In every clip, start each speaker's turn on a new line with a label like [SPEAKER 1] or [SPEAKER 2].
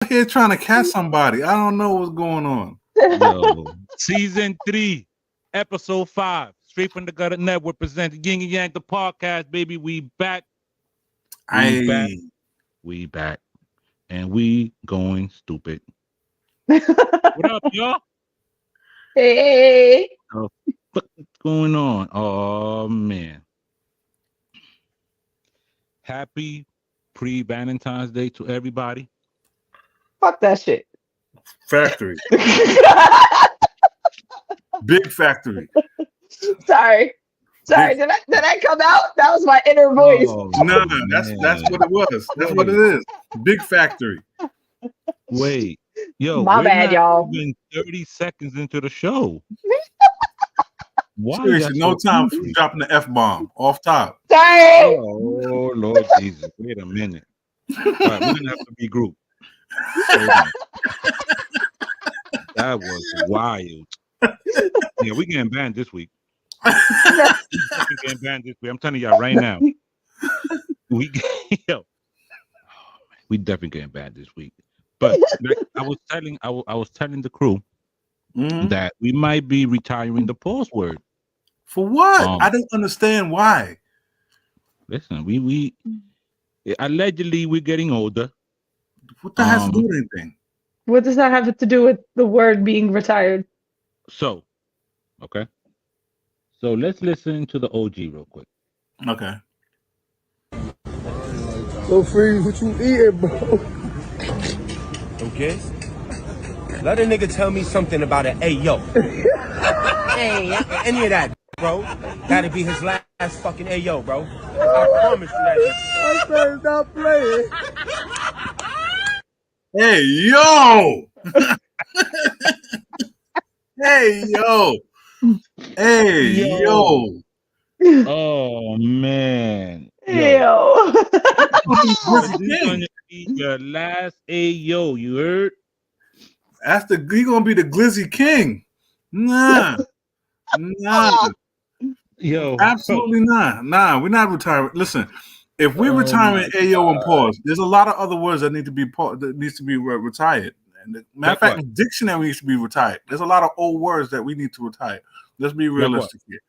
[SPEAKER 1] here trying to catch somebody. I don't know what's going on.
[SPEAKER 2] Yo, season 3, episode 5. Straight from the Gutter Network presents Yin and Yang the podcast, baby. We back. We back. And we going stupid. What up, y'all?
[SPEAKER 3] Hey.
[SPEAKER 2] What's going on? Oh, man. Happy pre-Valentine's Day to everybody.
[SPEAKER 3] Fuck that shit.
[SPEAKER 1] Factory. Big factory.
[SPEAKER 3] Sorry. Did I come out? That was my inner voice.
[SPEAKER 2] Oh,
[SPEAKER 1] No, that's what it was. That's what it is. Big factory.
[SPEAKER 2] Wait. Yo,
[SPEAKER 3] My bad, y'all.
[SPEAKER 2] Even 30 seconds into the show. Why
[SPEAKER 1] Seriously, no time for dropping the F-bomb off top.
[SPEAKER 3] Sorry.
[SPEAKER 2] Oh, Lord Jesus. Wait a minute. All right, we're going to have to regroup. That was wild. Yeah, we getting banned this week. Getting banned this week. I'm telling y'all right now. We definitely getting banned this week. But I was telling the crew that we might be retiring the pause word.
[SPEAKER 1] For what? I don't understand why.
[SPEAKER 2] Listen, we allegedly we're getting older.
[SPEAKER 1] What that has to do with anything?
[SPEAKER 3] What does that have to do with the word being retired?
[SPEAKER 2] So, okay. So let's listen to the OG real quick.
[SPEAKER 1] Okay.
[SPEAKER 4] So free, what you eating, bro?
[SPEAKER 5] Okay. Let a nigga tell me something about an ayo. Hey, any of that, bro. That'd be his last fucking ayo, bro. I promise you that.
[SPEAKER 4] I said stop playing.
[SPEAKER 1] Hey, yo! Hey, yo! Hey, yo!
[SPEAKER 2] Oh man.
[SPEAKER 3] Ew.
[SPEAKER 2] This is gonna be your last ayo, you heard?
[SPEAKER 1] He gonna be the Glizzy King. Nah.
[SPEAKER 2] Yo,
[SPEAKER 1] Absolutely not. Nah, we're not retiring. Listen, if we're retiring AO and pause, there's a lot of other words that need to be retired. And matter of fact, the dictionary needs to be retired. There's a lot of old words that we need to retire. Let's be realistic here.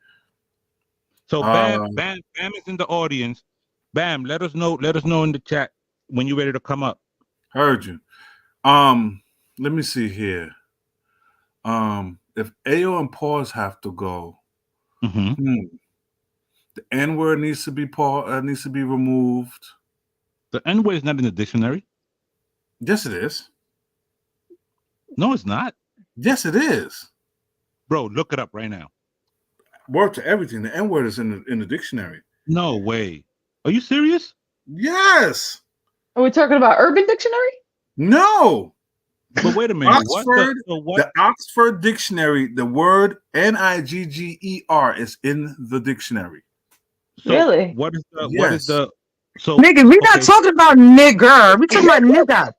[SPEAKER 2] So Bam is in the audience. Bam, let us know in the chat when you're ready to come up.
[SPEAKER 1] Heard you. Let me see here. If AO and pause have to go, the N-word needs to be removed.
[SPEAKER 2] The N-word is not in the dictionary.
[SPEAKER 1] Yes, it is.
[SPEAKER 2] No, it's not.
[SPEAKER 1] Yes, it is.
[SPEAKER 2] Bro, look it up right now.
[SPEAKER 1] Word to everything. The N-word is in the dictionary.
[SPEAKER 2] No way. Are you serious?
[SPEAKER 1] Yes.
[SPEAKER 3] Are we talking about Urban Dictionary?
[SPEAKER 1] No.
[SPEAKER 2] But wait a minute.
[SPEAKER 1] The Oxford Dictionary, the word Nigger is in the dictionary.
[SPEAKER 2] So
[SPEAKER 3] really?
[SPEAKER 2] What is the so
[SPEAKER 6] nigga, we not talking about nigger. We talking about nigga.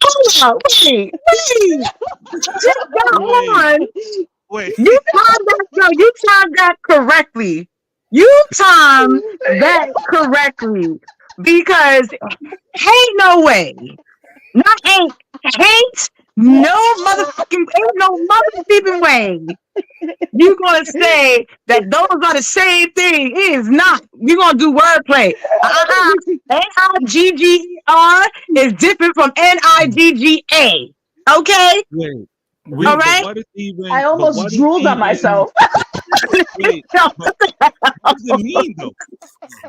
[SPEAKER 6] Hold on, wait. Just got on.
[SPEAKER 2] Wait.
[SPEAKER 6] You timed that correctly. You timed that correctly. Because ain't no way. Ain't no motherfucking way. You gonna say that those are the same thing? It is not. You gonna do wordplay? Nigger is different from Nigga. Okay.
[SPEAKER 2] Wait.
[SPEAKER 6] All right.
[SPEAKER 3] I almost drooled on myself.
[SPEAKER 2] Wait, what does it mean though?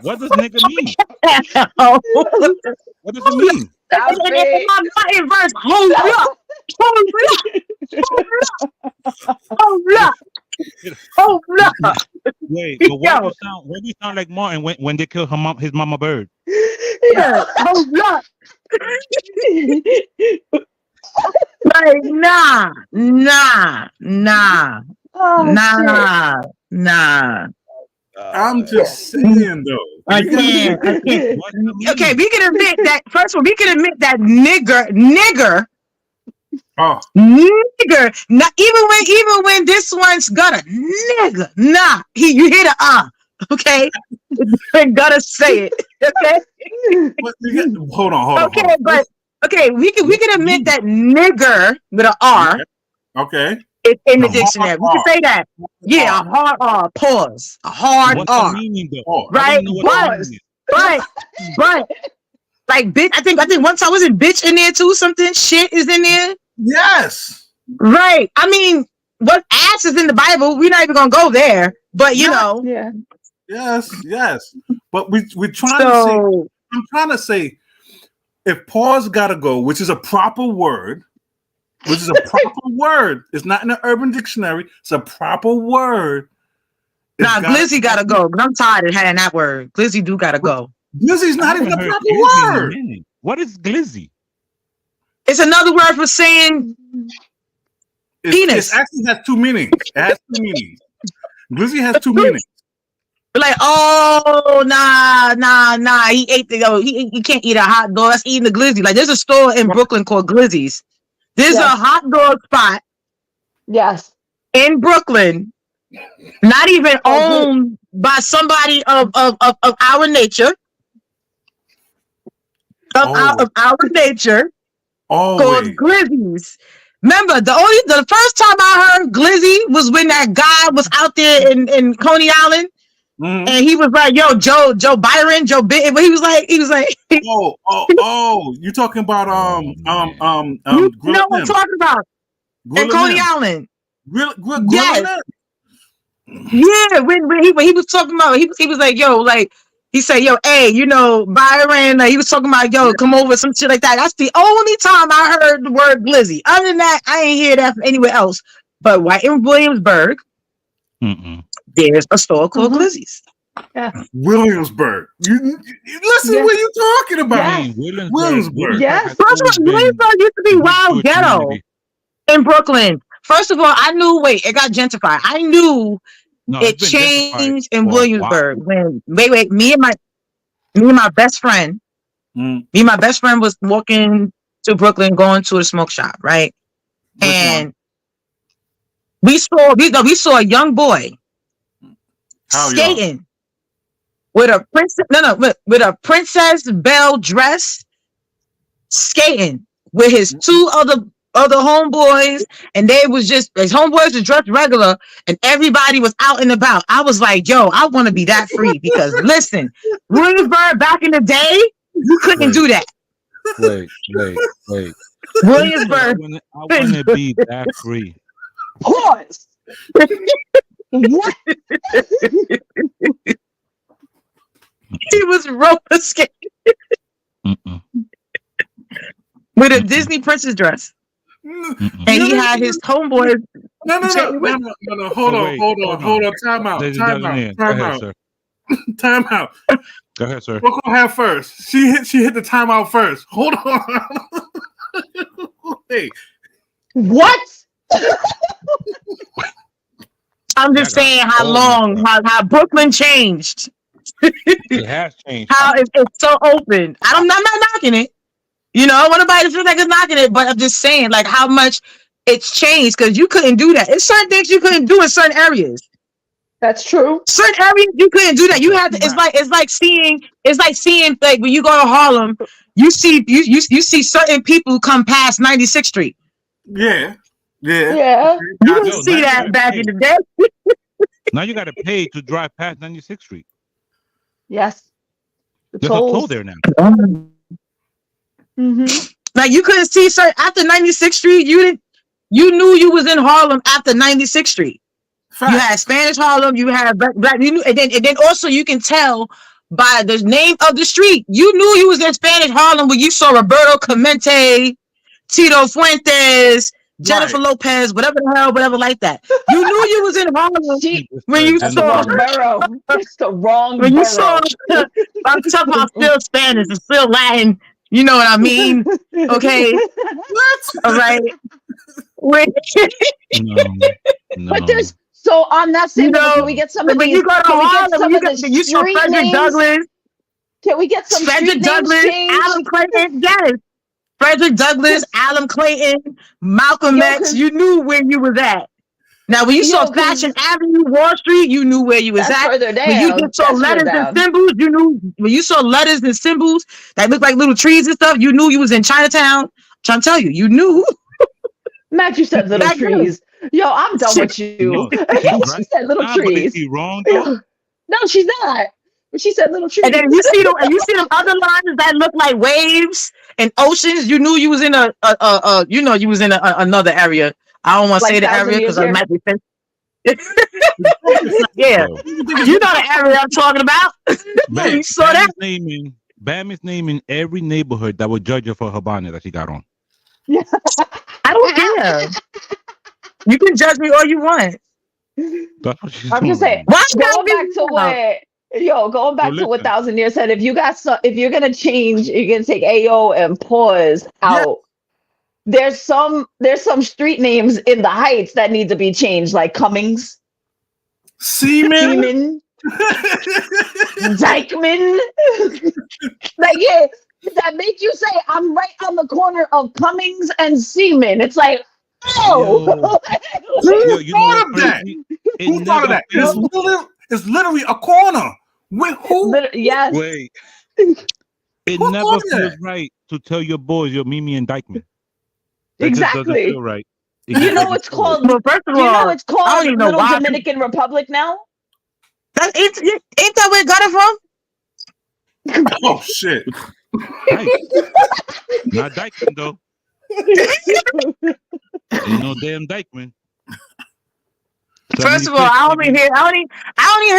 [SPEAKER 2] What does nigga mean? What does it mean?
[SPEAKER 6] In verse, hold up.
[SPEAKER 2] Wait, but why do you sound like Martin when they kill his mama bird?
[SPEAKER 6] Yeah, hold up. Like nah.
[SPEAKER 3] Oh,
[SPEAKER 1] I'm just saying though.
[SPEAKER 6] I can't. Okay, we can admit that. First of all, we can admit that nigger.
[SPEAKER 1] Oh.
[SPEAKER 6] Nigger. Not even when this one's got a nigga. Nah. You hear the Okay, I'm gonna say it. Okay.
[SPEAKER 1] Hold on.
[SPEAKER 6] Okay, but okay, we can admit that nigger with an R.
[SPEAKER 1] Okay.
[SPEAKER 6] It's in the
[SPEAKER 1] A hard
[SPEAKER 6] dictionary. We can
[SPEAKER 1] R.
[SPEAKER 6] say that. Yeah, a hard R. Pause. A hard
[SPEAKER 2] What's
[SPEAKER 6] R.
[SPEAKER 2] the meaning though?
[SPEAKER 6] Right?
[SPEAKER 2] I don't know what the meaning is.
[SPEAKER 6] But like bitch, I think one time wasn't bitch in there too. Something shit is in there.
[SPEAKER 1] Yes.
[SPEAKER 6] Right. I mean, what ass is in the Bible? We're not even gonna go there. But you know.
[SPEAKER 3] Yeah.
[SPEAKER 1] Yes. But we're trying to say. I'm trying to say, if pause gotta go, which is a proper word. It's not in the Urban Dictionary. It's a proper word.
[SPEAKER 6] Nah, glizzy gotta go. But I'm tired of having that word. Glizzy do gotta go.
[SPEAKER 1] Glizzy's not even a proper word.
[SPEAKER 2] What is glizzy?
[SPEAKER 6] It's another word for saying penis.
[SPEAKER 1] It actually has two meanings. It has two meanings. Glizzy has two meanings.
[SPEAKER 6] Like, oh, nah. He ate he can't eat a hot dog. That's eating the glizzy. Like, there's a store in Brooklyn called Glizzy's. There's a hot dog spot.
[SPEAKER 3] Yes.
[SPEAKER 6] In Brooklyn, not even owned by somebody of our nature. Of our nature. Called Glizzy's. Remember, the first time I heard Glizzy was when that guy was out there in Coney Island. Mm-hmm. And he was like, "Yo, Joe Byron, Joe Bitten," but he was like,
[SPEAKER 1] you talking about
[SPEAKER 6] you know what I'm talking about? In Coney Island. Yes. Yeah, when he was talking about, he was like, "Yo, like," he said, "Yo, hey, you know, Byron." He was talking about, "Yo, come over," some shit like that. That's the only time I heard the word glizzy. Other than that, I ain't hear that from anywhere else. But right in Williamsburg. There's a store called Glizzy's.
[SPEAKER 3] Yeah.
[SPEAKER 1] Williamsburg. You listen, what you talking about?
[SPEAKER 3] Yes.
[SPEAKER 1] Williamsburg.
[SPEAKER 3] Yes.
[SPEAKER 6] Williamsburg used to be wild ghetto in Brooklyn. First of all, I knew. Wait, it got gentrified. I knew it changed in Williamsburg when me and my best friend. Me and my best friend was walking to Brooklyn, going to a smoke shop, right? And we saw a young boy. Skating with a with a Princess Belle dress, skating with his two other homeboys, and they was just his homeboys were dressed regular, and everybody was out and about. I was like, yo, I want to be that free because listen, Williamsburg back in the day, you couldn't do that.
[SPEAKER 2] Wait.
[SPEAKER 6] Williamsburg,
[SPEAKER 2] I want to be that free.
[SPEAKER 3] Pause. What?
[SPEAKER 6] He was roller skating with a Disney princess dress, and he had his homeboys.
[SPEAKER 1] No. Hold on. Time out.
[SPEAKER 2] Go ahead, sir.
[SPEAKER 1] We're gonna have first. She hit the timeout first. Hold on. Hey.
[SPEAKER 3] What?
[SPEAKER 6] I'm just saying how Brooklyn changed.
[SPEAKER 2] It has changed.
[SPEAKER 6] How it's so open. I'm not knocking it. You know, I want nobody to feel like it's knocking it, but I'm just saying like how much it's changed because you couldn't do that. It's certain things you couldn't do in certain areas.
[SPEAKER 3] That's true.
[SPEAKER 6] Certain areas you couldn't do that. You had to. It's like seeing like when you go to Harlem, you see certain people come past 96th Street.
[SPEAKER 1] Yeah.
[SPEAKER 6] You didn't see that back in the day.
[SPEAKER 2] Now you got to pay to drive past 96th Street.
[SPEAKER 3] Yes.
[SPEAKER 2] There's a toll there now.
[SPEAKER 6] Like you couldn't see after 96th Street. You knew you was in Harlem after 96th Street. Fact. You had Spanish Harlem. You had black. You knew, and then also you can tell by the name of the street. You knew you was in Spanish Harlem when you saw Roberto Clemente, Tito Fuentes, Jennifer Lopez, whatever like that. You knew you was in Harlem when you saw
[SPEAKER 3] borough. It's the wrong
[SPEAKER 6] when
[SPEAKER 3] borough.
[SPEAKER 6] you saw. I'm talking about still Spanish and still Latin. You know what I mean? Okay. All right.
[SPEAKER 2] No.
[SPEAKER 3] But there's on that same. Can we get some of these? You go to Harlem,
[SPEAKER 6] you saw Frederick Douglass.
[SPEAKER 3] Can we get some
[SPEAKER 6] Frederick Douglass, Alan Clayton? Yes. Frederick Douglass, Alan Clayton, Malcolm X. You knew where you was at. Now, when you saw Fashion Avenue, Wall Street, you knew where you was
[SPEAKER 3] that's
[SPEAKER 6] at.
[SPEAKER 3] Further down.
[SPEAKER 6] When you just saw
[SPEAKER 3] That's
[SPEAKER 6] letters and symbols, you knew. When you saw letters and symbols that looked like little trees and stuff, you knew you was in Chinatown. I'm trying to tell you, you knew.
[SPEAKER 3] Matt, you said little trees. Yo, I'm done with you. She said little trees.
[SPEAKER 2] Is he wrong though?
[SPEAKER 3] No, she's not. But she said little trees.
[SPEAKER 6] And then you see them other lines that look like waves and oceans. You knew you was in you was in another area. I don't want to say the area because I might be. Yeah, you know the area I'm talking about. You saw that.
[SPEAKER 2] Bam is naming every neighborhood that would judge her for her bonnet that she got on.
[SPEAKER 6] I don't care. You can judge me all you want.
[SPEAKER 2] That's what she's
[SPEAKER 3] I'm
[SPEAKER 2] doing.
[SPEAKER 3] just saying. Going back to what 1,000 Years said. If you're gonna change, you're gonna take AO and pause out. There's some street names in the Heights that need to be changed, like Cummings,
[SPEAKER 1] Seaman,
[SPEAKER 3] Dykeman. Like, yeah, that make you say I'm right on the corner of Cummings and Seaman. It's like, oh,
[SPEAKER 1] who thought of that? Who thought of that? It's literally a corner. Who?
[SPEAKER 3] Yes.
[SPEAKER 2] Wait. It never feels right to tell your boys you're Mimi and Dykeman.
[SPEAKER 3] Exactly.
[SPEAKER 2] Feel right.
[SPEAKER 3] You know it's called.
[SPEAKER 6] Well, first of all,
[SPEAKER 3] it's called Little Dominican Republic now.
[SPEAKER 6] Ain't that where it got it from?
[SPEAKER 1] Oh shit!
[SPEAKER 2] Not Dykeman though. Ain't no damn Dykeman.
[SPEAKER 6] First of all, I only hear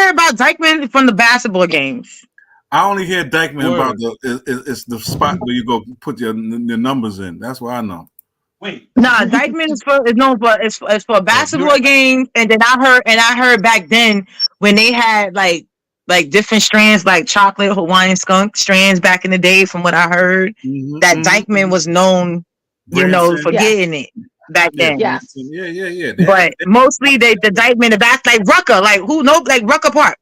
[SPEAKER 6] about Dykeman from the basketball games.
[SPEAKER 1] I only hear Dykeman about it's the spot where you go put your numbers in. That's what I know.
[SPEAKER 2] Wait.
[SPEAKER 6] Nah, Dykeman is known for basketball games, and then I heard back then when they had like different strands, like chocolate Hawaiian skunk strands back in the day. From what I heard, that Dykeman was known, for getting it back then.
[SPEAKER 1] Yeah.
[SPEAKER 6] But mostly the Dykeman, that's like Rucker, like Rucker Park.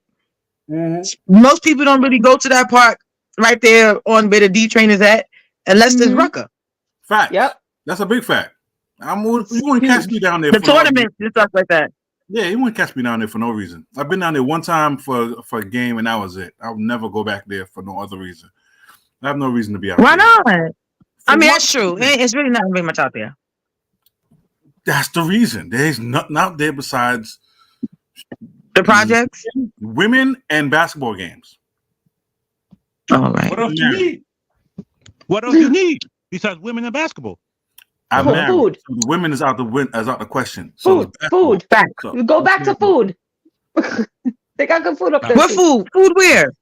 [SPEAKER 6] Most people don't really go to that park right there on where the D train is at, unless there's Rucker.
[SPEAKER 1] Fact.
[SPEAKER 3] Yep.
[SPEAKER 1] That's a big fact. You wouldn't catch me down there.
[SPEAKER 6] The tournaments and stuff like that.
[SPEAKER 1] Yeah, you wouldn't catch me down there for no reason. I've been down there one time for a game, and that was it. I'll never go back there for no other reason. I have no reason to be out there.
[SPEAKER 6] Why not? I mean, that's true. It's really not very much out there.
[SPEAKER 1] That's the reason. There's nothing out there besides
[SPEAKER 6] the projects,
[SPEAKER 1] women, and basketball games.
[SPEAKER 6] All right.
[SPEAKER 2] What else you need? What else you need besides women and basketball?
[SPEAKER 1] I'm married.
[SPEAKER 3] Food.
[SPEAKER 1] So the women is out the question. So
[SPEAKER 3] food.
[SPEAKER 6] Back.
[SPEAKER 3] So, go back to food. They got good food up there.
[SPEAKER 6] What food? Food where?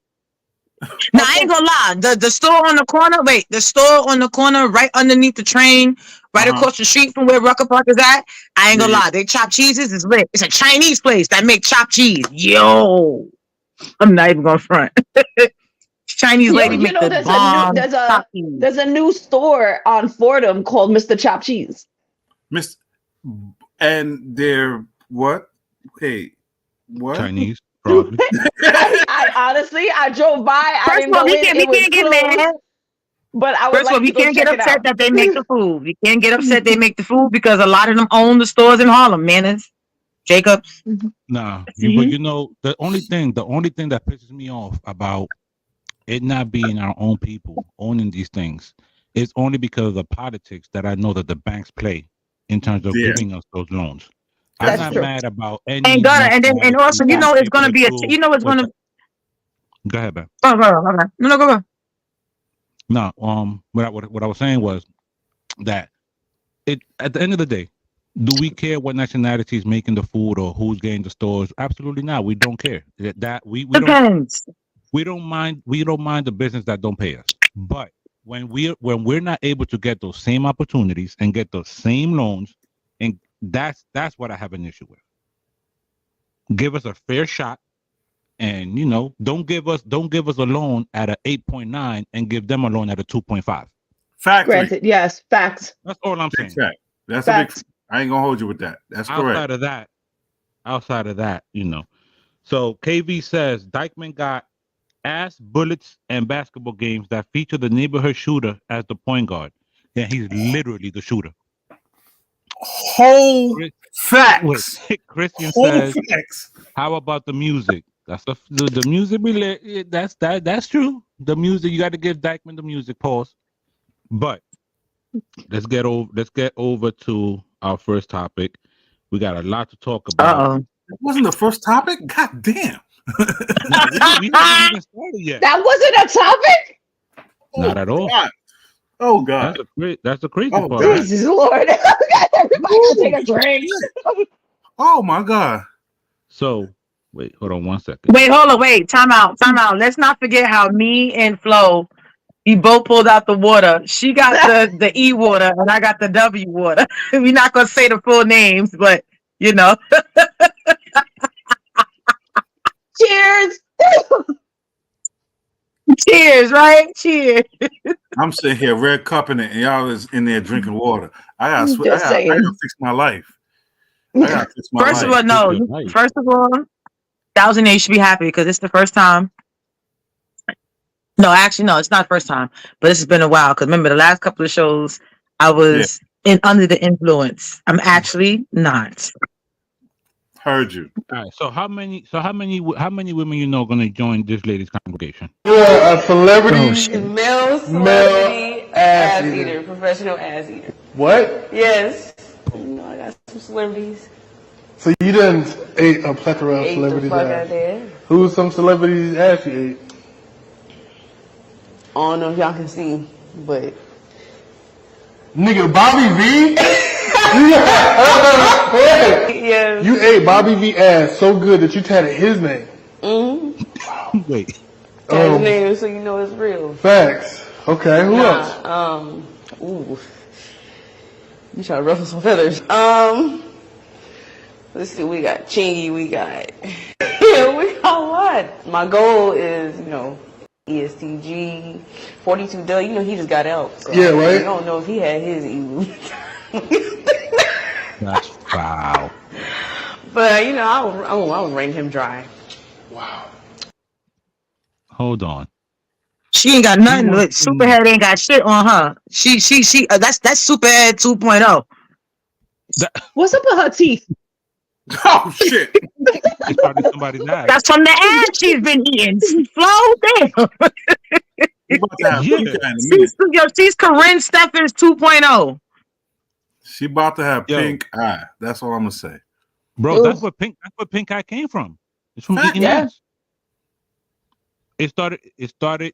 [SPEAKER 6] Now I ain't gonna lie. The store on the corner. Wait, the store on the corner, right underneath the train, right across the street from where Rucker Park is at. I ain't gonna lie. They chop cheeses. It's lit. It's a Chinese place that make chopped cheese. Yo, I'm not even gonna front. Chinese lady make the bomb.
[SPEAKER 3] There's a new store on Fordham called Mr. Chop Cheese.
[SPEAKER 1] And they're what? Hey, what?
[SPEAKER 2] Chinese, probably.
[SPEAKER 3] I honestly, I drove by.
[SPEAKER 6] First of all, we can't get mad.
[SPEAKER 3] But I would
[SPEAKER 6] First of all, we can't get upset that they make the food. We can't get upset they make the food because a lot of them own the stores in Harlem, Manners, Jacobs.
[SPEAKER 2] Nah, but the only thing that pisses me off about it not being our own people owning these things is only because of the politics that I know that the banks play in terms of giving us those loans. I'm not mad about any. And
[SPEAKER 6] also, it's going to be it's going to.
[SPEAKER 2] Go ahead, man.
[SPEAKER 6] Oh, okay. No, go.
[SPEAKER 2] No, what I was saying was that at the end of the day, do we care what nationality is making the food or who's getting the stores? Absolutely not. We don't care. We
[SPEAKER 6] Depends.
[SPEAKER 2] We don't mind the business that don't pay us. But when we're not able to get those same opportunities and get those same loans, and that's what I have an issue with. Give us a fair shot, and don't give us a loan at a 8.9 and give them a loan at a 2.5.
[SPEAKER 1] Fact.
[SPEAKER 3] Granted, yes, facts.
[SPEAKER 2] That's all I'm saying.
[SPEAKER 1] Fact. That's facts. I ain't gonna hold you with that. That's correct.
[SPEAKER 2] Outside of that, So KV says Dykeman got ass, bullets, and basketball games that feature the neighborhood shooter as the point guard. And he's literally the shooter.
[SPEAKER 1] Whole facts.
[SPEAKER 2] Christian
[SPEAKER 1] Whole
[SPEAKER 2] says,
[SPEAKER 1] facts.
[SPEAKER 2] how about the music? That's the music. That's true. The music, you got to give Dykeman the music. Pause. But let's get over to our first topic. We got a lot to talk about.
[SPEAKER 1] It wasn't the first topic. God damn.
[SPEAKER 2] we haven't even started yet.
[SPEAKER 3] That wasn't a topic.
[SPEAKER 2] Not at all.
[SPEAKER 1] God. Oh God.
[SPEAKER 2] That's the crazy part.
[SPEAKER 3] Jesus Lord. Everybody gotta take a drink.
[SPEAKER 1] Oh my God.
[SPEAKER 2] So wait, hold on 1 second.
[SPEAKER 6] Wait, hold on, wait. Time out. Let's not forget how me and Flo, we both pulled out the water. She got the E water and I got the W water. We're not gonna say the full names, but you know.
[SPEAKER 3] Cheers.
[SPEAKER 6] Cheers, right? Cheers.
[SPEAKER 1] I'm sitting here, red cupping it, and y'all is in there drinking water. I gotta fix my life.
[SPEAKER 6] First of all, 1,008 you should be happy because it's the first time. No, actually, no, it's not the first time, but this has been a while. Because remember, the last couple of shows, I was under the influence. I'm actually not.
[SPEAKER 1] Heard you.
[SPEAKER 2] All right. So how many women you know are gonna join this lady's congregation?
[SPEAKER 4] Yeah, a celebrity.
[SPEAKER 7] Male celebrity ass eater, professional ass eater.
[SPEAKER 4] What?
[SPEAKER 7] Yes. You know, I got some celebrities.
[SPEAKER 4] So you done ate a plethora of celebrities' ass. Who's some celebrities' ass you ate?
[SPEAKER 7] I don't know if y'all can see, but
[SPEAKER 4] nigga, Bobby V.
[SPEAKER 7] Yes.
[SPEAKER 4] You ate Bobby V ass so good that you tatted his name.
[SPEAKER 2] Wait.
[SPEAKER 7] His name, so you know it's real.
[SPEAKER 4] Facts. Okay. Who else?
[SPEAKER 7] Ooh. You try to ruffle some feathers. Let's see. We got Chingy. We got. We got what? My goal is, you know, ESTG, 42 you know, he just got out. So
[SPEAKER 4] yeah, right.
[SPEAKER 7] I don't know if he had his EU.
[SPEAKER 2] That's foul.
[SPEAKER 7] But you know, I was rating him dry.
[SPEAKER 4] Wow.
[SPEAKER 2] Hold on.
[SPEAKER 6] She ain't got nothing. Superhead ain't got shit on her. She. That's Superhead 2.0.
[SPEAKER 3] What's up with her teeth?
[SPEAKER 1] Oh shit!
[SPEAKER 2] It's probably somebody's knife.
[SPEAKER 6] That's from the ass she's been eating. Slow down. She's Corinne Steffens 2.0.
[SPEAKER 1] She about to have pink eye. That's all I'm gonna say,
[SPEAKER 2] bro. That's what pink eye came from. It's from eating ass. It started.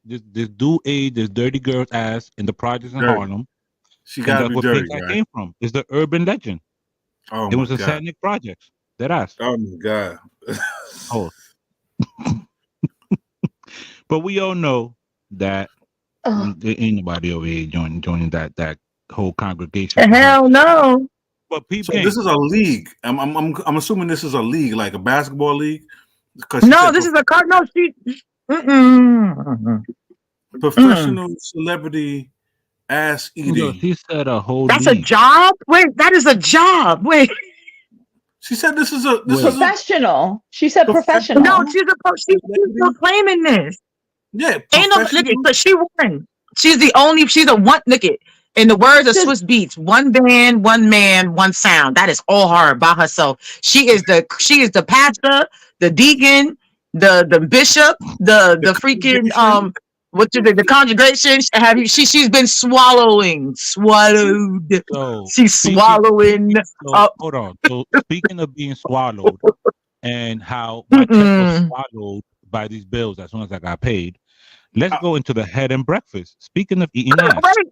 [SPEAKER 2] This dude ate this dirty girl's ass in the projects in Harlem.
[SPEAKER 1] She got to be dirty.
[SPEAKER 2] Pink eye came from. It's the urban legend.
[SPEAKER 1] Oh,
[SPEAKER 2] it was the Satanic Projects. That ass.
[SPEAKER 1] Oh my God.
[SPEAKER 2] Oh. But we all know that there ain't nobody over here joining that whole congregation.
[SPEAKER 6] Hell no.
[SPEAKER 2] But people,
[SPEAKER 1] so this is a league. I'm assuming this is a league, like a basketball league.
[SPEAKER 6] No, this is a car. No, she.
[SPEAKER 1] Professional celebrity ass eating.
[SPEAKER 2] No, she said a whole.
[SPEAKER 6] That's
[SPEAKER 2] league.
[SPEAKER 6] a job. Wait, that is a job. Wait.
[SPEAKER 1] She said this is a
[SPEAKER 3] professional. She said professional.
[SPEAKER 6] No, she's proclaiming this.
[SPEAKER 1] Yeah,
[SPEAKER 6] ain't no look it, but she won. She's a one look it. In the words of Swiss Beats, one band, one man, one sound. That is all her by herself. She is the pastor, the deacon, the bishop, the freaking the congregation. She's been swallowed.
[SPEAKER 2] So,
[SPEAKER 6] she's swallowing.
[SPEAKER 2] Hold on. So speaking of being swallowed and how my check was swallowed by these bills as soon as I got paid, let's go into the head and breakfast. Speaking of eating ass.
[SPEAKER 6] Wait,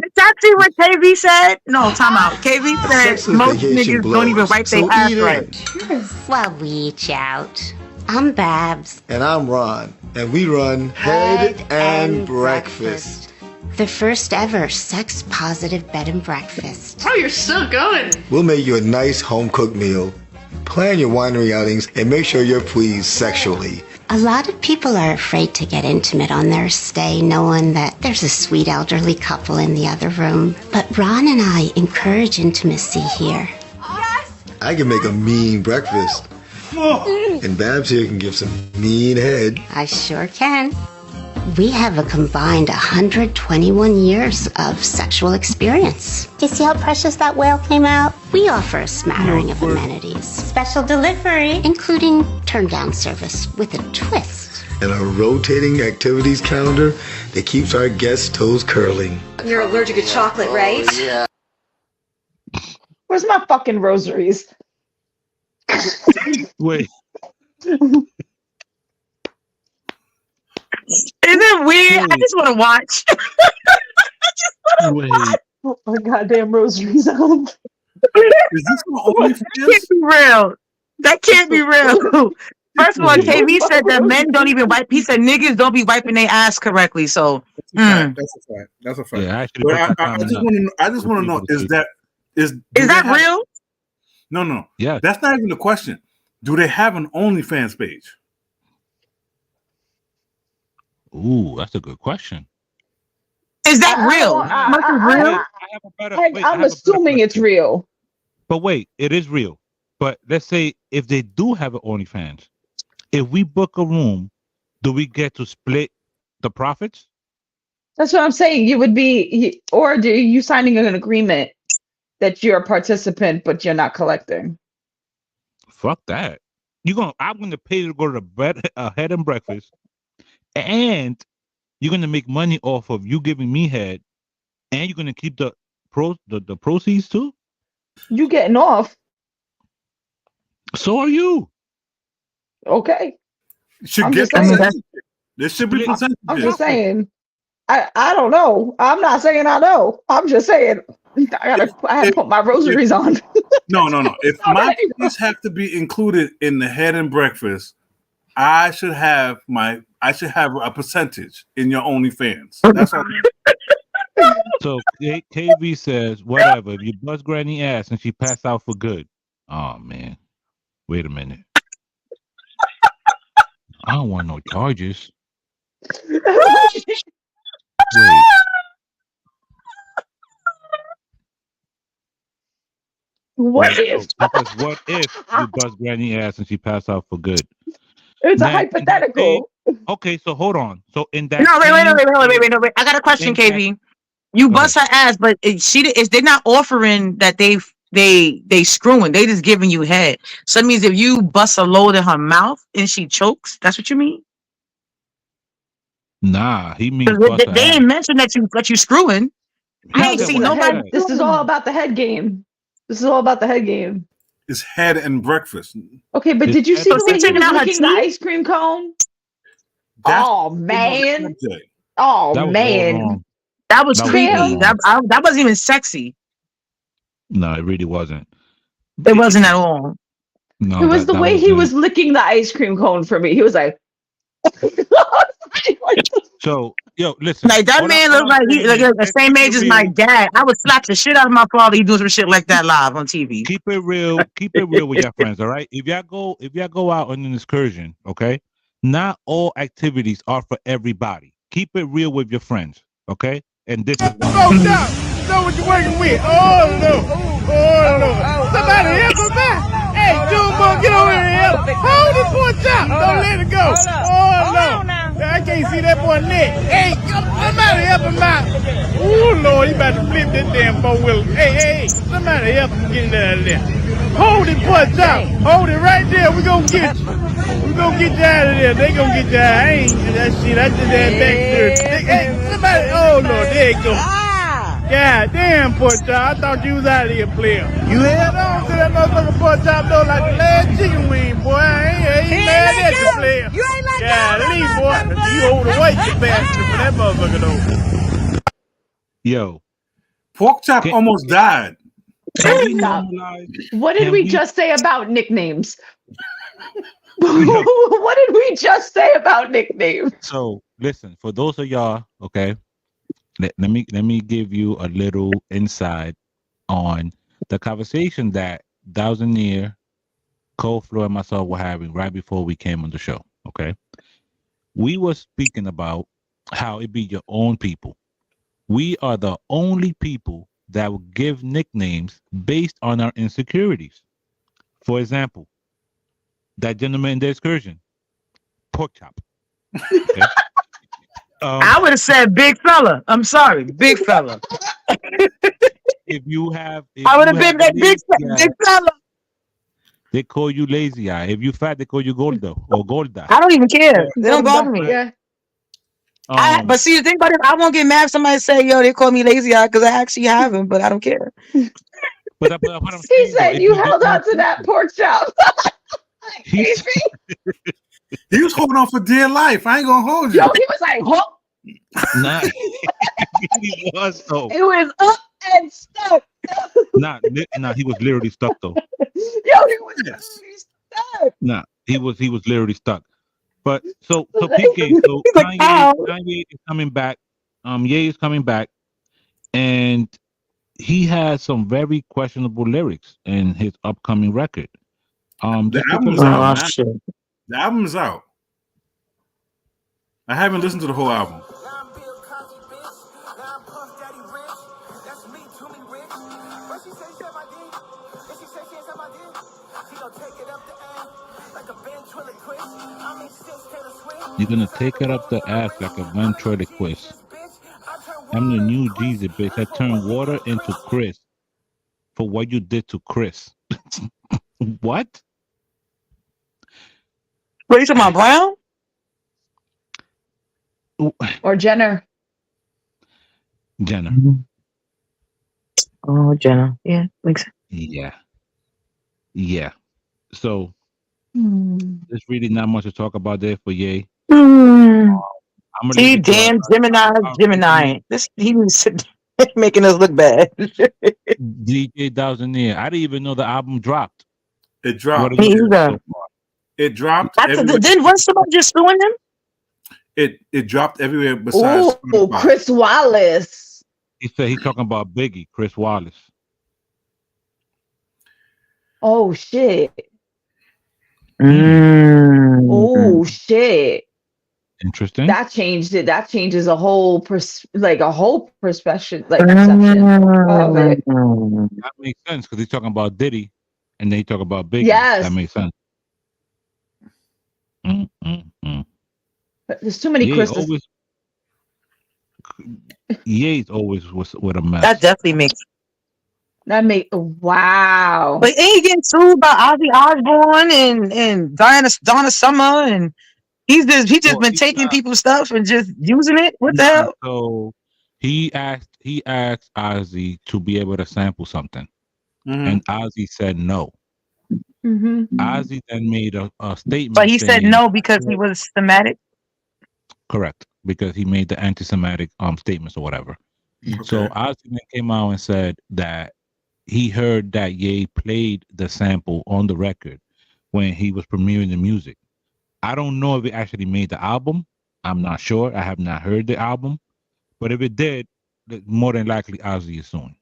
[SPEAKER 6] did that see what KV said? No, time out. KV said most niggas don't even wipe their ass right.
[SPEAKER 8] Well, reach out. I'm Babs.
[SPEAKER 9] And I'm Ron. And we run Head and Breakfast.
[SPEAKER 8] The first ever sex-positive bed and breakfast.
[SPEAKER 7] Oh, you're still going.
[SPEAKER 9] We'll make you a nice home-cooked meal, plan your winery outings, and make sure you're pleased sexually.
[SPEAKER 8] A lot of people are afraid to get intimate on their stay, knowing that there's a sweet elderly couple in the other room. But Ron and I encourage intimacy here.
[SPEAKER 9] Yes. I can make a mean breakfast. And Babs here can give some mean head.
[SPEAKER 8] I sure can. We have a combined 121 years of sexual experience. Do you see how precious that whale came out? We offer a smattering of amenities. Special delivery. Including turn-down service with a twist.
[SPEAKER 9] And a rotating activities calendar that keeps our guests' toes curling.
[SPEAKER 10] You're allergic to chocolate, right?
[SPEAKER 9] Yeah.
[SPEAKER 3] Where's my fucking rosaries?
[SPEAKER 2] Wait.
[SPEAKER 6] Is it weird? I just want to watch.
[SPEAKER 2] Wait.
[SPEAKER 3] Oh my goddamn rosaries on.
[SPEAKER 1] Is this only for
[SPEAKER 6] That can't be real. That can't be real. First of all, KB said that men don't even wipe. He said niggas don't be wiping their ass correctly. So
[SPEAKER 1] That's a fact. That's a fact.
[SPEAKER 2] Yeah, actually,
[SPEAKER 1] But I just want to know is that
[SPEAKER 6] real?
[SPEAKER 1] No.
[SPEAKER 2] Yeah.
[SPEAKER 1] That's not even the question. Do they have an OnlyFans page?
[SPEAKER 2] Ooh, that's a good question.
[SPEAKER 6] Is that real?
[SPEAKER 3] I'm assuming it's real.
[SPEAKER 2] But wait, it is real. But let's say if they do have an OnlyFans, if we book a room, do we get to split the profits?
[SPEAKER 3] That's what I'm saying. You would be, or do you signing an agreement that you're a participant but you're not collecting?
[SPEAKER 2] Fuck that. I'm gonna pay to go to a head and breakfast, and you're gonna make money off of you giving me head, and you're gonna keep the proceeds too.
[SPEAKER 3] You getting off?
[SPEAKER 2] So are you.
[SPEAKER 3] Okay.
[SPEAKER 1] Should
[SPEAKER 3] I'm
[SPEAKER 1] get
[SPEAKER 3] just saying.
[SPEAKER 1] There should be percentages.
[SPEAKER 3] I'm just saying. I don't know. I'm not saying I know. I'm just saying I have to put my rosaries on.
[SPEAKER 1] No. If my fees have to be included in the head and breakfast, I should have a percentage in your OnlyFans. That's all.
[SPEAKER 2] So KV says, whatever. If you bust Granny ass and she passed out for good. Oh man. Wait a minute. I don't want no charges. Wait.
[SPEAKER 3] What if?
[SPEAKER 2] Because what if you bust Granny ass and she passed out for good?
[SPEAKER 3] It's a hypothetical.
[SPEAKER 2] Okay, so hold on. So in that
[SPEAKER 6] wait. I got a question, KB. You bust her ass, but they're not offering that they screwing. They just giving you head. So that means if you bust a load in her mouth and she chokes, that's what you mean?
[SPEAKER 2] Nah, he means
[SPEAKER 6] they ain't mentioned that you screwing. I ain't seen nobody.
[SPEAKER 3] This is all about the head game.
[SPEAKER 1] It's head and breakfast.
[SPEAKER 3] Okay, but did you see the way he was licking the ice cream cone? Oh man!
[SPEAKER 6] That was creepy. That wasn't even sexy.
[SPEAKER 2] No, it really wasn't.
[SPEAKER 6] It wasn't at all.
[SPEAKER 3] No, it was the way he was licking the ice cream cone for me. He was like.
[SPEAKER 2] So, yo, listen.
[SPEAKER 6] Like that man looked like he's the same age as my dad. I would slap the shit out of my father. He doing some shit like that live on TV.
[SPEAKER 2] Keep it real with your friends, all right? If y'all go out on an excursion, okay? Not all activities are for everybody. Keep it real with your friends, okay? And this is
[SPEAKER 5] know what you're working with. Oh no. Somebody help him out. Hey, Junebug, get over here. Hold the poor chop. Don't let it go. Oh no. I can't see that boy neck. Hey, somebody help him out. Oh Lord, he about to flip that damn four-wheeler. Hey, somebody help him get out of there. Hold it, poor chop. Hold it right there. We gonna get you. We gonna get you out of there. They gonna get you out. I ain't that shit. I just had back there. Hey, somebody. Oh Lord, there you go. God damn, poor chop. I thought you was out of here, player. You held on to that motherfucker, poor chop, though, like the last chicken wing, boy. I ain't mad at you, player. You ain't like that. God, boy. You overweight, you bastard, for that motherfucker, though.
[SPEAKER 2] Yo.
[SPEAKER 1] Pork chop almost died.
[SPEAKER 3] What did we just say about nicknames? What did we just say about nicknames?
[SPEAKER 2] So, listen, for those of y'all, okay, let me give you a little insight on the conversation that Dowsonier, Cold Flow, and myself were having right before we came on the show. Okay, we were speaking about how it be your own people. We are the only people that will give nicknames based on our insecurities. For example, that gentleman in the excursion, Pork Chop. Okay?
[SPEAKER 6] I would have said big fella. I'm sorry, big fella.
[SPEAKER 2] If you have,
[SPEAKER 6] I would have been that big fella.
[SPEAKER 2] They call you lazy eye. If you fat, they call you gordo or gorda.
[SPEAKER 6] I don't even care. They don't bother me.
[SPEAKER 3] Yeah.
[SPEAKER 6] But see, the thing about it, I won't get mad if somebody say, "Yo, they call me lazy eye," because I actually haven't, but I don't care.
[SPEAKER 2] But
[SPEAKER 3] he said you held on to that pork chop.
[SPEAKER 1] He was holding on for dear life. I ain't gonna hold you.
[SPEAKER 3] Yo, he was like, "Huh."
[SPEAKER 2] Nah, he was though.
[SPEAKER 3] It was up and stuck.
[SPEAKER 2] Nah, he was literally stuck though.
[SPEAKER 3] Yo, he was literally stuck.
[SPEAKER 2] Nah, he was literally stuck. But so PK, so Kanye is coming back. Ye is coming back, and he has some very questionable lyrics in his upcoming record.
[SPEAKER 1] The album's out. The album's out. I haven't listened to the whole album.
[SPEAKER 2] You're gonna take it up the ass like a ventriloquist. I'm the new Jesus, bitch. I turned water into Chris for what you did to Chris. What?
[SPEAKER 6] What are you talking about, Brown?
[SPEAKER 3] Or Jenner?
[SPEAKER 2] Jenner.
[SPEAKER 6] Oh, Jenner. Yeah, makes sense.
[SPEAKER 2] Yeah. So there's really not much to talk about there for Ye.
[SPEAKER 6] See, damn Gemini. He was making us look bad.
[SPEAKER 2] DJ Dowsonier. I didn't even know the album dropped.
[SPEAKER 1] It dropped. It dropped.
[SPEAKER 6] Then wasn't somebody just suing him?
[SPEAKER 1] It dropped everywhere besides.
[SPEAKER 3] Oh, Chris Wallace.
[SPEAKER 2] He said he's talking about Biggie, Chris Wallace.
[SPEAKER 3] Oh shit.
[SPEAKER 6] Oh
[SPEAKER 3] shit.
[SPEAKER 2] Interesting.
[SPEAKER 3] That changed it. That changes a whole perception, perception of it.
[SPEAKER 2] That makes sense because he's talking about Diddy, and then he talk about Biggie.
[SPEAKER 3] Yes,
[SPEAKER 2] that makes sense.
[SPEAKER 3] There's too many Chris's.
[SPEAKER 2] Ye's always was with a mess.
[SPEAKER 6] That definitely makes.
[SPEAKER 3] Wow.
[SPEAKER 6] But ain't he getting sued by Ozzy Osbourne and Donna Summer, and he's just been taking people's stuff and just using it. What the hell?
[SPEAKER 2] So he asked Ozzy to be able to sample something, and Ozzy said no. Ozzy then made a statement.
[SPEAKER 6] But he said no because he was Semitic.
[SPEAKER 2] Correct, because he made the anti-Semitic statements or whatever. Okay. So Ozzy then came out and said that he heard that Ye played the sample on the record when he was premiering the music. I don't know if it actually made the album. I'm not sure. I have not heard the album. But if it did, more than likely Ozzy is suing.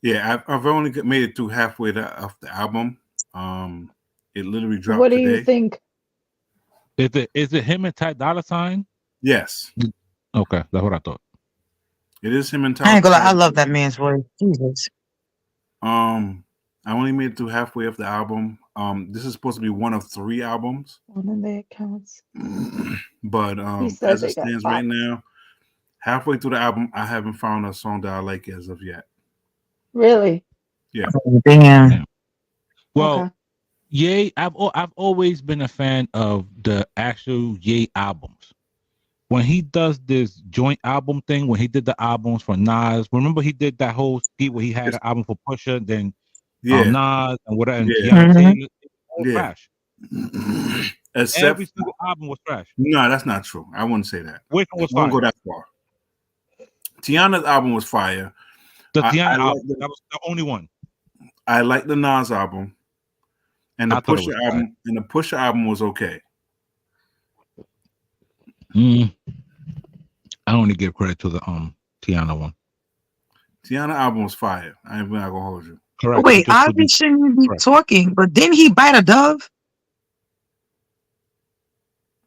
[SPEAKER 1] Yeah, I've only made it through halfway of the album. It literally dropped.
[SPEAKER 3] What do you think?
[SPEAKER 2] Is it him and Ty Dolla $ign?
[SPEAKER 1] Yes.
[SPEAKER 2] Okay, that's what I thought.
[SPEAKER 1] It is him and Ty.
[SPEAKER 6] I ain't gonna lie, I love that man's voice. Jesus.
[SPEAKER 1] I only made it through halfway of the album. This is supposed to be one of 3 albums.
[SPEAKER 3] One of the accounts.
[SPEAKER 1] But as it stands right now, halfway through the album, I haven't found a song that I like as of yet.
[SPEAKER 3] Really?
[SPEAKER 1] Yeah.
[SPEAKER 6] Damn.
[SPEAKER 2] Well, Ye, I've always been a fan of the actual Ye albums. When he does this joint album thing, when he did the albums for Nas, remember he did that whole skit where he had an album for Pusha, then Nas and whatever, and Taylor, trash. Every single album was trash.
[SPEAKER 1] No, that's not true. I wouldn't say that.
[SPEAKER 2] Which one was fire?
[SPEAKER 1] I won't go that far. Tiana's album was fire.
[SPEAKER 2] The Tiana album, that was the only one.
[SPEAKER 1] I like the Nas album, and the Pusha album, and the Pusha album was okay.
[SPEAKER 2] I only give credit to the Tiana one.
[SPEAKER 1] Tiana album was fire. I ain't not gonna hold you.
[SPEAKER 2] Correct.
[SPEAKER 6] Wait, Ozzy shouldn't be talking, but didn't he bite a dove?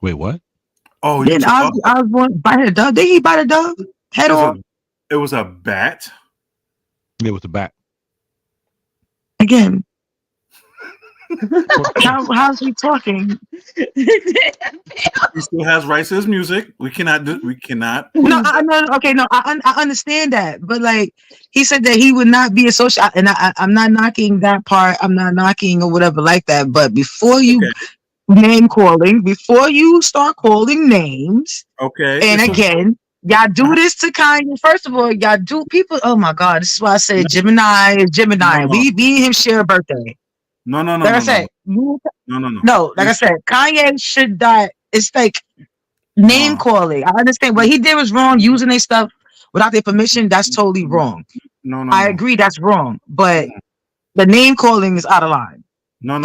[SPEAKER 2] Wait, what?
[SPEAKER 1] Oh,
[SPEAKER 6] didn't Ozzy Osbourne bite a dove? Did he bite a dove? Head on?
[SPEAKER 1] It was a bat.
[SPEAKER 2] It was a bat.
[SPEAKER 6] Again. How's he talking?
[SPEAKER 1] He still has rights to his music. We cannot.
[SPEAKER 6] No, I understand that, but like he said that he would not be associated, and I'm not knocking that part. I'm not knocking or whatever like that. But before you name calling, before you start calling names, and again, y'all do this to Kanye. First of all, y'all do people. Oh my God, this is why I said Gemini is Gemini. We and him share a birthday.
[SPEAKER 1] No.
[SPEAKER 6] Like I said, no. Like I said, Kanye should not. It's like name calling. I understand what he did was wrong. Using their stuff without their permission, that's totally wrong. I agree, that's wrong. But the name calling is out of line.
[SPEAKER 1] No.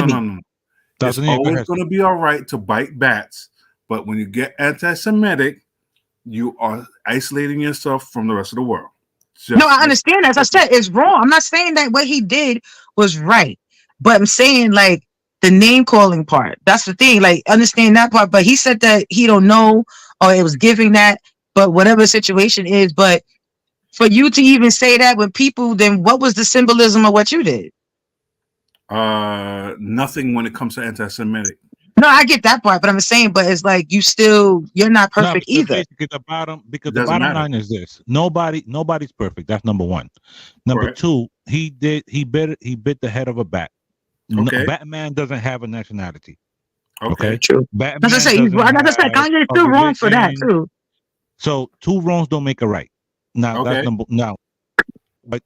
[SPEAKER 1] It's always going to be all right to bite bats, but when you get anti-Semitic, you are isolating yourself from the rest of the world.
[SPEAKER 6] No, I understand that. As I said, it's wrong. I'm not saying that what he did was right, but I'm saying like the name calling part. That's the thing. Like, understand that part. But he said that he don't know, or it was giving that. But whatever the situation is, but for you to even say that when people, then what was the symbolism of what you did?
[SPEAKER 1] Nothing when it comes to anti-Semitic.
[SPEAKER 6] No, I get that part, but I'm saying, but it's like you're not perfect either.
[SPEAKER 2] The bottom line is this: nobody's perfect. That's number one. Number two, he bit the head of a bat.
[SPEAKER 1] Okay.
[SPEAKER 2] No, Batman doesn't have a nationality.
[SPEAKER 1] Okay,
[SPEAKER 6] true.
[SPEAKER 2] Batman
[SPEAKER 6] As I say, Kanye is still wrong for that too.
[SPEAKER 2] So two wrongs don't make a right. Now that's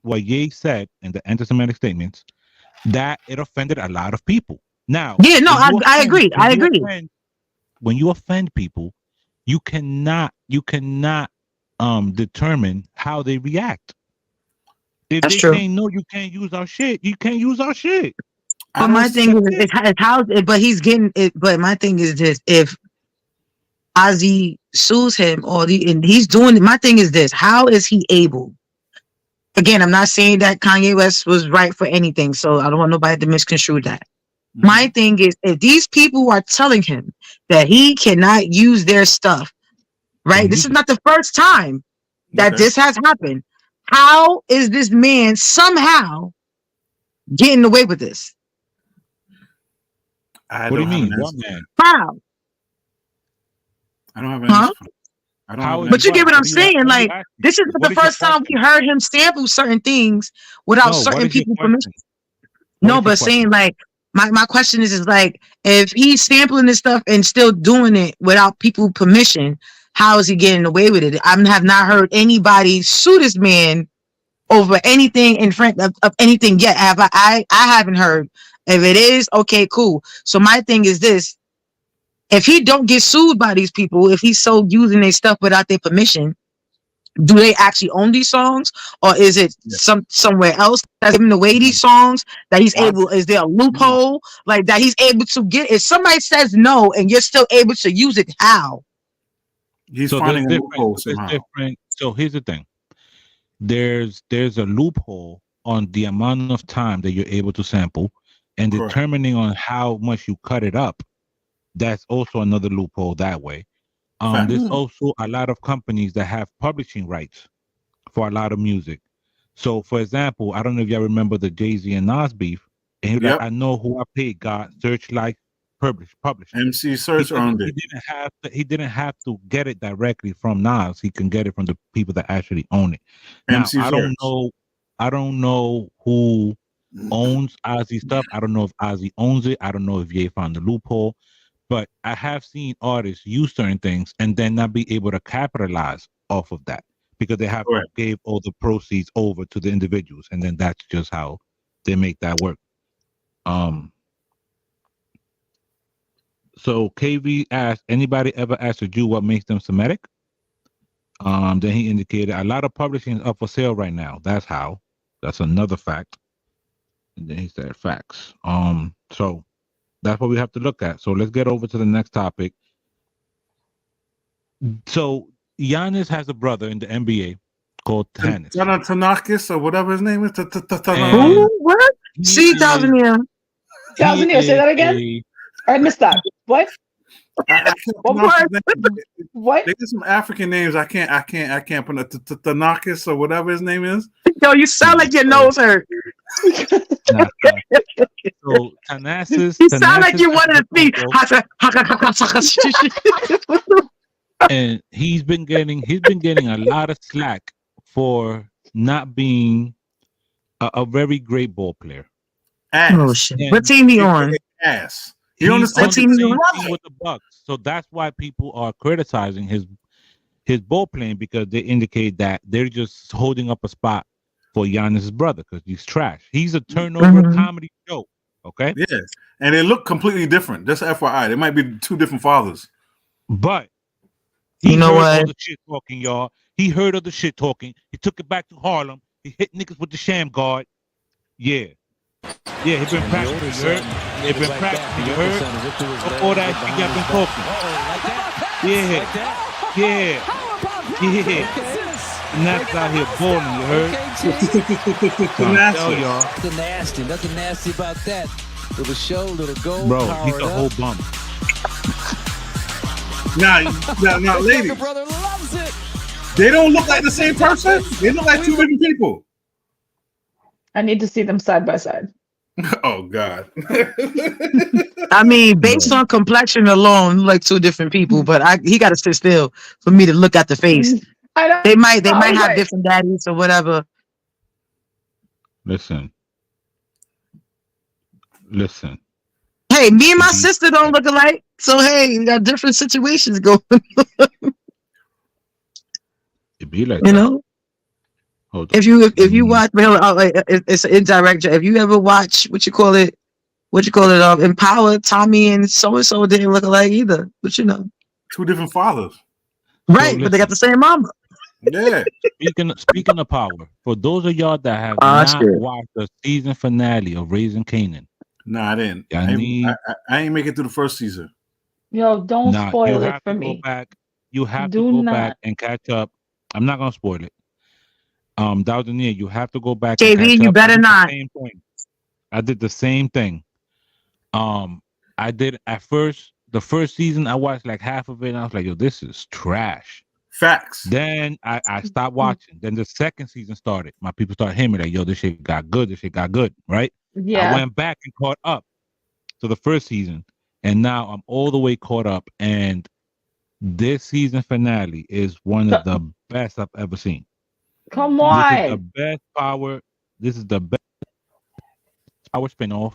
[SPEAKER 2] what Ye said in the anti-Semitic statements, that it offended a lot of people. Now,
[SPEAKER 6] I agree.
[SPEAKER 2] When you offend people, you cannot determine how they react. If
[SPEAKER 6] that's
[SPEAKER 2] they
[SPEAKER 6] true.
[SPEAKER 2] say no, you can't use our shit. You can't use our shit.
[SPEAKER 6] But my thing is how. But he's getting it. But my thing is this: if Ozzy sues him, and he's doing it, my thing is this: how is he able? Again, I'm not saying that Kanye West was right for anything, so I don't want nobody to misconstrue that. My thing is, if these people are telling him that he cannot use their stuff, right? This is not the first time that this has happened. How is this man somehow getting away with this?
[SPEAKER 2] What do you mean?
[SPEAKER 6] How?
[SPEAKER 1] I don't have an answer.
[SPEAKER 6] But you get what I'm saying? Like, this is not the first time we heard him sample certain things without certain people's permission. No, but saying like, my question is like, if he's sampling this stuff and still doing it without people's permission, how is he getting away with it? I have not heard anybody sue this man over anything in front of anything yet. I haven't heard. If it is, okay, cool. So my thing is this: if he don't get sued by these people, if he's so using their stuff without their permission, do they actually own these songs, or is it somewhere else that's giving away these songs that he's able? Is there a loophole like that he's able to get? If somebody says no and you're still able to use it, how?
[SPEAKER 1] He's finding a loophole somehow.
[SPEAKER 2] Different. So here's the thing: there's a loophole on the amount of time that you're able to sample, and determining on how much you cut it up. That's also another loophole that way. There's also a lot of companies that have publishing rights for a lot of music. So, for example, I don't know if y'all remember the Jay-Z and Nas beef. And he was like, I know who I paid, God, Searchlight published.
[SPEAKER 1] MC Search owned it.
[SPEAKER 2] He didn't have to get it directly from Nas. He can get it from the people that actually own it. Now, I don't know who owns Ozzy stuff. I don't know if Ozzy owns it. I don't know if Ye found the loophole. But I have seen artists use certain things and then not be able to capitalize off of that because they have gave all the proceeds over to the individuals, and then that's just how they make that work. So KV asked, anybody ever asked a Jew what makes them Semitic? Then he indicated a lot of publishing is up for sale right now. That's how. That's another fact. And then he said facts. So that's what we have to look at. So let's get over to the next topic. So Giannis has a brother in the NBA called Tannis.
[SPEAKER 1] Tanakis or whatever his name is.
[SPEAKER 6] Who? What? See, Tanzania.
[SPEAKER 3] Tanzania, say that again. I missed that. What?
[SPEAKER 1] What? They get some African names. I can't pronounce Tanakis or whatever his name is.
[SPEAKER 6] Yo, you sound like your nose hurt.
[SPEAKER 2] So Thanasis,
[SPEAKER 6] You sound like you wanted to see.
[SPEAKER 2] And he's been getting a lot of slack for not being a very great ball player.
[SPEAKER 6] Oh shit! What team he on?
[SPEAKER 1] Ass.
[SPEAKER 2] He's on the same
[SPEAKER 6] team
[SPEAKER 2] team with the Bucks, so that's why people are criticizing his ball playing, because they indicate that they're just holding up a spot for Giannis' brother because he's trash. He's a turnover comedy show. Okay.
[SPEAKER 1] Yes, and they look completely different. Just FYI, they might be two different fathers.
[SPEAKER 2] But he
[SPEAKER 6] heard
[SPEAKER 2] all the shit talking, y'all. He heard of the shit talking. He took it back to Harlem. He hit niggas with the sham guard. Yeah. Yeah, he been practicing, you heard? He been practicing, you heard? All that shit y'all been talking. Yeah. Naps out here balling, you heard?
[SPEAKER 11] Nothing nasty about that. Little show, little goal.
[SPEAKER 2] Bro, he's a whole bum.
[SPEAKER 1] Now, ladies.
[SPEAKER 11] Your brother loves it.
[SPEAKER 1] They don't look like the same person. They look like two different people.
[SPEAKER 3] I need to see them side by side.
[SPEAKER 1] Oh God.
[SPEAKER 6] I mean, based on complexion alone, like two different people. But he got to sit still for me to look at the face. They might have different daddies or whatever.
[SPEAKER 2] Listen.
[SPEAKER 6] Hey, me and my sister don't look alike, so hey, we got different situations going.
[SPEAKER 2] It be like
[SPEAKER 6] you know. If you watch, it's an indirect. If you ever watch what you call it, Empower, Tommy and so didn't look alike either. But you know,
[SPEAKER 1] two different fathers,
[SPEAKER 6] right? But they got the same mama.
[SPEAKER 1] Yeah.
[SPEAKER 2] Speaking of Power, for those of y'all that have not watched the season finale of Raising Kanan.
[SPEAKER 1] No, I didn't. I ain't make it through the first season.
[SPEAKER 3] Yo, don't spoil it for me.
[SPEAKER 2] You have to go back and catch up. I'm not gonna spoil it. Dowdenia, you have to go back.
[SPEAKER 6] KB, you better not.
[SPEAKER 2] I did the same thing. I did at first. The first season, I watched like half of it, and I was like, "Yo, this is trash."
[SPEAKER 1] Facts.
[SPEAKER 2] Then I stopped watching. Then the second season started. My people started hitting me like, "Yo, this shit got good. This shit got good." Right?
[SPEAKER 3] Yeah.
[SPEAKER 2] I went back and caught up to the first season, and now I'm all the way caught up. And this season finale is one of the best I've ever seen.
[SPEAKER 3] Come on.
[SPEAKER 2] This is the best Power. This is the best Power spinoff.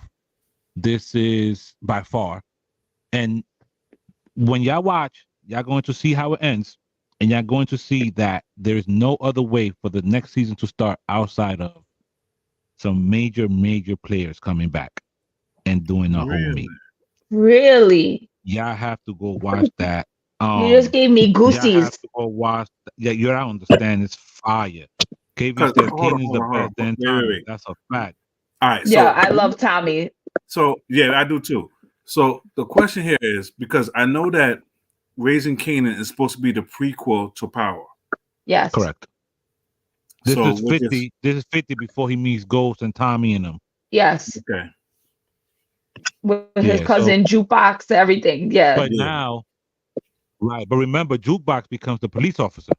[SPEAKER 2] This is by far. And when y'all watch, y'all going to see how it ends. And y'all going to see that there is no other way for the next season to start outside of some major players coming back and doing a whole meet.
[SPEAKER 3] Really?
[SPEAKER 2] Y'all have to go watch that.
[SPEAKER 3] You just gave me goosies.
[SPEAKER 2] You have to go watch. You don't understand. It's fire. KB said King is the best. Then Tommy. That's a fact.
[SPEAKER 1] All right.
[SPEAKER 3] Yeah, I love Tommy.
[SPEAKER 1] So yeah, I do too. So the question here is, because I know that Raising Kanan is supposed to be the prequel to Power.
[SPEAKER 3] Yes.
[SPEAKER 2] Correct. This is 50. This is 50 before he meets Ghost and Tommy and them.
[SPEAKER 3] Yes.
[SPEAKER 1] Okay.
[SPEAKER 3] With his cousin Jukebox, everything. Yeah.
[SPEAKER 2] But now, right? But remember, Jukebox becomes the police officer.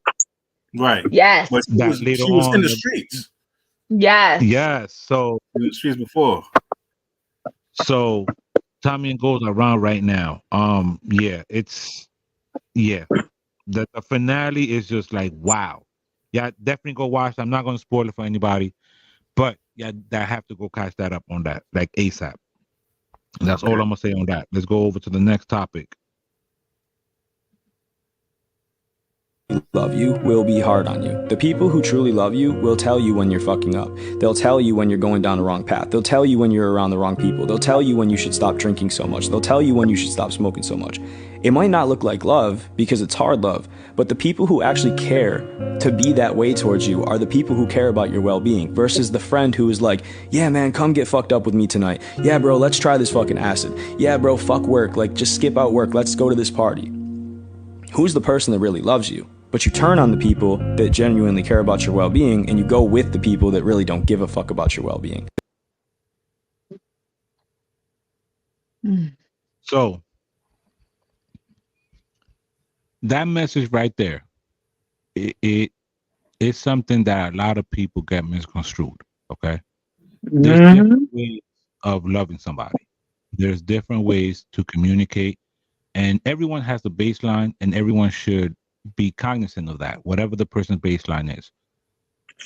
[SPEAKER 1] Right.
[SPEAKER 3] Yes.
[SPEAKER 1] But she was in the streets.
[SPEAKER 3] Yes.
[SPEAKER 2] Yes. So
[SPEAKER 1] in the streets before.
[SPEAKER 2] So Tommy and Ghost are around right now. The finale is just like wow. Yeah, definitely go watch. I'm not gonna spoil it for anybody, but yeah, I have to go catch that up on that like ASAP. That's all I'm gonna say on that. Let's go over to the next topic.
[SPEAKER 12] Love you will be hard on you. The people who truly love you will tell you when you're fucking up. They'll tell you when you're going down the wrong path. They'll tell you when you're around the wrong people. They'll tell you when you should stop drinking so much. They'll tell you when you should stop smoking so much. It might not look like love because it's hard love, but the people who actually care to be that way towards you are the people who care about your well-being versus the friend who is like, yeah, man, come get fucked up with me tonight. Yeah, bro, let's try this fucking acid. Yeah, bro, fuck work. Like, just skip out work. Let's go to this party. Who's the person that really loves you? But you turn on the people that genuinely care about your well-being and you go with the people that really don't give a fuck about your well-being.
[SPEAKER 2] So that message right there, it is something that a lot of people get misconstrued. Okay. There's different ways of loving somebody. There's different ways to communicate, and everyone has the baseline, and everyone should be cognizant of that, whatever the person's baseline is.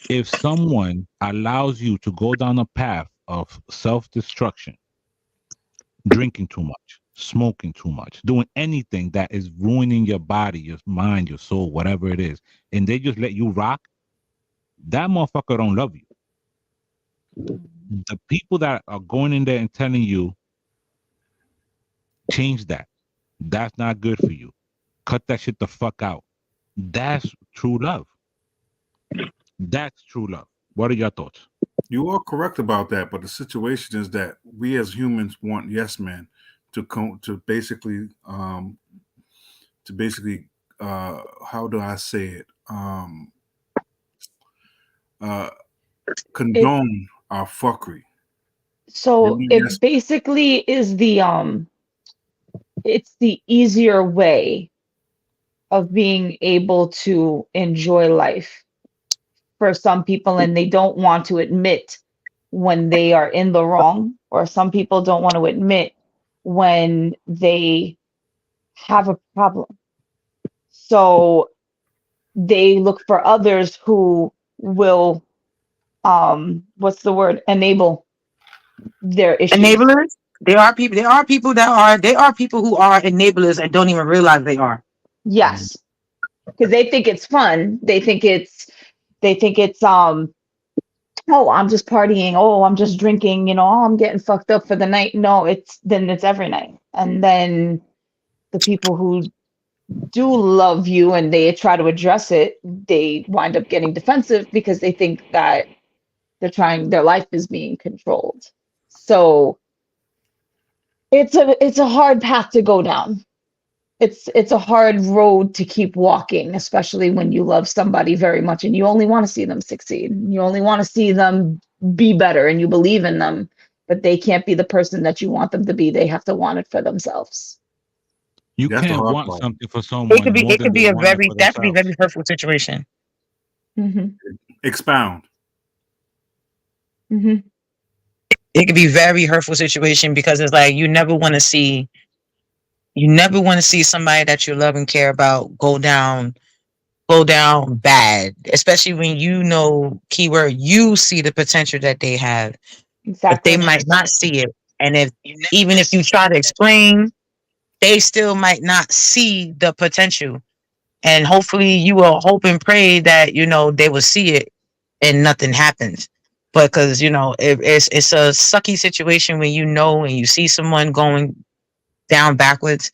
[SPEAKER 2] If someone allows you to go down a path of self-destruction, drinking too much, smoking too much, doing anything that is ruining your body, your mind, your soul, whatever it is, and they just let you rock, that motherfucker don't love you. The people that are going in there and telling you, change that. That's not good for you. Cut that shit the fuck out. That's true love. That's true love. What are your thoughts?
[SPEAKER 1] You are correct about that, but the situation is that we as humans want yes men to basically how do I say it? Condone our fuckery.
[SPEAKER 3] So it basically is it's the easier way of being able to enjoy life for some people, and they don't want to admit when they are in the wrong, or some people don't want to admit when they have a problem. So they look for others who will what's the word? Enable their issues.
[SPEAKER 6] Enablers? There are people who are enablers and don't even realize they are.
[SPEAKER 3] Yes. Because they think it's fun. They think it's oh, I'm just partying, oh, I'm just drinking, oh, I'm getting fucked up for the night. No, it's every night. And then the people who do love you and they try to address it, they wind up getting defensive because they think that their life is being controlled. So it's a hard path to go down. It's a hard road to keep walking, especially when you love somebody very much and you only want to see them succeed. You only want to see them be better and you believe in them, but they can't be the person that you want them to be. They have to want it for themselves.
[SPEAKER 2] You can't want something for someone.
[SPEAKER 6] It could be a definitely very hurtful situation.
[SPEAKER 3] Mm-hmm.
[SPEAKER 1] Expound.
[SPEAKER 3] Mm-hmm.
[SPEAKER 6] It could be a very hurtful situation because it's like you never want to see somebody that you love and care about go down bad, especially when keyword, you see the potential that they have.
[SPEAKER 3] Exactly.
[SPEAKER 6] But they might not see it. And even if you try to explain, they still might not see the potential. And hopefully you will hope and pray that, they will see it and nothing happens. But because, it's a sucky situation when and you see someone going down backwards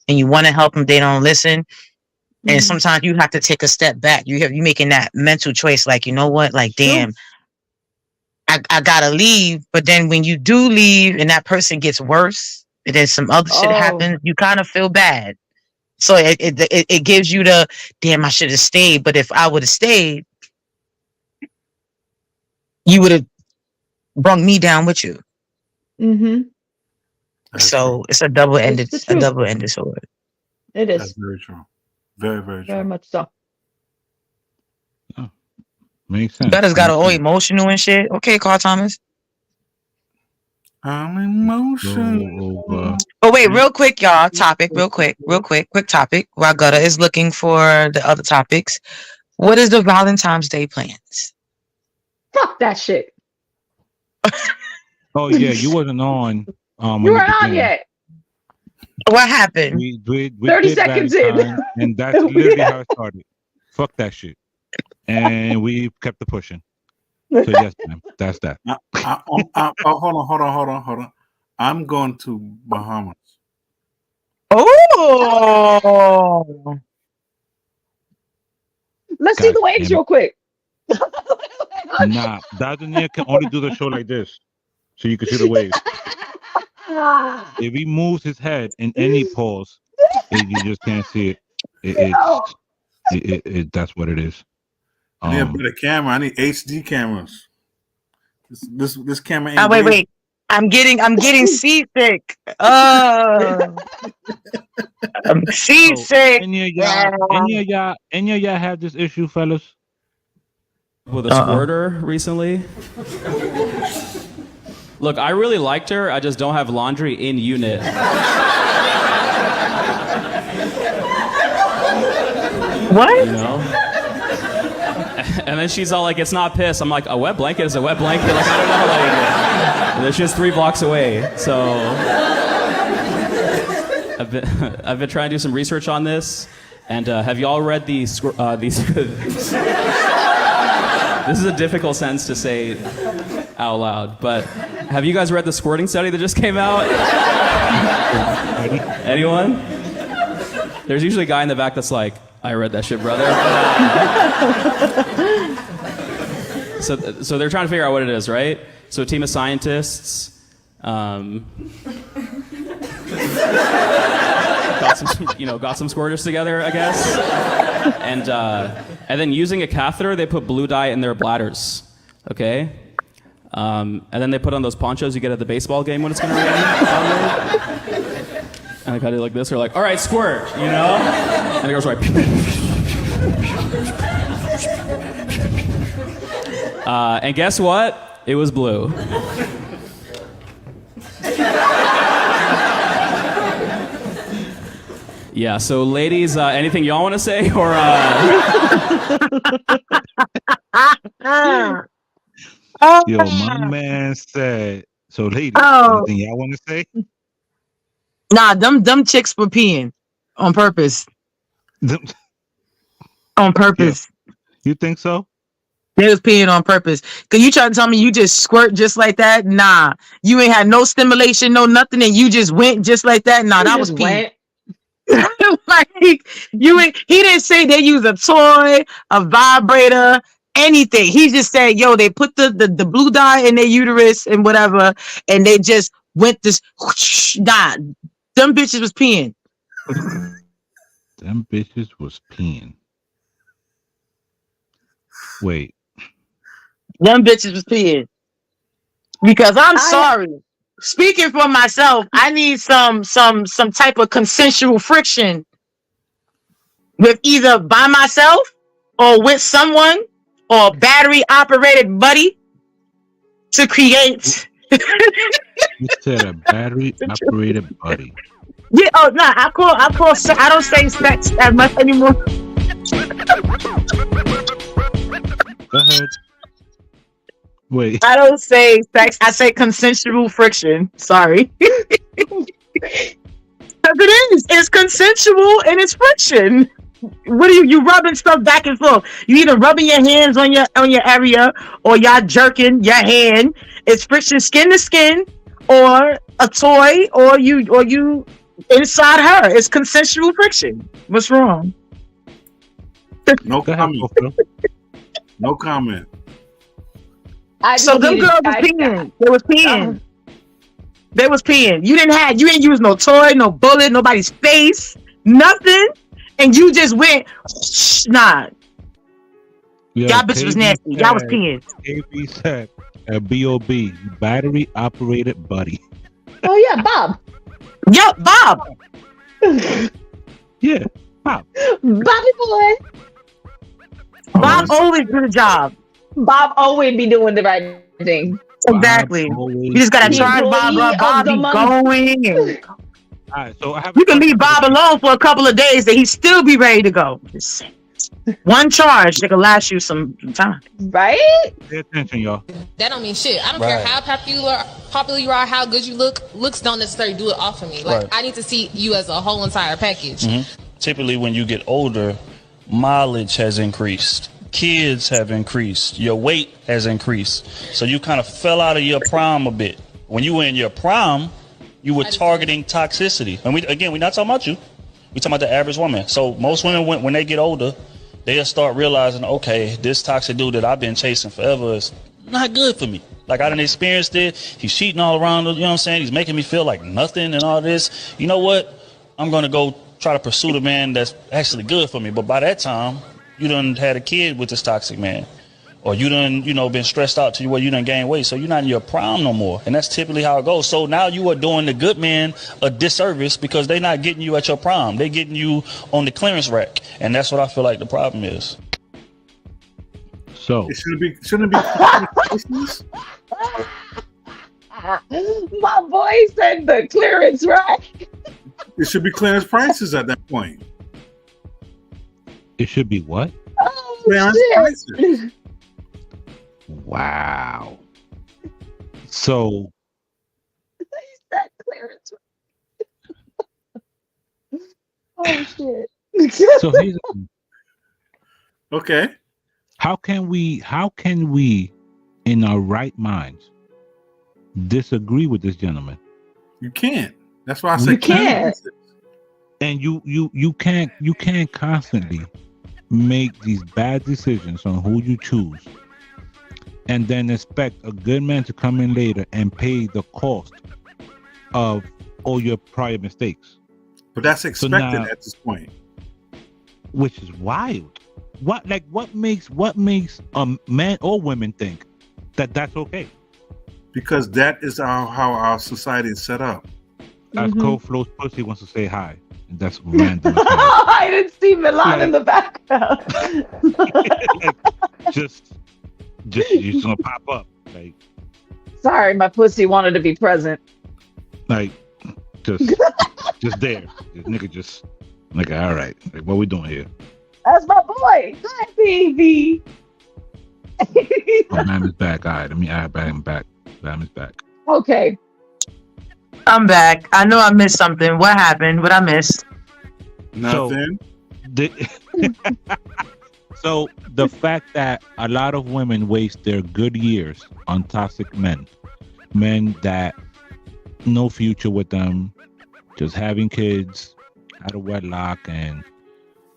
[SPEAKER 6] and you want to help them, they don't listen. Mm-hmm. And sometimes you have to take a step back. You making that mental choice, like, you know what, like, damn, I gotta leave. But then when you do leave and that person gets worse and then some other shit happens, you kind of feel bad. So it gives you the, damn, I should have stayed. But if I would have stayed, you would have brought me down with you.
[SPEAKER 3] Mm-hmm.
[SPEAKER 6] So it's a double-ended sword.
[SPEAKER 3] It is.
[SPEAKER 1] That's very true. Very, very true.
[SPEAKER 3] Very much so.
[SPEAKER 2] Oh, makes sense.
[SPEAKER 6] Gutters got all emotional and shit. Okay, Carl Thomas.
[SPEAKER 1] I'm emotional.
[SPEAKER 6] Oh wait, real quick, y'all. Topic, quick topic. While Gutter is looking for the other topics, what is the Valentine's Day plans?
[SPEAKER 3] Fuck that shit.
[SPEAKER 2] Oh yeah, you wasn't on.
[SPEAKER 3] You weren't on yet.
[SPEAKER 6] What happened?
[SPEAKER 2] We
[SPEAKER 3] 30 seconds in,
[SPEAKER 2] and that's literally how it started. Fuck that shit, and we kept it pushing. So yes, ma'am, that's that.
[SPEAKER 1] Hold on. I'm going to Bahamas.
[SPEAKER 6] Oh,
[SPEAKER 3] let's see the waves real quick.
[SPEAKER 2] Nah, Dazania can only do the show like this, so you can see the waves. If he moves his head in any pose, you just can't see it. That's what it is.
[SPEAKER 1] I need a better camera. I need HD cameras. This camera ain't.
[SPEAKER 6] Wait. I'm getting seasick. Oh, I'm seasick.
[SPEAKER 2] Any of y'all have this issue, fellas?
[SPEAKER 12] with a squirter recently. Look, I really liked her. I just don't have laundry in unit.
[SPEAKER 6] What?
[SPEAKER 12] You know? And then she's all like, it's not piss. I'm like, a wet blanket is a wet blanket. Like, I don't know. Like, and then she's 3 blocks away. So I've been trying to do some research on this. And have y'all read these? This is a difficult sentence to say out loud, but have you guys read the squirting study that just came out? Anyone? There's usually a guy in the back that's like, I read that shit, brother. So they're trying to figure out what it is, right? So a team of scientists got some squirters together, I guess, and then using a catheter, they put blue dye in their bladders, okay? And then they put on those ponchos you get at the baseball game when it's gonna rain. And I kind of like this, they're like, all right, squirt, you know? And it goes right. And guess what? It was blue. Yeah, so ladies, anything y'all want to say? Or
[SPEAKER 2] Yo, my man said, so ladies, anything y'all want to say?
[SPEAKER 6] Nah, them chicks were peeing on purpose. On purpose.
[SPEAKER 2] Yeah. You think so?
[SPEAKER 6] They was peeing on purpose. Cause you trying to tell me you just squirt just like that? Nah. You ain't had no stimulation, no nothing, and you just went just like that? Nah, that was peeing. Like you ain't, he didn't say they use a toy, a vibrator, anything. He just said, yo, they put the blue dye in their uterus and whatever, and they just went this whoosh, nah. Them bitches was peeing.
[SPEAKER 2] Them bitches was peeing. Wait.
[SPEAKER 6] Them bitches was peeing. Because I'm sorry. Speaking for myself, I need some type of consensual friction with either by myself or with someone or a battery operated buddy to create.
[SPEAKER 2] You said a battery operated buddy.
[SPEAKER 6] Yeah, oh no, I don't say sex as much anymore.
[SPEAKER 2] Go ahead. Wait.
[SPEAKER 6] I don't say sex, I say consensual friction. Sorry. Because it is. It's consensual and it's friction. What are you rubbing stuff back and forth? You either rubbing your hands on your area or y'all jerking your hand. It's friction skin to skin or a toy or you inside her. It's consensual friction. What's wrong?
[SPEAKER 1] No comment. No comment.
[SPEAKER 6] So them girls was peeing. They was peeing. They was peeing. You didn't use no toy, no bullet, nobody's face, nothing. And you just went, nah.
[SPEAKER 2] Yo,
[SPEAKER 6] y'all bitch was nasty. Y'all was peeing.
[SPEAKER 2] KB said a B.O.B. battery operated buddy.
[SPEAKER 3] Oh yeah, Bob.
[SPEAKER 6] Yo, Bob.
[SPEAKER 2] Yeah, Bob.
[SPEAKER 3] Bobby boy.
[SPEAKER 6] Bob always do the job.
[SPEAKER 3] Bob always be doing the right thing.
[SPEAKER 6] Exactly. You just gotta charge Bob up. Bob be going. And...
[SPEAKER 2] All right, so
[SPEAKER 6] you can leave Bob alone for a couple of days, and he still be ready to go. One charge that can last you some time.
[SPEAKER 3] Right?
[SPEAKER 2] Pay attention, y'all.
[SPEAKER 13] That don't mean shit. I don't care how popular you are, how good you look. Looks don't necessarily do it all for me. Like I need to see you as a whole entire package.
[SPEAKER 14] Mm-hmm. Typically, when you get older, mileage has increased. Kids have increased. Your weight has increased. So you kind of fell out of your prime a bit. When you were in your prime, you were targeting toxicity. And we're not talking about you. We're talking about the average woman. So most women, when they get older, they'll start realizing, okay, this toxic dude that I've been chasing forever is not good for me. Like, I done experienced it. He's cheating all around, you know what I'm saying? He's making me feel like nothing and all this. You know what? I'm going to go try to pursue the man that's actually good for me. But by that time, you done had a kid with this toxic man. Or you done, been stressed out to where you done gained weight. So you're not in your prime no more. And that's typically how it goes. So now you are doing the good man a disservice because they're not getting you at your prime. They're getting you on the clearance rack. And that's what I feel like the problem is.
[SPEAKER 2] So
[SPEAKER 1] it shouldn't be prices?
[SPEAKER 3] My boy said the clearance rack.
[SPEAKER 1] It should be clearance prices at that point.
[SPEAKER 2] it should be what?
[SPEAKER 3] Oh,
[SPEAKER 1] Clearance
[SPEAKER 3] shit.
[SPEAKER 1] prices.
[SPEAKER 2] Wow. So
[SPEAKER 3] That clearance rack. Oh shit.
[SPEAKER 2] so here's the thing.
[SPEAKER 1] Okay.
[SPEAKER 2] How can we in our right minds disagree with this gentleman?
[SPEAKER 1] You can't. That's why I said
[SPEAKER 3] You can't.
[SPEAKER 2] And you can't constantly make these bad decisions on who you choose and then expect a good man to come in later and pay the cost of all your prior mistakes.
[SPEAKER 1] But that's expected
[SPEAKER 2] now,
[SPEAKER 1] at this point.
[SPEAKER 2] Which is wild. What makes men or women think that that's okay?
[SPEAKER 1] Because that is how our society is set up.
[SPEAKER 2] As Cold Flow's pussy wants to say hi. And that's random.
[SPEAKER 3] I didn't see Milan in the background.
[SPEAKER 2] just you're gonna pop up. Like,
[SPEAKER 3] sorry, my pussy wanted to be present.
[SPEAKER 2] like just there. This nigga just like, all right, like, what we doing here?
[SPEAKER 3] That's my boy. Hi, baby.
[SPEAKER 2] Oh, Bam is back. All right, let me add Bam back. Bam is back.
[SPEAKER 3] Okay.
[SPEAKER 6] I'm back. I know I missed something. What happened? What I missed?
[SPEAKER 1] Nothing.
[SPEAKER 2] So the fact that a lot of women waste their good years on toxic men that no future with them, just having kids out of wedlock, and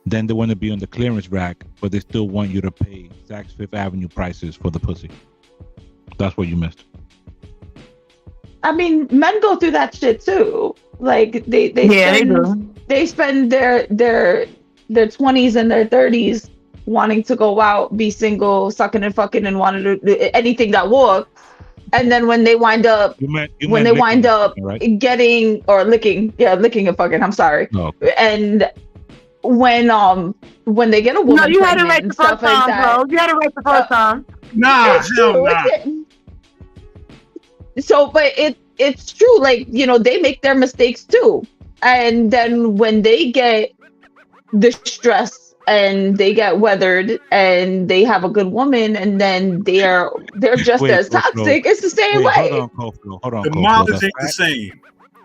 [SPEAKER 2] then they want to be on the clearance rack, but they still want you to pay Saks Fifth Avenue prices for the pussy. That's what you missed.
[SPEAKER 3] I mean, men go through that shit too. Like they spend their 20s and their 30s wanting to go out, be single, sucking and fucking, and wanting to do anything that works. And then when they wind up, getting or licking and fucking. I'm sorry.
[SPEAKER 2] No.
[SPEAKER 3] And when they get a woman,
[SPEAKER 6] No, you had it right the first time, bro. You had it right the first time.
[SPEAKER 1] Nah, hell nah.
[SPEAKER 3] So, but it's true. Like, you know, they make their mistakes too, and then when they get the stress and they get weathered and they have a good woman, and then they're just as toxic. It's the same way.
[SPEAKER 2] Hold on.
[SPEAKER 1] The mileage ain't the same.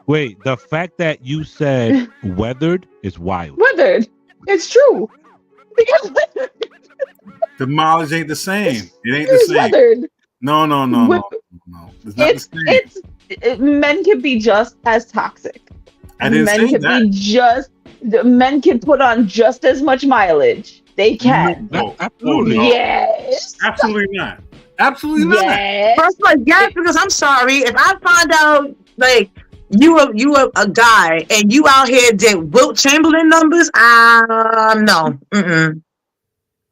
[SPEAKER 2] Wait, the fact that you said weathered is wild.
[SPEAKER 3] Weathered. It's true.
[SPEAKER 1] The mileage ain't the same. It ain't the same.
[SPEAKER 3] Weathered.
[SPEAKER 1] No. It's not the same.
[SPEAKER 3] Men can be just as toxic.
[SPEAKER 1] I didn't
[SPEAKER 3] men
[SPEAKER 1] say
[SPEAKER 3] can
[SPEAKER 1] that.
[SPEAKER 3] Men can put on just as much mileage. They can.
[SPEAKER 1] No.
[SPEAKER 3] Yes.
[SPEAKER 1] Absolutely not. Absolutely not.
[SPEAKER 3] Yes.
[SPEAKER 6] First of all, yes, because I'm sorry. If I find out, like, you a guy and you out here did Wilt Chamberlain numbers, no.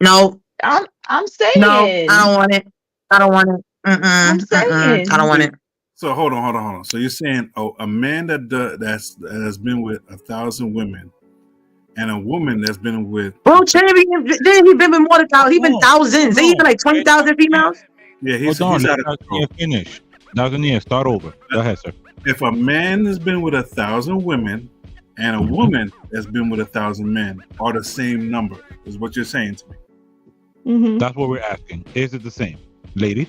[SPEAKER 6] No.
[SPEAKER 3] I'm saying.
[SPEAKER 6] No, I don't want it.
[SPEAKER 3] I'm saying.
[SPEAKER 6] I don't want it.
[SPEAKER 1] So hold on. So you're saying, a man that has been with 1,000 women, and a woman that's been with
[SPEAKER 6] Wilt Chamberlain, then he been with more than 1,000. He been thousands. They even like 20,000 females.
[SPEAKER 1] Yeah, he's
[SPEAKER 2] Hold on,
[SPEAKER 1] out of control.
[SPEAKER 2] Finish. Doesn't he? Start over. Go ahead, sir.
[SPEAKER 1] If a man has been with 1,000 women and a woman has been with 1,000 men are the same number, is what you're saying to me.
[SPEAKER 2] That's what we're asking. Is it the same, ladies?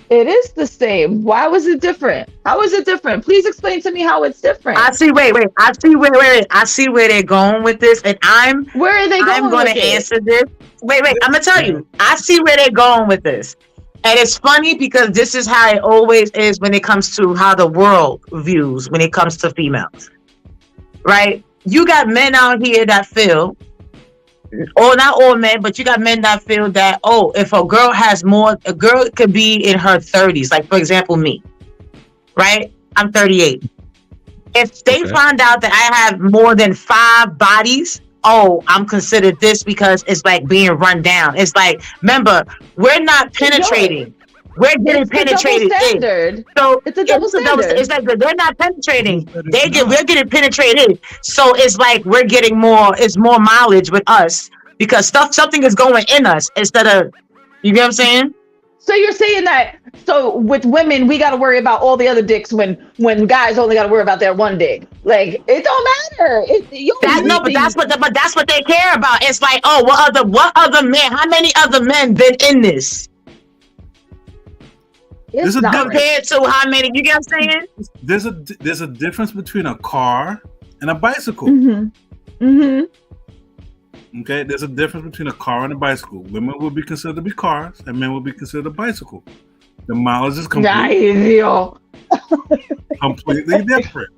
[SPEAKER 3] It is the same. Why was it different? How is it different? Please explain to me how it's different.
[SPEAKER 6] I see where they're going with this, and I'm going to answer this. Wait, I'm gonna tell you. I see where they're going with this. And it's funny because this is how it always is when it comes to how the world views when it comes to females. Right? You got men out here that feel, or not all men, but you got men that feel that, if a girl has more, a girl could be in her 30s, like for example me, right? I'm 38. If they find out that I have more than 5 bodies, I'm considered this because it's like being run down. It's like, remember, we're not penetrating. We're getting penetrated in. So
[SPEAKER 3] it's a double standard.
[SPEAKER 6] It's like they're not penetrating. We're getting penetrated. So it's like we're getting more. It's more mileage with us because something is going in us instead of, you get what I'm saying?
[SPEAKER 3] So you're saying that, so with women, we got to worry about all the other dicks when guys only got to worry about their one dick. Like, it don't matter.
[SPEAKER 6] But that's what they care about. It's like, oh, what other men? How many other men been in this?
[SPEAKER 3] It's not
[SPEAKER 6] compared to how many? You get what I'm saying?
[SPEAKER 1] There's a difference between a car and a bicycle. Okay, there's a difference between a car and a bicycle. Women will be considered to be cars, and men will be considered a bicycle. The mileage is completely different.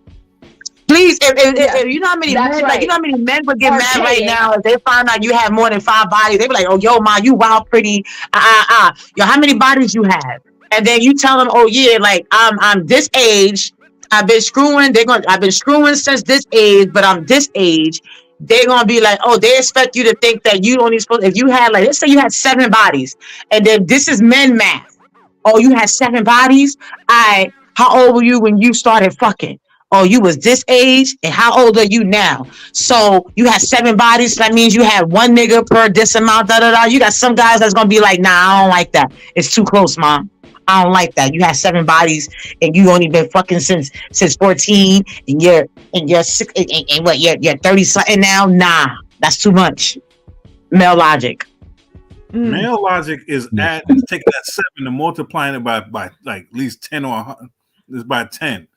[SPEAKER 6] Please, if you know how many men, like, you know how many men would get mad right now if they find out you have more than 5 bodies. They be like, oh, yo, ma, you wild pretty. Yo, how many bodies you have? And then you tell them, oh yeah, like I'm this age. I've been screwing. I've been screwing since this age, but I'm this age. They're gonna be like, oh, they expect you to think that you only supposed. If you had, like, let's say you had 7 bodies, and then this is men math. Oh, you had 7 bodies. How old were you when you started fucking? Oh, you was this age, and how old are you now? So you had 7 bodies. So that means you had 1 nigga per this amount. You got some guys that's gonna be like, nah, I don't like that. It's too close, mom. I don't like that. You had 7 bodies and you only been fucking since 14, and you're 30 something now. Nah, that's too much. Male logic.
[SPEAKER 1] Male logic is taking that 7 and multiplying it by like at least 10 or 100. It's by 10.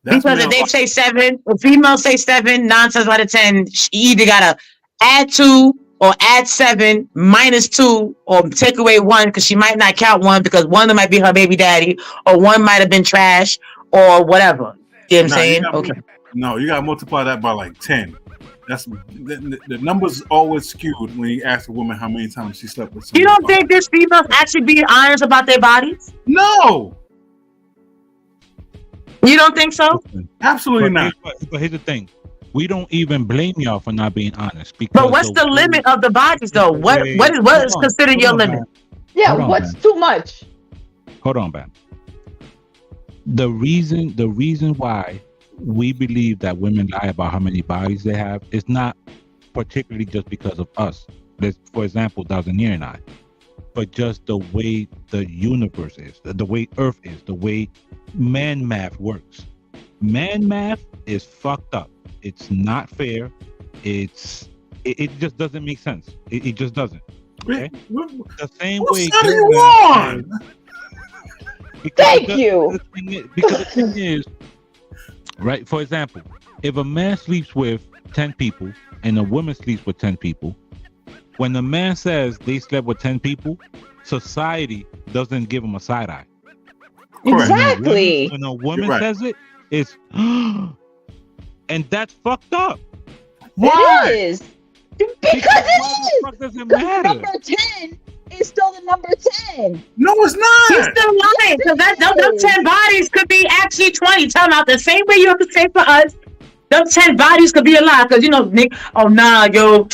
[SPEAKER 6] That's because if they say 7, if females say 7, 9 times out of 10, you either gotta add 2 or add 7 minus 2 or take away 1 because she might not count 1 because 1 of them might be her baby daddy or 1 might have been trash or whatever. You know what I'm saying? Okay.
[SPEAKER 1] No, you gotta multiply that by like 10. That's the numbers always skewed when you ask a woman how many times she slept with someone.
[SPEAKER 6] You don't think this females actually being honest about their bodies?
[SPEAKER 1] No.
[SPEAKER 6] You don't think so?
[SPEAKER 1] Absolutely not.
[SPEAKER 2] But here's the thing. We don't even blame y'all for not being honest.
[SPEAKER 6] But what's the limit of the bodies, though? What is considered your limit?
[SPEAKER 3] Yeah, what's too much?
[SPEAKER 2] Hold on, man. The reason why we believe that women lie about how many bodies they have is not particularly just because of us. There's, for example, Dawsonier and I, but just the way the universe is, the way Earth is, the way man math works. Man math is fucked up. It's not fair. It just doesn't make sense. It just doesn't. Okay? The same way.
[SPEAKER 3] Thank you.
[SPEAKER 2] Because the thing is, right? For example, if a man sleeps with 10 people and a woman sleeps with 10 people, when the man says they slept with 10 people, society doesn't give him a side eye.
[SPEAKER 3] Exactly.
[SPEAKER 2] When a woman says it, it's and that's fucked up.
[SPEAKER 3] Why? It is. Because it is.
[SPEAKER 2] Doesn't matter.
[SPEAKER 3] Number 10 is still the number 10.
[SPEAKER 1] No, it's not.
[SPEAKER 6] You're still lying. Because those 10 bodies could be actually 20. Tell them out the same way you have to say for us. Those 10 bodies could be a lie. Because, you know, Nick, oh, nah, yo,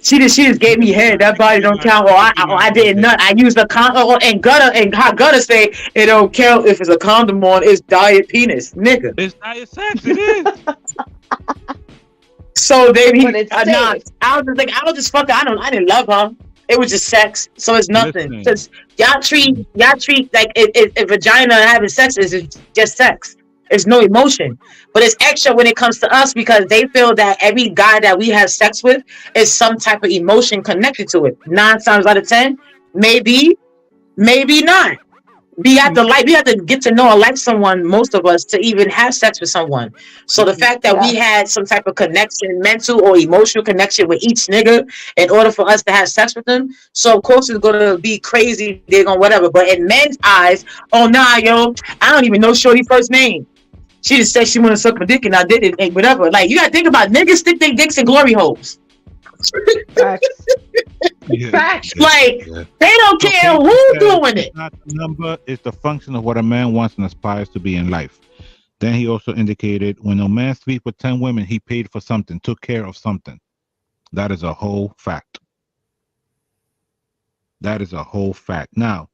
[SPEAKER 6] she just gave me head. That body don't count. Or I did not. I used a condom. And how gutter say it don't count if it's a condom on. It's diet penis, nigga.
[SPEAKER 2] It's diet sex. It is.
[SPEAKER 6] So baby, nah, I was just fucking. I didn't love her. It was just sex. So it's nothing. Because y'all treat like if vagina having sex is just sex. There's no emotion. But it's extra when it comes to us because they feel that every guy that we have sex with is some type of emotion connected to it. 9 times out of 10, maybe not. We have to get to know or like someone, most of us, to even have sex with someone. So the fact that we had some type of connection, mental or emotional connection with each nigga in order for us to have sex with them. So of course it's gonna be crazy, they're gonna whatever. But in men's eyes, oh nah, yo, I don't even know shorty first name. She just said she wanna suck my dick and I did it and whatever. Like, you gotta think about niggas stick their dicks in glory holes. Facts. Like, they don't care who's doing it.
[SPEAKER 2] Not the number, it's the function of what a man wants and aspires to be in life. Then he also indicated when a man sleeps with 10 women, he paid for something, took care of something. That is a whole fact. That is a whole fact. Now,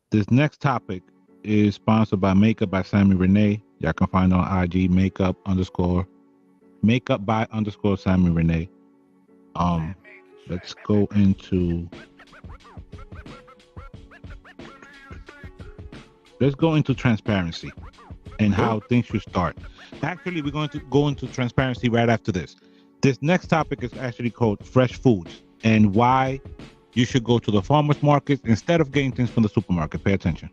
[SPEAKER 2] this next topic is sponsored by Makeup by Sammy Renee. Y'all can find on IG makeup by _ Sammy Renee. Let's go into transparency and how things should start. Actually, we're going to go into transparency right after this. This next topic is actually called fresh foods and why you should go to the farmers market instead of getting things from the supermarket. Pay attention.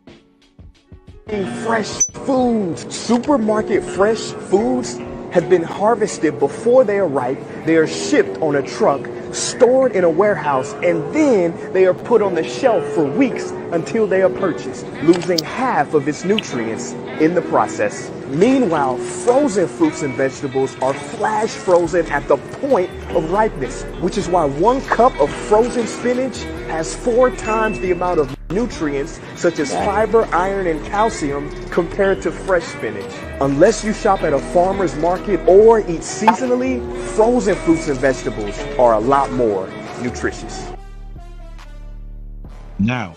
[SPEAKER 15] Fresh foods. Supermarket fresh foods have been harvested before they are ripe. They are shipped on a truck, stored in a warehouse, and then they are put on the shelf for weeks until they are purchased, losing half of its nutrients in the process. Meanwhile, frozen fruits and vegetables are flash frozen at the point of ripeness, which is why 1 cup of frozen spinach has 4 times the amount of nutrients such as fiber, iron, and calcium compared to fresh spinach. Unless you shop at a farmer's market or eat seasonally, frozen fruits and vegetables are a lot more nutritious.
[SPEAKER 2] Now,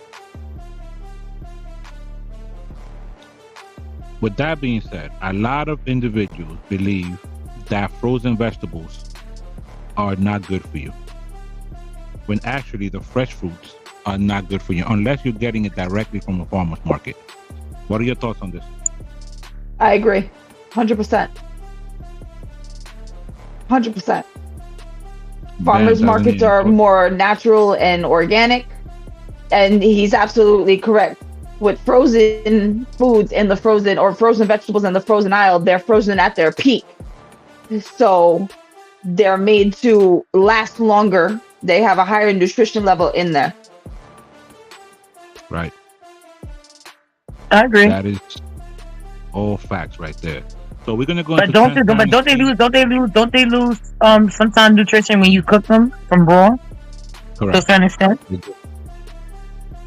[SPEAKER 2] with that being said, a lot of individuals believe that frozen vegetables are not good for you, when actually the fresh fruits are not good for you unless you're getting it directly from a farmer's market. What are your thoughts on this?
[SPEAKER 3] I agree, 100%. 100%. Farmers markets are more natural and organic, and he's absolutely correct. With frozen foods in the frozen or frozen vegetables in the frozen aisle, they're frozen at their peak. So they're made to last longer. They have a higher nutrition level in there.
[SPEAKER 2] Right.
[SPEAKER 6] I agree.
[SPEAKER 2] That is all facts right there. So we're gonna go.
[SPEAKER 6] But don't they lose sometimes nutrition when you cook them from raw?
[SPEAKER 2] Correct.
[SPEAKER 6] To a certain extent.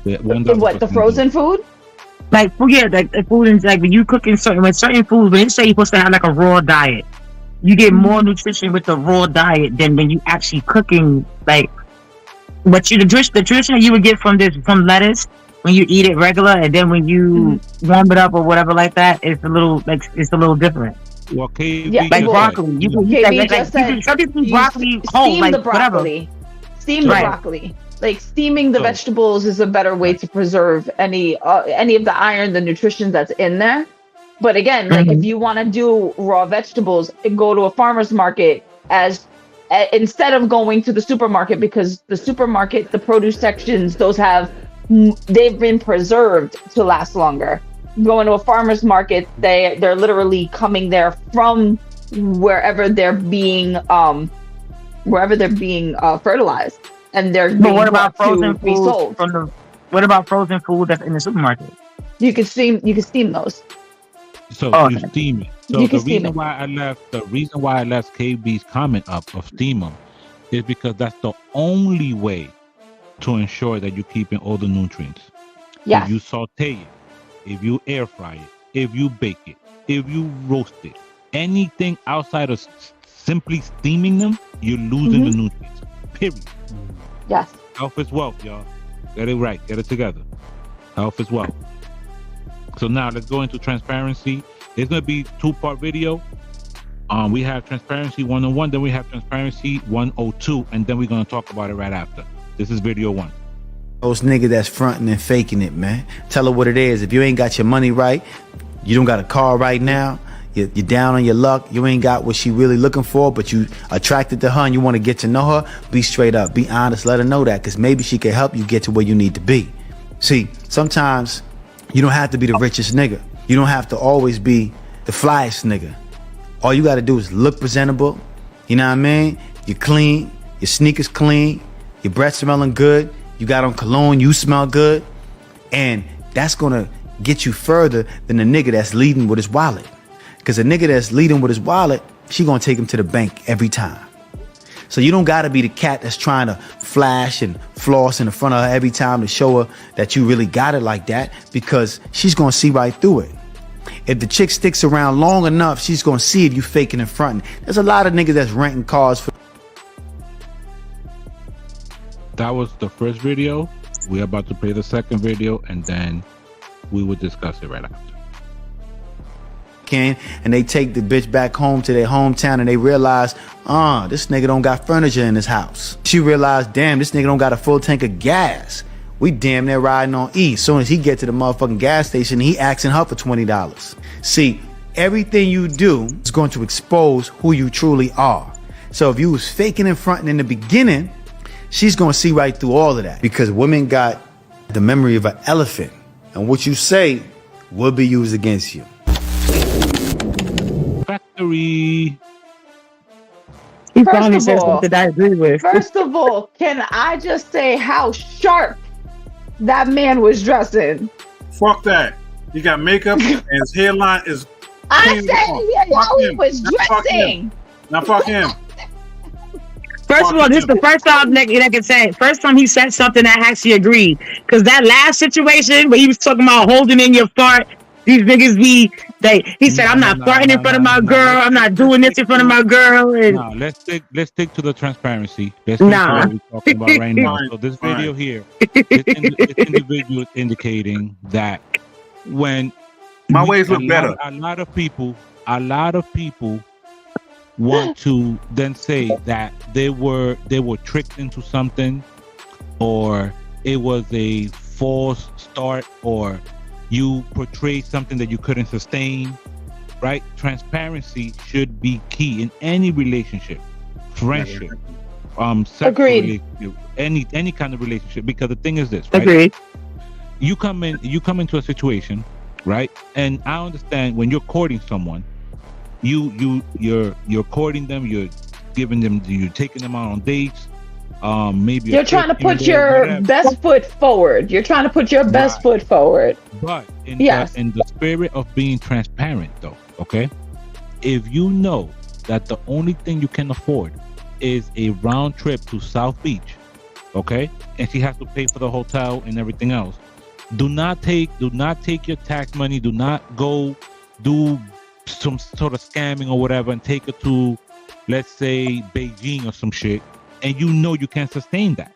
[SPEAKER 3] What, the frozen food?
[SPEAKER 6] Like, yeah, like the food is like when you cooking certain foods, when they say you're supposed to have like a raw diet, you get more nutrition with the raw diet than when you actually cooking. Like, but the nutrition you would get from lettuce when you eat it regular, and then when you warm it up or whatever like that, it's a little different.
[SPEAKER 2] Well,
[SPEAKER 6] like broccoli, you can eat some people eat broccoli whole, like whatever.
[SPEAKER 3] Steam the broccoli. Like steaming the vegetables is a better way to preserve any of the iron, the nutrition that's in there. But again, like if you want to do raw vegetables, go to a farmer's market instead of going to the supermarket, because the supermarket, the produce sections, they've been preserved to last longer. Going to a farmer's market, they're literally coming there from wherever they're being fertilized. And they're
[SPEAKER 6] but what about frozen
[SPEAKER 3] food sold?
[SPEAKER 6] What about frozen food that's in the supermarket?
[SPEAKER 3] You can steam those.
[SPEAKER 2] So you steam it. So the reason why I left KB's comment up of steam them is because that's the only way to ensure that you're keeping all the nutrients.
[SPEAKER 3] Yeah.
[SPEAKER 2] If you saute it, if you air fry it, if you bake it, if you roast it, anything outside of simply steaming them, you're losing the nutrients. Period.
[SPEAKER 3] Yes.
[SPEAKER 2] Health is wealth, y'all. Get it right. Get it together. Health is wealth. So now let's go into transparency. It's going to be 2-part video. We have transparency 101, then we have transparency 102, and then we're going to talk about it right after. This is video 1.
[SPEAKER 16] Those niggas that's fronting and faking it, man. Tell her what it is. If you ain't got your money right, you don't got a car right now, you're down on your luck, you ain't got what she really looking for, but you attracted to her and you want to get to know her, be straight up, be honest, let her know that, because maybe she can help you get to where you need to be. See, sometimes you don't have to be the richest nigga. You don't have to always be the flyest nigga. All you got to do is look presentable. You know what I mean? You're clean, your sneakers clean, your breath smelling good, you got on cologne, you smell good, and that's going to get you further than the nigga that's leading with his wallet. Because a nigga that's leading with his wallet, she gonna take him to the bank every time. So you don't gotta be the cat that's trying to flash and floss in the front of her every time to show her that you really got it like that, because she's gonna see right through it. If the chick sticks around long enough, she's gonna see if you faking and fronting. There's a lot of niggas that's renting cars for.
[SPEAKER 2] That was the first video. We're about to play the second video, and then we will discuss it right after.
[SPEAKER 16] weekend and they take the bitch back home to their hometown and they realize, this nigga don't got furniture in his house. She realized, damn, this nigga don't got a full tank of gas. We damn near riding on E. Soon as he get to the motherfucking gas station, he asking her for $20. See, everything you do is going to expose who you truly are. So if you was faking and fronting in the beginning, she's going to see right through all of that, because women got the memory of an elephant, and what you say will be used against you.
[SPEAKER 2] Factory.
[SPEAKER 6] He finally said something I agree with.
[SPEAKER 3] First of all, can I just say how sharp that man was dressing?
[SPEAKER 1] Fuck that. He got makeup and his hairline is.
[SPEAKER 3] I said how he was dressing.
[SPEAKER 1] Now fuck him.
[SPEAKER 6] First of all, this is the first time that I can say. First time he said something that actually agreed. Because that last situation where he was talking about holding in your fart, these niggas he said, I'm not farting in front of my girl. I'm not doing this in front of my girl. And
[SPEAKER 2] no, let's stick to the transparency. Let's stick to what we're talking about right now. So this video here, this individual is indicating that when
[SPEAKER 1] my ways look better.
[SPEAKER 2] A lot of people want to then say that they were tricked into something, or it was a false start, or you portrayed something that you couldn't sustain, right? Transparency should be key in any relationship, friendship, sexual relationship, any kind of relationship. Because the thing is this, right?
[SPEAKER 6] Agreed.
[SPEAKER 2] You come into a situation, right? And I understand when you're courting someone, you're courting them, you're taking them out on dates, maybe
[SPEAKER 3] you're trying to put your best foot forward. You're trying to put your best foot forward.
[SPEAKER 2] But in the spirit of being transparent, though, okay, if you know that the only thing you can afford is a round trip to South Beach, okay, and she has to pay for the hotel and everything else, do not take your tax money. Do not go do some sort of scamming or whatever and take her to, let's say, Beijing or some shit, and you know you can't sustain that.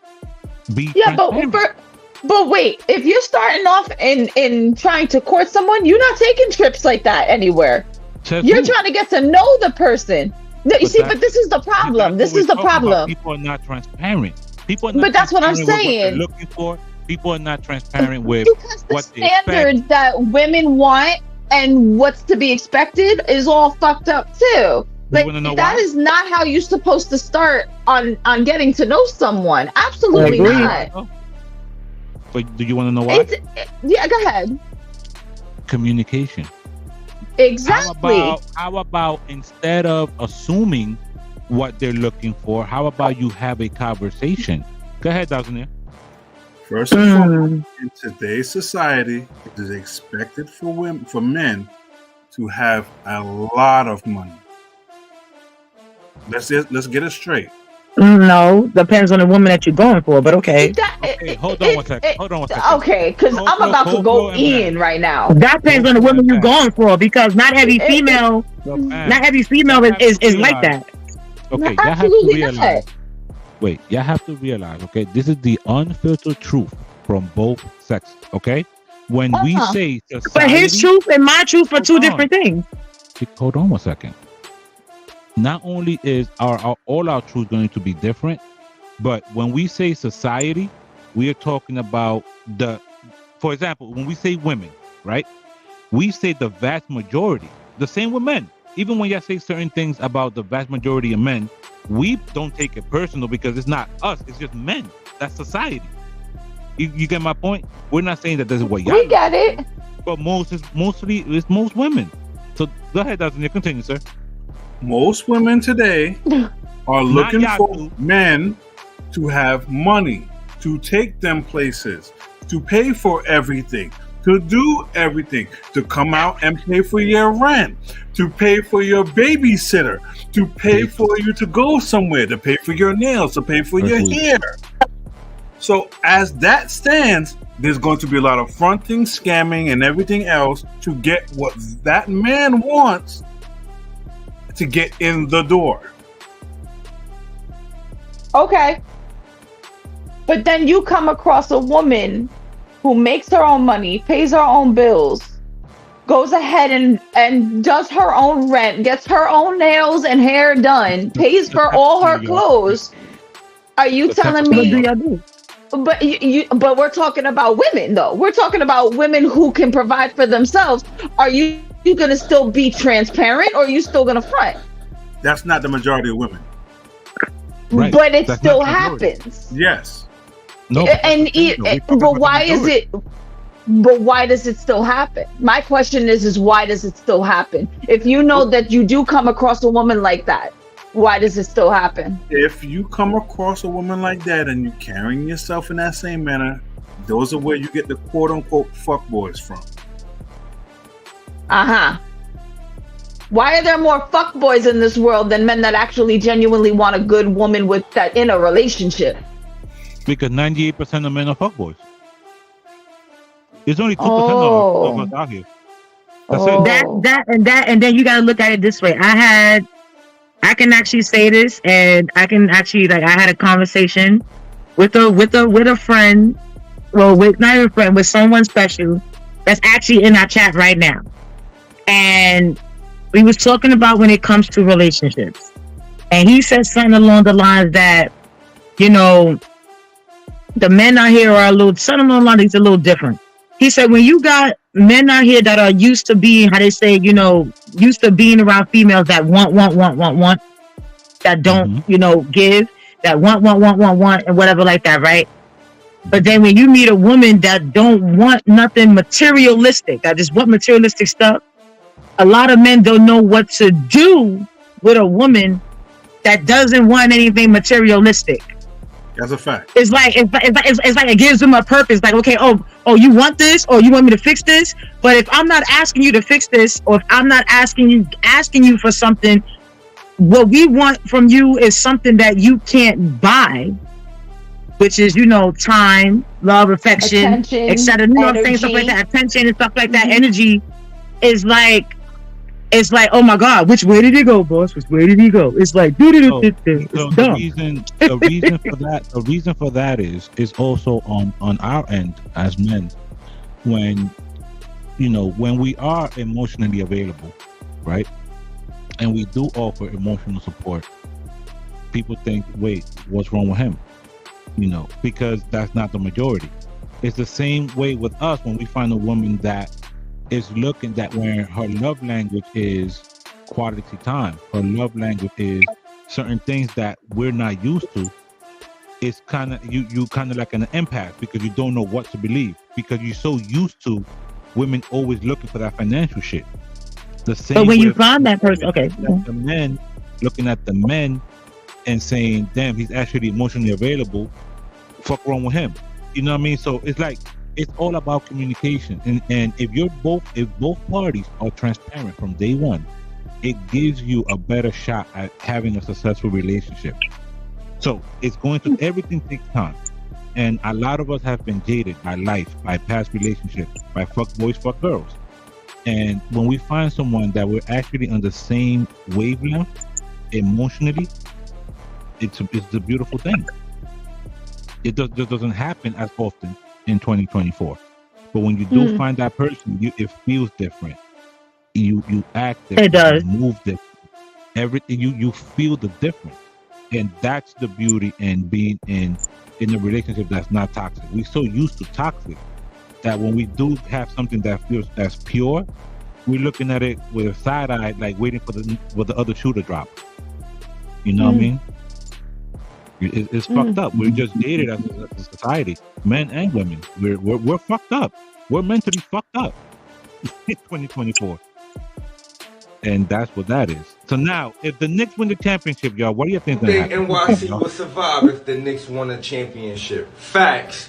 [SPEAKER 3] But wait, if you're starting off in trying to court someone, you're not taking trips like that anywhere. You're trying to get to know the person. But this is the problem. This is the problem.
[SPEAKER 2] People are not transparent.
[SPEAKER 3] But that's what I'm saying.
[SPEAKER 2] Looking for people are not transparent with what
[SPEAKER 3] the standards that women want and what's to be expected is all fucked up too. Like, that is not how you're supposed to start on getting to know someone. Absolutely not.
[SPEAKER 2] But do you want to know why?
[SPEAKER 3] Yeah, go ahead.
[SPEAKER 2] Communication.
[SPEAKER 3] Exactly.
[SPEAKER 2] How about instead of assuming what they're looking for, how about you have a conversation? Go ahead, Dawson.
[SPEAKER 1] First and foremost, in today's society, it is expected for men to have a lot of money. Let's get it straight.
[SPEAKER 6] No, depends on the woman that you're going for, but okay.
[SPEAKER 2] Hold on one second.
[SPEAKER 3] Okay, because I'm about to go in right now.
[SPEAKER 6] That depends on the woman you're going for, because not every female is like that.
[SPEAKER 2] Okay, y'all have to realize. Wait, y'all have to realize, okay, this is the unfiltered truth from both sexes, okay? When we say society,
[SPEAKER 6] but his truth and my truth are two different things.
[SPEAKER 2] Hold on one second. Not only is all our truth going to be different, but when we say society, we are talking about for example, when we say women, right? We say the vast majority, the same with men. Even when y'all say certain things about the vast majority of men, we don't take it personal because it's not us, it's just men. That's society. You get my point? We're not saying that this is what y'all.
[SPEAKER 3] We got it.
[SPEAKER 2] But mostly it's most women. So go ahead, Dawson. Continue, sir.
[SPEAKER 1] Most women today are looking for men to have money, to take them places, to pay for everything, to do everything, to come out and pay for your rent, to pay for your babysitter, to pay for you to go somewhere, to pay for your nails, to pay for your hair. So as that stands, there's going to be a lot of fronting, scamming, and everything else to get what that man wants to get in the door.
[SPEAKER 3] Okay. But then you come across a woman who makes her own money, pays her own bills, goes ahead and does her own rent, gets her own nails and hair done, pays for all her clothes. Are you telling me? But but we're talking about women, though. We're talking about women who can provide for themselves. Are you going to still be transparent, or are you still going to front?
[SPEAKER 1] That's not the majority of women.
[SPEAKER 3] Right. But it still happens.
[SPEAKER 1] Yes.
[SPEAKER 3] No. But why is it? But why does it still happen? My question is why does it still happen? If you know that you do come across a woman like that, why does it still happen?
[SPEAKER 1] If you come across a woman like that and you're carrying yourself in that same manner, those are where you get the quote-unquote fuckboys from.
[SPEAKER 3] Why are there more fuckboys in this world than men that actually genuinely want a good woman with that in a relationship?
[SPEAKER 2] Because 98% of men are fuckboys. There's only 2% of us out here. That's it.
[SPEAKER 6] And then you gotta look at it this way. I can actually say this, and I can actually I had a conversation with a friend, well, with not a friend, with someone special that's actually in our chat right now, and we was talking about when it comes to relationships, and he said something along the lines that, you know, the men out here are a little different. He said, when you got men out here that are used to being, how they say, you know, used to being around females that want, that don't, you know, give, that want, and whatever like that, right? But then when you meet a woman that don't want nothing materialistic, that just want materialistic stuff, a lot of men don't know what to do with a woman that doesn't want anything materialistic.
[SPEAKER 1] That's a fact.
[SPEAKER 6] It's like it gives them a purpose. Like, okay, oh, you want this, or you want me to fix this? But if I'm not asking you to fix this, or if I'm not asking you for something, what we want from you is something that you can't buy, which is, you know, time, love, affection, etc. You know what I'm saying? Stuff like that, attention and stuff like that. Energy is like. It's like, oh my God, which way did he go, boss? Which way did he go? It's like,
[SPEAKER 2] the reason for that is also on our end as men, when, you know, when we are emotionally available, right, and we do offer emotional support, people think, wait, what's wrong with him? You know, because that's not the majority. It's the same way with us when we find a woman that is looking that when her love language is quality time, her love language is certain things that we're not used to. It's kind of you kind of like an empath, because you don't know what to believe, because you're so used to women always looking for that financial shit. The same.
[SPEAKER 6] But when you find that person, okay,
[SPEAKER 2] the men looking at the men and saying, "Damn, he's actually emotionally available. Fuck wrong with him?" You know what I mean? So it's like, it's all about communication, and if both parties are transparent from day one, it gives you a better shot at having a successful relationship. So it's going to, everything takes time, and a lot of us have been jaded by life, by past relationships, by fuck boys, fuck girls. And when we find someone that we're actually on the same wavelength emotionally, it's a beautiful thing. It just doesn't happen as often in 2024, but when you do find that person, it feels different. You act different.
[SPEAKER 6] It does.
[SPEAKER 2] You move different. Everything you feel the difference, and that's the beauty in being in a relationship that's not toxic. We're so used to toxic that when we do have something that feels as pure, we're looking at it with a side eye, like waiting for the other shoe to drop. You know what I mean? It's fucked up. We're just dated as a society, men and women. We're fucked up. We're mentally fucked up in 2024, and that's what that is. So now, if the Knicks win the championship, y'all, what do you think?
[SPEAKER 17] NYC will survive if the Knicks won a championship. Facts.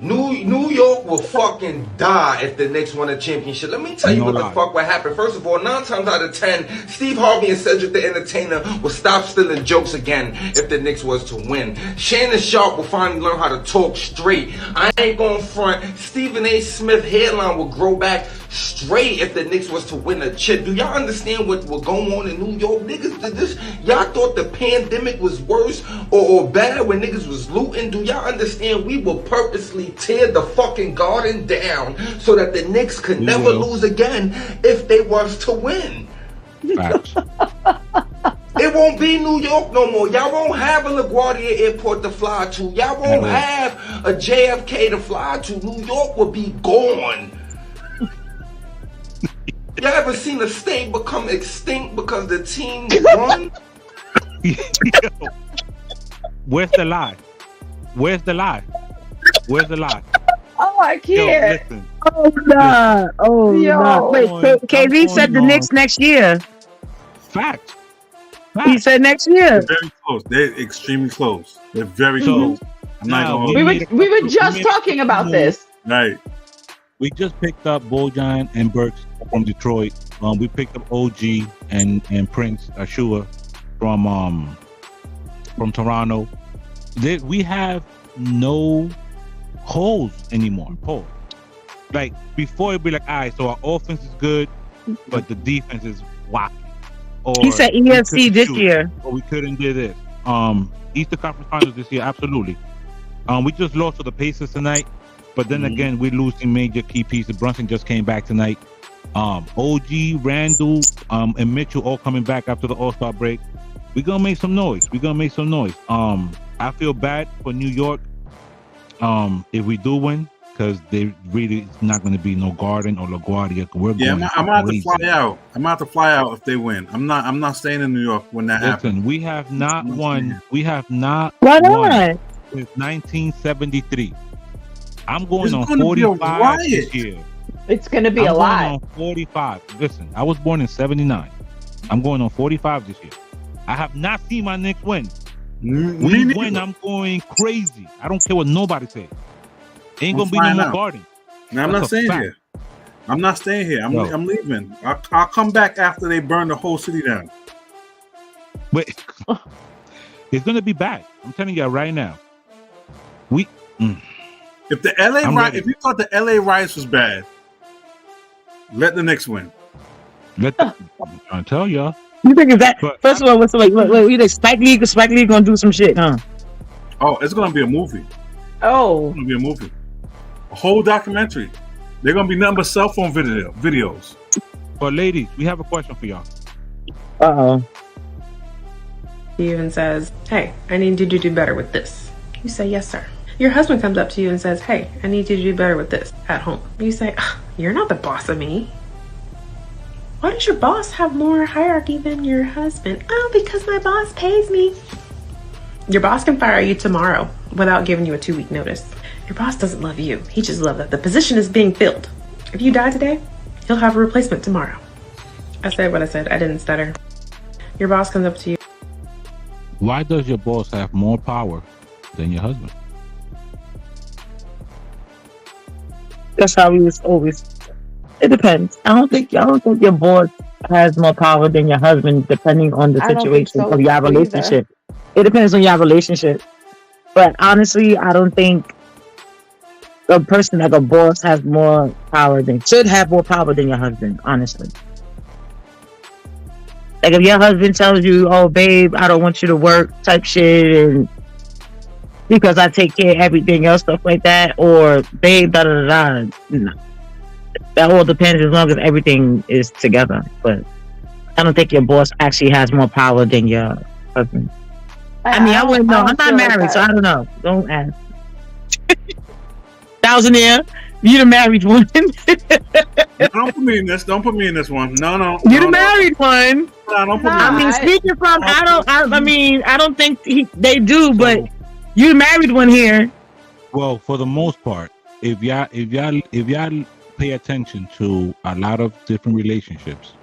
[SPEAKER 17] New York will fucking die if the Knicks won a championship. Let me tell you what the fuck would happen. First of all, 9 times out of 10, Steve Harvey and Cedric the Entertainer will stop stealing jokes again if the Knicks was to win. Shannon Sharp will finally learn how to talk straight. I ain't going front. Stephen A. Smith hairline will grow back straight if the Knicks was to win a chip. Do y'all understand what going on in New York? Niggas did this. Y'all thought the pandemic was worse or bad when niggas was looting? Do y'all understand we will purposely tear the fucking Garden down so that the Knicks could never lose again if they was to win?
[SPEAKER 2] Facts.
[SPEAKER 17] It won't be New York no more. Y'all won't have a LaGuardia Airport to fly to. Y'all won't have a JFK to fly to. New York will be gone. Y'all ever seen a state become extinct because the team won?
[SPEAKER 2] Where's the lie? Where's the lie? Where's the lie?
[SPEAKER 3] Oh, I can't.
[SPEAKER 2] Yo, listen.
[SPEAKER 6] Oh, nah. Oh, nah. Wait, KV said the Knicks next year.
[SPEAKER 2] Fact.
[SPEAKER 6] He said next year.
[SPEAKER 1] They're very close. They're extremely close. They're very close. I'm not
[SPEAKER 3] gonna. We were just talking about this.
[SPEAKER 1] Right.
[SPEAKER 2] We just picked up Bojan and Burks from Detroit. We picked up OG and Prince Ashua from Toronto. We have no holes anymore. Pause. Like before, it'd be like, all right, so our offense is good, but the defense is wacky. Or
[SPEAKER 6] he said EFC this year.
[SPEAKER 2] Or we couldn't do this. Eastern Conference Finals this year, absolutely. We just lost to the Pacers tonight, but then again, we're losing major key pieces. Brunson just came back tonight. OG, Randall, and Mitchell all coming back after the All-Star break. We're gonna make some noise. I feel bad for New York if we do win, because they really it's not going to be no Garden or LaGuardia.
[SPEAKER 1] I'm about to fly out. I'm about to fly out if they win. I'm not staying in New York when that happens.
[SPEAKER 2] We have not won. We have not
[SPEAKER 6] won
[SPEAKER 2] since 1973. I'm going on 45 this year.
[SPEAKER 3] It's going to be a lot.
[SPEAKER 2] I'm going on 45. Listen, I was born in 79. I'm going on 45 this year. I have not seen my Knicks win. We win, I'm going crazy. I don't care what nobody says. Ain't gonna be no more Garden.
[SPEAKER 1] Now, I'm not staying here. I'm not staying here. I'm leaving. I'll come back after they burn the whole city down.
[SPEAKER 2] But it's gonna be bad. I'm telling you right now.
[SPEAKER 1] If the LA if you thought the LA riots was bad, let the Knicks win.
[SPEAKER 2] I'm trying to tell y'all.
[SPEAKER 6] You think that? First of all, wait, you think Spike Lee gonna do some shit, huh?
[SPEAKER 1] Oh, it's gonna be a movie.
[SPEAKER 3] Oh,
[SPEAKER 1] it's gonna be a movie, a whole documentary. They're gonna be nothing but cell phone videos.
[SPEAKER 2] But ladies, we have a question for y'all.
[SPEAKER 18] He even says, "Hey, I need you to do better with this." You say, "Yes, sir." Your husband comes up to you and says, "Hey, I need you to do better with this at home." You say, "You're not the boss of me." Why does your boss have more hierarchy than your husband? Oh, because my boss pays me. Your boss can fire you tomorrow without giving you a 2-week notice. Your boss doesn't love you. He just loves that the position is being filled. If you die today, he'll have a replacement tomorrow. I said what I said. I didn't stutter. Your boss comes up to you.
[SPEAKER 2] Why does your boss have more power than your husband?
[SPEAKER 6] That's how he was always. It depends. I don't think your boss has more power than your husband, depending on the situation of your relationship. It depends on your relationship. But honestly, I don't think a person like a boss has more power should have more power than your husband, honestly. Like if your husband tells you, "Oh babe, I don't want you to work," type shit, and because I take care of everything else, stuff like that, or babe, da da da da. No. That all depends as long as everything is together. But I don't think your boss actually has more power than your husband. I wouldn't know. I'm not married, so I don't know. Don't ask. Thousandaire, you the married one.
[SPEAKER 1] Don't put me in this. Don't put me in this one. No.
[SPEAKER 6] You the married one.
[SPEAKER 1] No, don't put me in
[SPEAKER 6] I mean, speaking from, I don't think they do, but you the married one here.
[SPEAKER 2] Well, for the most part, if y'all pay attention to a lot of different relationships,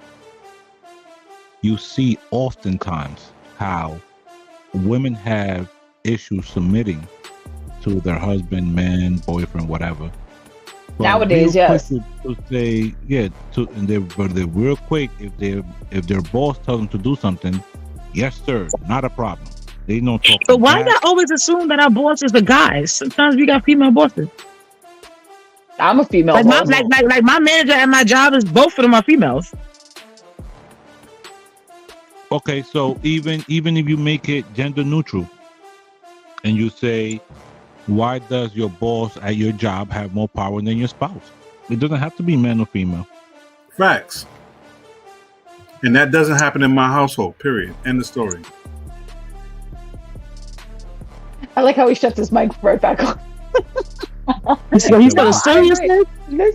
[SPEAKER 2] you see oftentimes how women have issues submitting to their husband, man, boyfriend, whatever. But
[SPEAKER 3] nowadays, yes.
[SPEAKER 2] To say, they're real quick if their boss tells them to do something, yes, sir, not a problem. They don't talk.
[SPEAKER 6] But why not always assume that our boss is the guy? Sometimes we got female bosses.
[SPEAKER 3] I'm a female.
[SPEAKER 6] Like my manager at my job is both of them are females.
[SPEAKER 2] Okay, so even if you make it gender neutral, and you say, why does your boss at your job have more power than your spouse? It doesn't have to be man or female.
[SPEAKER 1] Facts. And that doesn't happen in my household. Period. End of story.
[SPEAKER 3] I like how he shut his mic right back on.
[SPEAKER 6] So he was serious.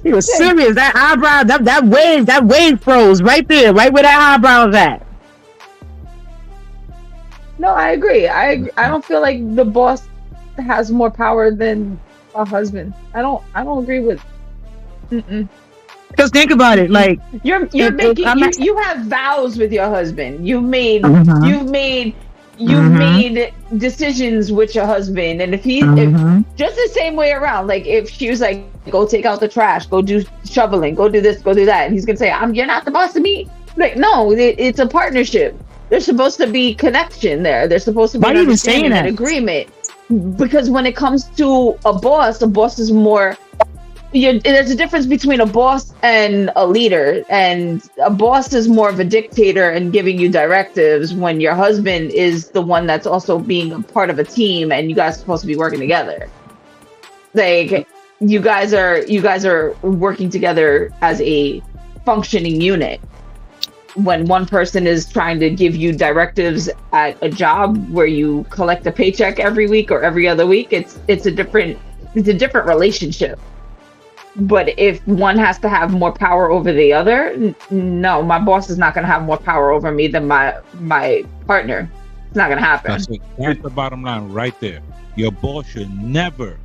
[SPEAKER 6] He was serious. That eyebrow, that wave froze right there, right where that eyebrow was at.
[SPEAKER 3] No, I agree. I don't feel like the boss has more power than a husband. I don't agree with.
[SPEAKER 6] Because think about it, like
[SPEAKER 3] you're making you have vows with your husband. You've made decisions with your husband, and if just the same way around, like if she was like, go take out the trash, go do shoveling, go do this, go do that, and he's gonna say, you're not the boss of me. Like, no, it's a partnership. There's supposed to be connection there. There's supposed to be an agreement. Because when it comes to a boss is more. There's a difference between a boss and a leader, and a boss is more of a dictator and giving you directives, when your husband is the one that's also being a part of a team, and you guys are supposed to be working together. Like you guys are working together as a functioning unit. When one person is trying to give you directives at a job where you collect a paycheck every week or every other week, it's a different relationship. But if one has to have more power over the other, no, my boss is not going to have more power over me than my partner. It's not going to happen.
[SPEAKER 2] That's the bottom line right there. Your boss should never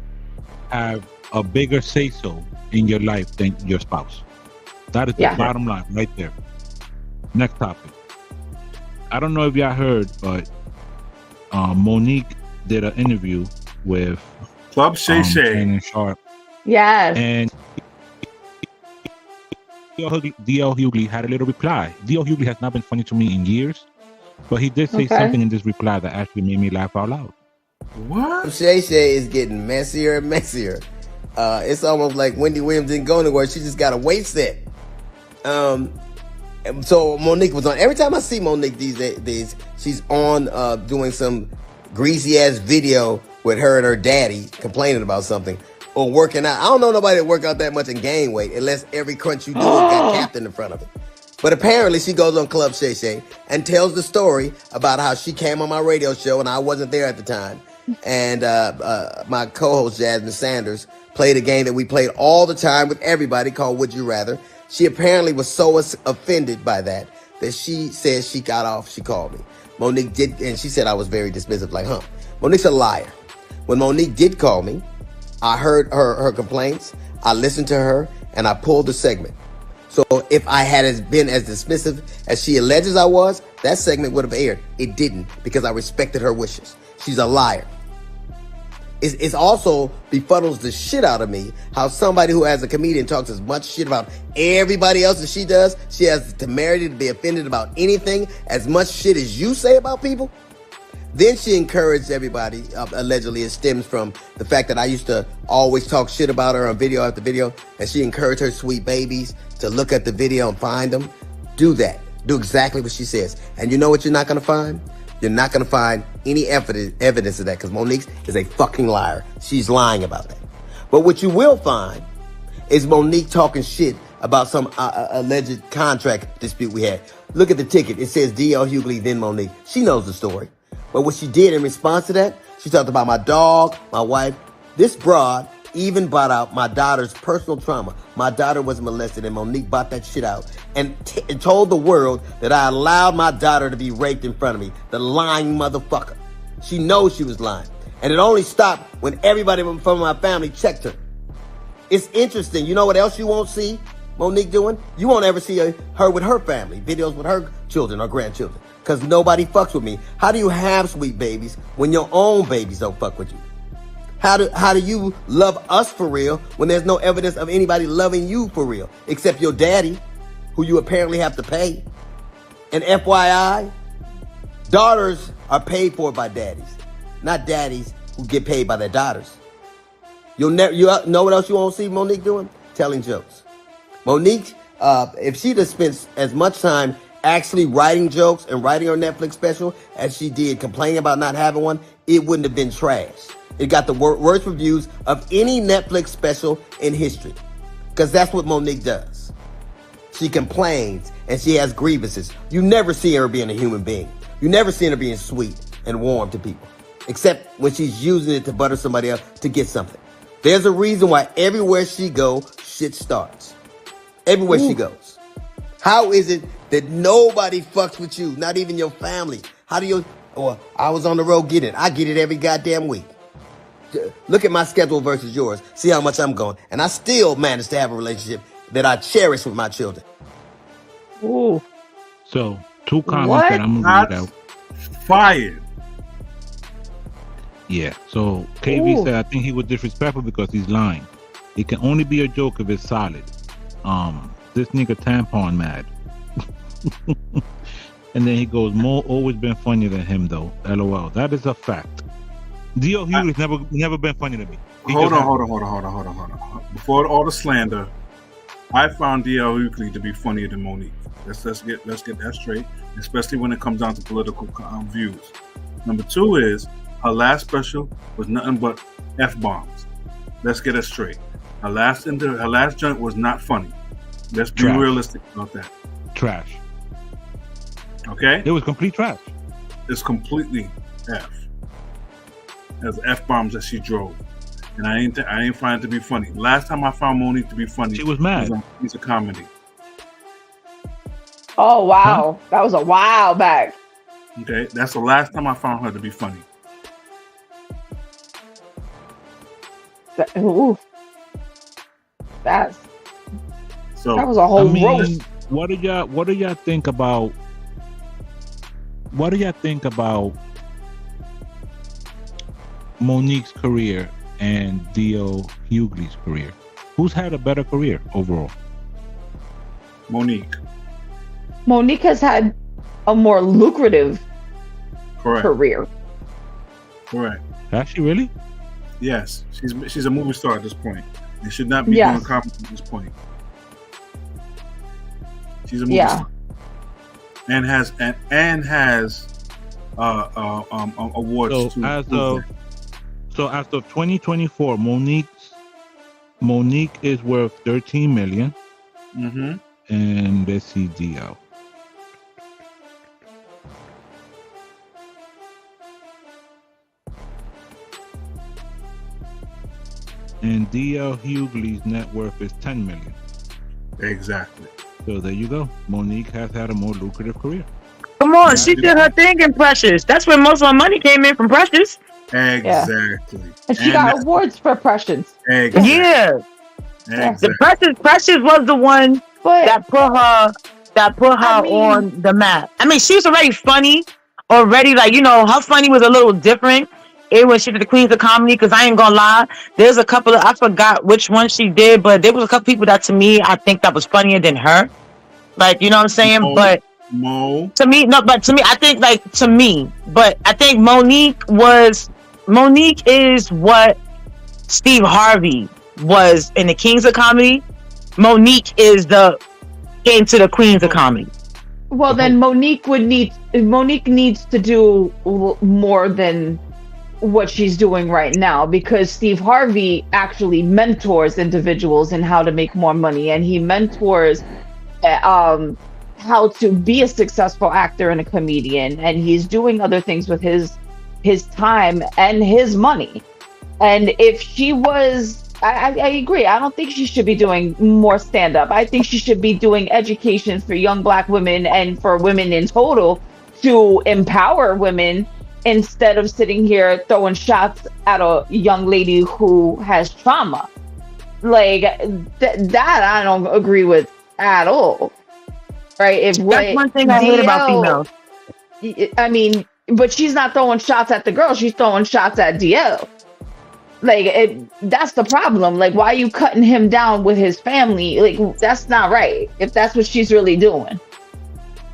[SPEAKER 2] have a bigger say-so in your life than your spouse. That is the bottom line right there. Next topic. I don't know if y'all heard, but Monique did an interview with
[SPEAKER 1] Club Shay Shay
[SPEAKER 2] and Sharp.
[SPEAKER 3] Yes.
[SPEAKER 2] And D.L. Hughley had a little reply. D.L. Hughley has not been funny to me in years, but he did say something in this reply that actually made me laugh out loud.
[SPEAKER 19] What? Shay Shay is getting messier and messier. It's almost like Wendy Williams didn't go anywhere. She just got a waist set. So Monique was on. Every time I see Monique these days, she's on doing some greasy ass video with her and her daddy complaining about something. Or working out. I don't know nobody that work out that much and gain weight unless every crunch you do got Captain in front of it. But apparently she goes on Club Shay Shay and tells the story about how she came on my radio show and I wasn't there at the time. And my co-host Jasmine Sanders played a game that we played all the time with everybody called Would You Rather. She apparently was so offended by that she said she got off. She called me. Monique did, and she said I was very dismissive, like, Monique's a liar. When Monique did call me, I heard her complaints, I listened to her, and I pulled the segment. So if I had been as dismissive as she alleges I was, that segment would have aired. It didn't, because I respected her wishes. She's a liar. It's also befuddles the shit out of me how somebody who, as a comedian, talks as much shit about everybody else as she does, she has the temerity to be offended about anything, as much shit as you say about people. Then she encouraged everybody, allegedly it stems from the fact that I used to always talk shit about her on video after video, and she encouraged her sweet babies to look at the video and find them. Do that. Do exactly what she says. And you know what you're not going to find? You're not going to find any evidence of that, because Monique is a fucking liar. She's lying about that. But what you will find is Monique talking shit about some alleged contract dispute we had. Look at the ticket. It says D.L. Hughley, then Monique. She knows the story. But what she did in response to that, she talked about my dog, my wife. This broad even brought out my daughter's personal trauma. My daughter was molested, and Monique brought that shit out and told the world that I allowed my daughter to be raped in front of me. The lying motherfucker. She knows she was lying. And it only stopped when everybody from my family checked her. It's interesting. You know what else you won't see Monique doing? You won't ever see her with her family, videos with her children or grandchildren. Because nobody fucks with me. How do you have sweet babies when your own babies don't fuck with you? How do you love us for real when there's no evidence of anybody loving you for real, except your daddy, who you apparently have to pay? And FYI, daughters are paid for by daddies, not daddies who get paid by their daughters. You know what else you won't see Monique doing? Telling jokes. Monique, if she'd have spent as much time actually writing jokes and writing her Netflix special as she did complaining about not having one, it wouldn't have been trash. It got the worst reviews of any Netflix special in history. Because that's what Monique does. She complains and she has grievances. You never see her being a human being. You never see her being sweet and warm to people. Except when she's using it to butter somebody up to get something. There's a reason why everywhere she goes, shit starts. Everywhere she goes. How is it that nobody fucks with you? Not even your family. How do you... Well, I was on the road getting it. I get it every goddamn week. Look at my schedule versus yours. See how much I'm going. And I still managed to have a relationship that I cherish with my children.
[SPEAKER 3] Ooh.
[SPEAKER 2] So, 2 comments that I'm going to read out.
[SPEAKER 1] Fired.
[SPEAKER 2] Yeah. So, KV said, I think he was disrespectful because he's lying. It can only be a joke if it's solid. This nigga tampon mad. And then he goes, Mo always been funnier than him though. LOL. That is a fact. D.O. Hughley's never been funny to me.
[SPEAKER 1] Hold on. Before all the slander, I found D.L. Hughley to be funnier than Monique. Let's get that straight, especially when it comes down to political views. Number 2 is her last special was nothing but F-bombs. Let's get it straight. Her last joint was not funny. Let's be realistic about that.
[SPEAKER 2] Trash.
[SPEAKER 1] Okay?
[SPEAKER 2] It was complete trash.
[SPEAKER 1] It's completely F. As F-bombs that she drove. And I ain't find it to be funny. Last time I found Monique to be funny,
[SPEAKER 2] she was mad.
[SPEAKER 1] It's a comedy.
[SPEAKER 3] Oh wow. That was a while back.
[SPEAKER 1] Okay, that's the last time I found her to be funny.
[SPEAKER 3] That was a whole roast.
[SPEAKER 2] What do y'all think about Monique's career and D.O. Hughley's career? Who's had a better career overall?
[SPEAKER 1] Monique
[SPEAKER 3] has had a more lucrative career.
[SPEAKER 1] Correct.
[SPEAKER 2] Has she really?
[SPEAKER 1] Yes. She's a movie star at this point. And should not be doing comedy at this point. She's a movie star. And has awards
[SPEAKER 2] So as of 2024, Monique is worth $13 million.
[SPEAKER 1] Mm-hmm.
[SPEAKER 2] And let's see D.O. And D.L. Hughley's net worth is $10 million.
[SPEAKER 1] Exactly.
[SPEAKER 2] So there you go. Monique has had a more lucrative career.
[SPEAKER 6] Come on, she did her thing in Precious. That's where most of her money came in from Precious.
[SPEAKER 1] Exactly.
[SPEAKER 3] And she got awards for Precious.
[SPEAKER 1] Exactly.
[SPEAKER 6] Yeah.
[SPEAKER 1] Exactly.
[SPEAKER 6] The Precious was the one that put her on the map. I mean, she was already funny. Already, like, you know, her funny was a little different. It was she did the Queens of Comedy, because I ain't gonna lie, there's a couple of, I forgot which one she did, but there was a couple people that to me I think that was funnier than her. Like, you know what I'm saying? But to me, I think like to me, but I think Monique is what Steve Harvey was in the Kings of Comedy. Monique is into the Queens of Comedy.
[SPEAKER 3] Well, then Monique needs to do more than what she's doing right now, because Steve Harvey actually mentors individuals in how to make more money, and he mentors how to be a successful actor and a comedian, and he's doing other things with his time and his money. And if she was, I agree, I don't think she should be doing more stand-up. I think she should be doing education for young Black women and for women in total to empower women, instead of sitting here throwing shots at a young lady who has trauma. Like, that I don't agree with at all. Right?
[SPEAKER 6] That's one thing I hate about females.
[SPEAKER 3] I mean, but she's not throwing shots at the girl. She's throwing shots at DL. Like, that's the problem. Like, why are you cutting him down with his family? Like, that's not right. If that's what she's really doing.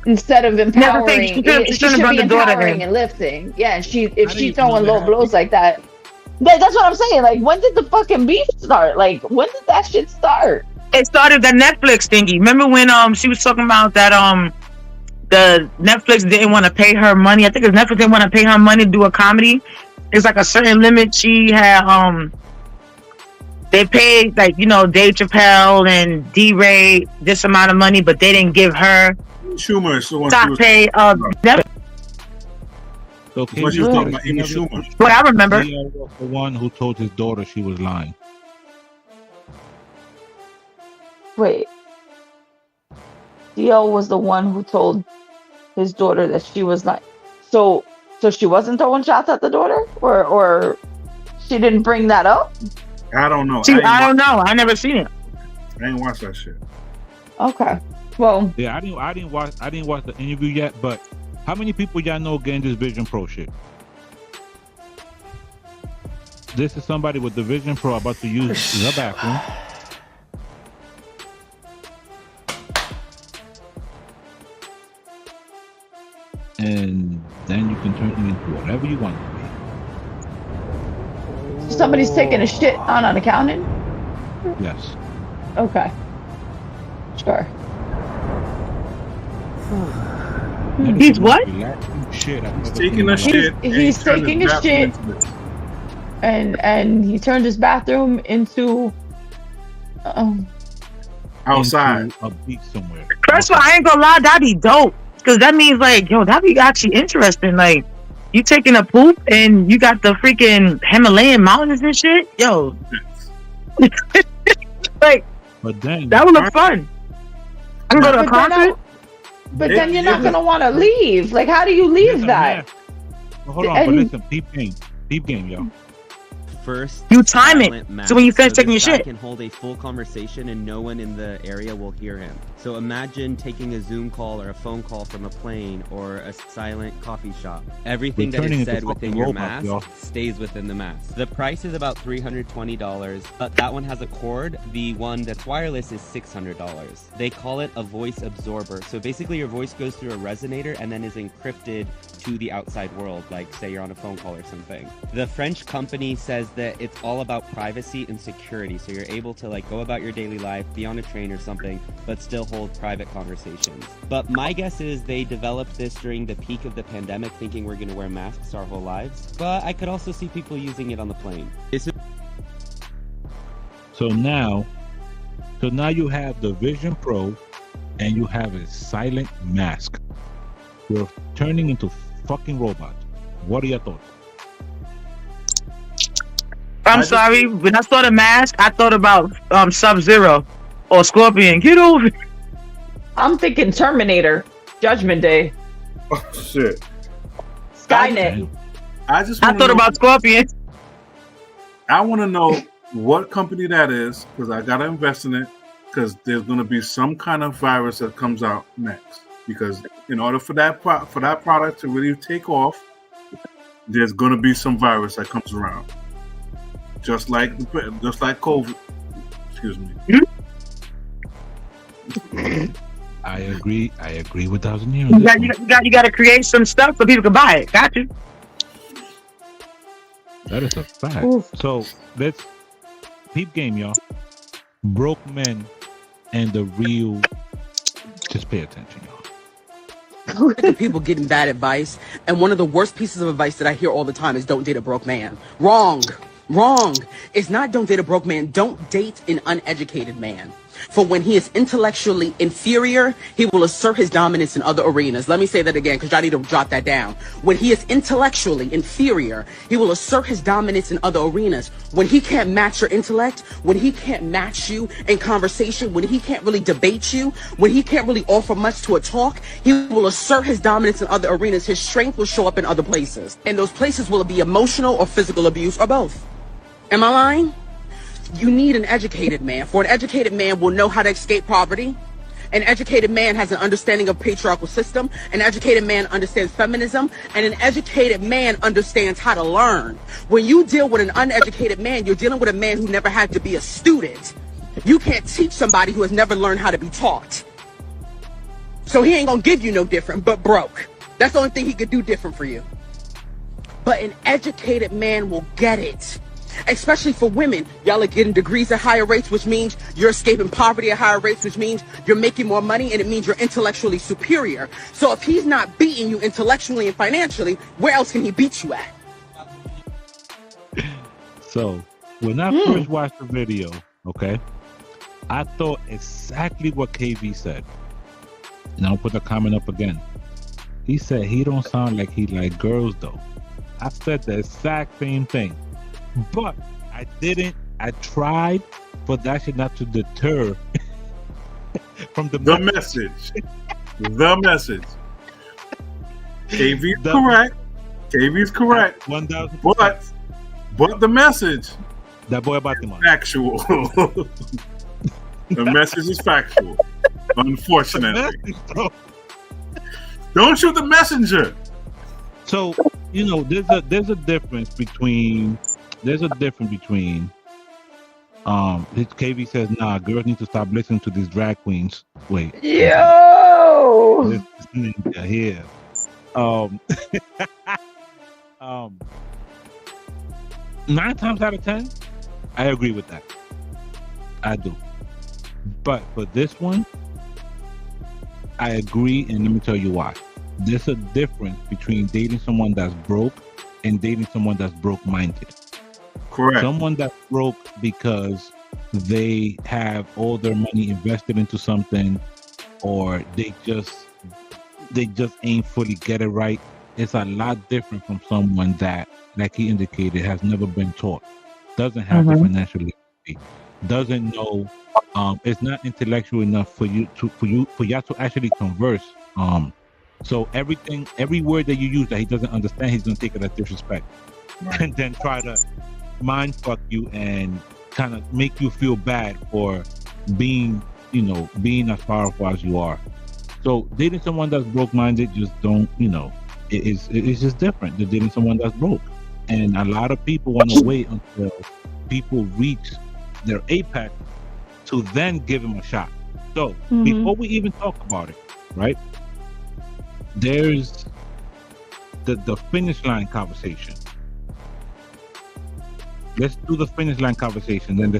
[SPEAKER 3] Instead of empowering, she should be empowering and lifting. Yeah, if she's throwing low blows like that, That's what I'm saying. Like, when did the fucking beef start? Like, when did that shit start?
[SPEAKER 6] It started the Netflix thingy. Remember when she was talking about that the Netflix didn't want to pay her money. I think it's Netflix didn't want to pay her money to do a comedy. It's like a certain limit she had. They paid, like, you know, Dave Chappelle and D-Ray this amount of money, but they didn't give her
[SPEAKER 1] Schumer. So
[SPEAKER 6] top pay.
[SPEAKER 2] So
[SPEAKER 1] what she was talking about, Amy Schumer.
[SPEAKER 6] What I remember.
[SPEAKER 2] He was the one who told his daughter she was lying.
[SPEAKER 3] Wait. Dio was the one who told his daughter that she was not. So she wasn't throwing shots at the daughter, or she didn't bring that up.
[SPEAKER 1] I don't know.
[SPEAKER 6] I don't know. I never seen it.
[SPEAKER 1] I ain't watched that shit.
[SPEAKER 3] Okay. Well.
[SPEAKER 2] Yeah, I didn't watch the interview yet. But how many people y'all know getting this Vision Pro shit? This is somebody with the Vision Pro about to use the bathroom. And then you can turn it into whatever you want it to be.
[SPEAKER 3] Somebody's taking a shit on an accountant?
[SPEAKER 2] Yes.
[SPEAKER 3] Okay. Sure.
[SPEAKER 6] He's what?
[SPEAKER 1] He's taking a shit.
[SPEAKER 3] He's taking a shit. And he turned his bathroom into
[SPEAKER 1] outside.
[SPEAKER 2] Into a beach somewhere.
[SPEAKER 6] First of all, I ain't gonna lie, that'd be dope. Because that means, like, yo, that'd be actually interesting. Like, you taking a poop and you got the freaking Himalayan mountains and shit. Yo. Like,
[SPEAKER 2] but then
[SPEAKER 6] that would look fun. I can go to a concert.
[SPEAKER 3] But then you're not gonna want to leave. Like, how do you leave that?
[SPEAKER 2] Well, hold on, but listen, deep game, yo.
[SPEAKER 20] First,
[SPEAKER 6] you time it so when you finish taking your shit,
[SPEAKER 20] can hold a full conversation and no one in the area will hear him. So imagine taking a Zoom call or a phone call from a plane or a silent coffee shop. Everything that is said within your mask stays within the mask. The price is about $320, but that one has a cord. The one that's wireless is $600. They call it a voice absorber. So basically your voice goes through a resonator and then is encrypted to the outside world, like say you're on a phone call or something. The French company says that it's all about privacy and security, so you're able to like go about your daily life, be on a train or something, but still hold private conversations. But my guess is they developed this during the peak of the pandemic, thinking we're going to wear masks our whole lives. But I could also see people using it on the plane.
[SPEAKER 2] So now you have the Vision Pro and you have a silent mask. We're turning into fucking robots. What are your thoughts?
[SPEAKER 6] I'm sorry. When I saw the mask, I thought about Sub-Zero or Scorpion. Get over it.
[SPEAKER 3] I'm thinking Terminator, Judgment Day.
[SPEAKER 1] Oh shit.
[SPEAKER 3] Skynet.
[SPEAKER 6] I thought about Scorpion.
[SPEAKER 1] I want to know what company that is because I gotta invest in it because there's gonna be some kind of virus that comes out next. Because in order for that product to really take off, there's gonna be some virus that comes around. Just like COVID. Excuse me.
[SPEAKER 2] I agree 1,000 years.
[SPEAKER 6] You got to create some stuff so people can buy it. Got you.
[SPEAKER 2] That is a fact. Oof. So let's peep game, y'all. Broke men and the real. Just pay attention, y'all.
[SPEAKER 21] Look at people getting bad advice, and one of the worst pieces of advice that I hear all the time is don't date a broke man. Wrong. It's not don't date a broke man. Don't date an uneducated man. For when he is intellectually inferior, he will assert his dominance in other arenas. Let me say that again because y'all need to jot that down. When he is intellectually inferior, he will assert his dominance in other arenas. When he can't match your intellect, when he can't match you in conversation, when he can't really debate you, when he can't really offer much to a talk, he will assert his dominance in other arenas. His strength will show up in other places. And those places will be emotional or physical abuse or both. Am I lying? You need an educated man. For an educated man will know how to escape poverty. An educated man has an understanding of patriarchal system. An educated man understands feminism. And an educated man understands how to learn. When you deal with an uneducated man, you're dealing with a man who never had to be a student. You can't teach somebody who has never learned how to be taught. So he ain't gonna give you no different, but broke. That's the only thing he could do different for you. But an educated man will get it. especially for women. Y'all are getting degrees at higher rates, which means you're escaping poverty at higher rates, which means you're making more money, and it means you're intellectually superior. So if he's not beating you intellectually and financially, where else can he beat you at?
[SPEAKER 2] So when I first watched the video, okay, I thought exactly what KV said. And I'll put the comment up again. He said he don't sound like he like girls though. I said the exact same thing. But I didn't. I tried for that shit not to deter from the
[SPEAKER 1] message. The message. KV is correct. KV is correct.
[SPEAKER 2] 1,000%.
[SPEAKER 1] But the message.
[SPEAKER 2] That boy about the money.
[SPEAKER 1] Factual. The message is factual. Unfortunately. Don't shoot the messenger.
[SPEAKER 2] So, you know, there's a difference between KV says, nah, girls need to stop listening to these drag queens. Wait.
[SPEAKER 3] Yo!
[SPEAKER 2] Here. 9 times out of 10, I agree with that. I do. But for this one, I agree, and let me tell you why. There's a difference between dating someone that's broke and dating someone that's broke-minded.
[SPEAKER 1] Correct.
[SPEAKER 2] Someone that's broke because they have all their money invested into something, or they just ain't fully get it right. It's a lot different from someone that, like he indicated, has never been taught, doesn't have the financial literacy, doesn't know. It's not intellectual enough for y'all to actually converse. So every word that you use that he doesn't understand, he's gonna take it as disrespect, and then try to mind fuck you and kind of make you feel bad for being as powerful as you are. So dating someone that's broke-minded, just don't, it's just different than dating someone that's broke. And a lot of people want to wait until people reach their apex to then give them a shot. So before we even talk about it, right? There's the finish line conversation. Let's do the finish line conversation, then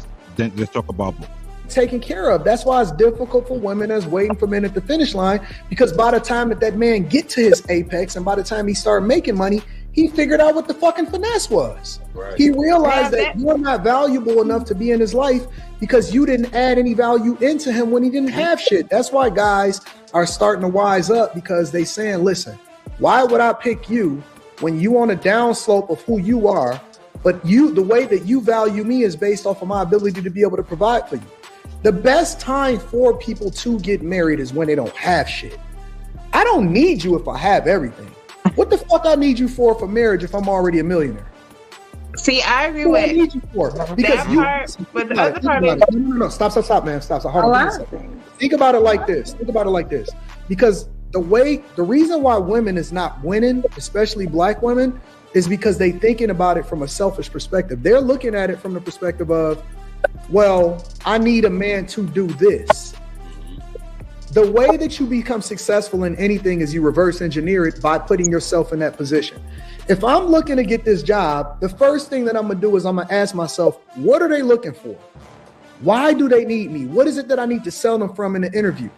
[SPEAKER 2] let's talk about both.
[SPEAKER 4] Taken care of. That's why it's difficult for women that's waiting for men at the finish line, because by the time that man get to his apex and by the time he started making money, he figured out what the fucking finesse was. Right. He realized that you're not valuable enough to be in his life because you didn't add any value into him when he didn't have shit. That's why guys are starting to wise up, because they saying, listen, why would I pick you when you on a downslope of who you are, but the way that you value me is based off of my ability to be able to provide for you. The best time for people to get married is when they don't have shit. I don't need you if I have everything. What the fuck I need you for marriage if I'm already a millionaire?
[SPEAKER 6] See, I agree
[SPEAKER 4] What
[SPEAKER 6] with
[SPEAKER 4] I need you for? Because
[SPEAKER 6] that part, but the other part is
[SPEAKER 4] no. Stop, man. Stop. Hold on. Think about it like this. Because the reason why women is not winning, especially black women, is because they thinking about it from a selfish perspective. They're looking at it from the perspective of, well, I need a man to do this. The way that you become successful in anything is you reverse engineer it by putting yourself in that position. If I'm looking to get this job, the first thing that I'm gonna do is I'm gonna ask myself, what are they looking for? Why do they need me? What is it that I need to sell them from in the interview?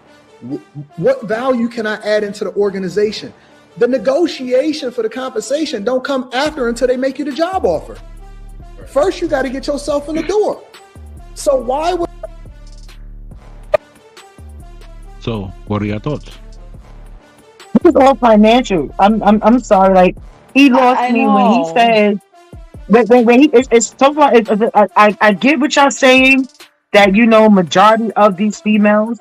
[SPEAKER 4] What value can I add into the organization? The negotiation for the compensation don't come after until they make you the job offer. First, you got to get yourself in the door. So why would?
[SPEAKER 2] So, what are your thoughts?
[SPEAKER 6] It's all financial. I'm sorry. Like, he lost me when he said, when he it's so far. I get what y'all saying, that majority of these females,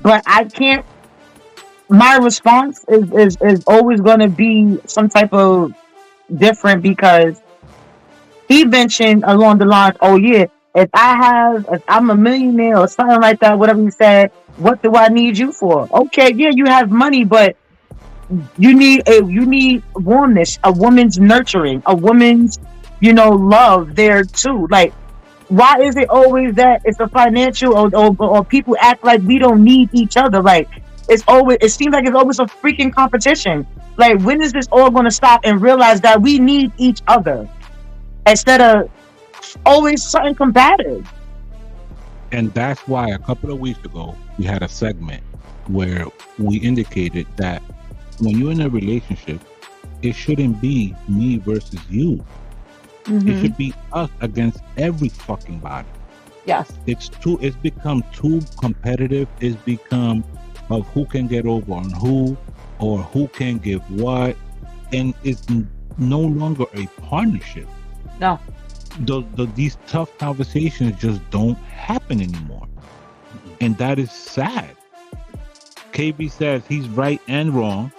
[SPEAKER 6] but I can't. My response is always going to be some type of different, because he mentioned along the lines, oh yeah, if I'm a millionaire or something like that, whatever he said, what do I need you for? Okay, yeah, you have money, but you need warmness, a woman's nurturing, a woman's, love there too. Like, why is it always that it's a financial or people act like we don't need each other? Like, it seems like it's always a freaking competition. Like, when is this all going to stop and realize that we need each other, instead of always something combative.
[SPEAKER 2] And that's why a couple of weeks ago we had a segment where we indicated that when you're in a relationship, it shouldn't be me versus you. It should be us against every fucking body.
[SPEAKER 3] Yes.
[SPEAKER 2] It's become too competitive. It's become of who can get over on who or who can give what, and it's no longer a partnership.
[SPEAKER 3] No.
[SPEAKER 2] These tough conversations just don't happen anymore, and that is sad. KB says he's right and wrong,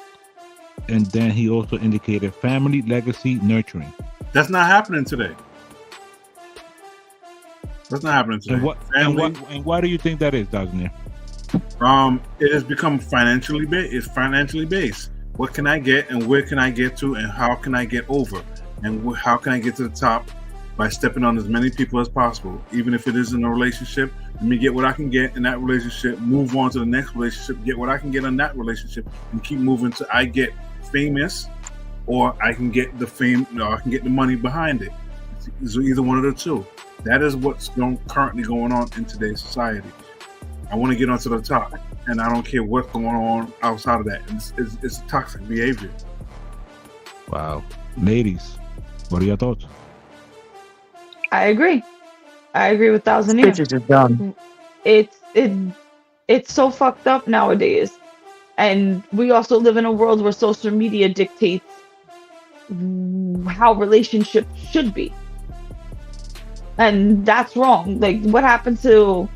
[SPEAKER 2] and then he also indicated family, legacy, nurturing.
[SPEAKER 1] That's not happening today. That's not happening today.
[SPEAKER 2] And why do you think that is, Dazmir?
[SPEAKER 1] It has become financially based. It's financially based. What can I get, and where can I get to, and how can I get over, and how can I get to the top by stepping on as many people as possible. Even if it is in a relationship, let me get what I can get in that relationship, move on to the next relationship, get what I can get in that relationship, and keep moving till I get famous, or I can get the fame, I can get the money behind it. It's either one of the two. That is what's currently going on in today's society. I want to get onto the top, and I don't care what's going on outside of that. It's toxic behavior.
[SPEAKER 2] Wow. Ladies, what are your thoughts?
[SPEAKER 3] I agree with Thousand Years.
[SPEAKER 6] Bitches are dumb.
[SPEAKER 3] It's so fucked up nowadays. And we also live in a world where social media dictates how relationships should be. And that's wrong. Like, what happened to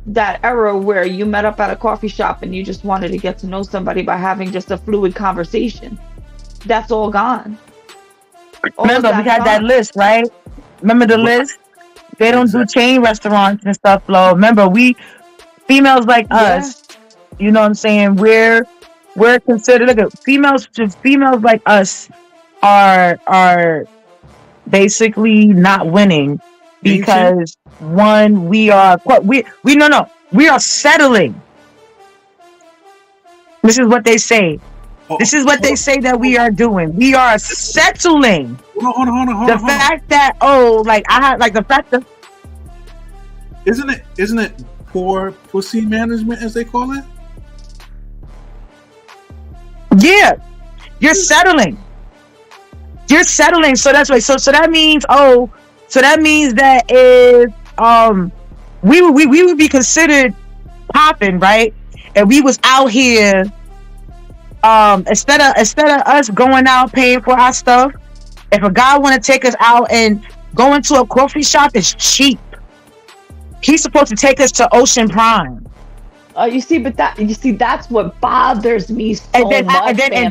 [SPEAKER 3] that era where you met up at a coffee shop and you just wanted to get to know somebody by having just a fluid conversation? That's all gone.
[SPEAKER 6] Remember, we had that list, right? Remember the list? They don't do chain restaurants and stuff, Flo. Remember, we females like us, you know what I'm saying? We're considered, look at females like us are basically not winning because one, we are settling. This is what they say. This is what they say that we are doing. We are settling.
[SPEAKER 1] Hold on.
[SPEAKER 6] The fact that the fact that
[SPEAKER 1] isn't it poor pussy management, as they call it?
[SPEAKER 6] Yeah, you're settling. You're settling. So that's right. So that means that if we would be considered popping, right? And we was out here. Instead of us going out paying for our stuff, if a guy want to take us out and go into a coffee shop, it's cheap. He's supposed to take us to Ocean Prime.
[SPEAKER 3] You see, that's what bothers me so much. Then the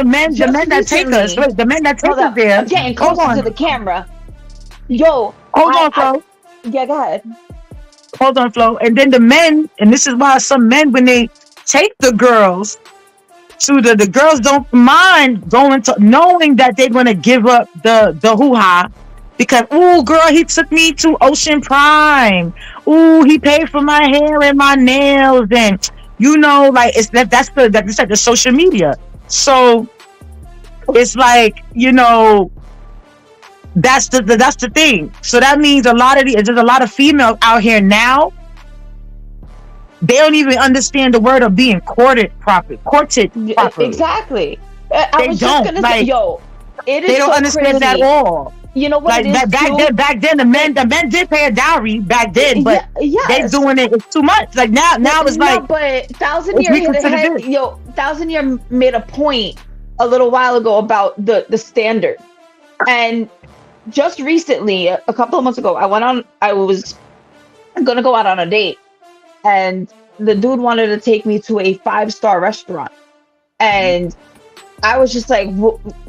[SPEAKER 3] men that take us there.
[SPEAKER 6] I'm
[SPEAKER 3] getting closer to the camera. Yo,
[SPEAKER 6] hold on, Flo.
[SPEAKER 3] Yeah, go ahead.
[SPEAKER 6] Hold on, Flo. And then the men, and this is why some men, when they take the girls to the girls don't mind going to, knowing that they're going to give up the hoo-ha, because, ooh, girl, he took me to Ocean Prime. Ooh, he paid for my hair and my nails, and like that's the social media. So it's like, that's the thing. So that means there's a lot of females out here now. They don't even understand the word of being courted properly.
[SPEAKER 3] Exactly. I was just gonna say, yo, it is.
[SPEAKER 6] They don't understand that at all.
[SPEAKER 3] You know what?
[SPEAKER 6] Back then, the men did pay a dowry back then, but they're doing it. It's too much. Like now it's like.
[SPEAKER 3] But Thousand Year made a point a little while ago about the standard, and just recently, a couple of months ago, I was gonna go out on a date, and the dude wanted to take me to a 5-star restaurant, and I was just like,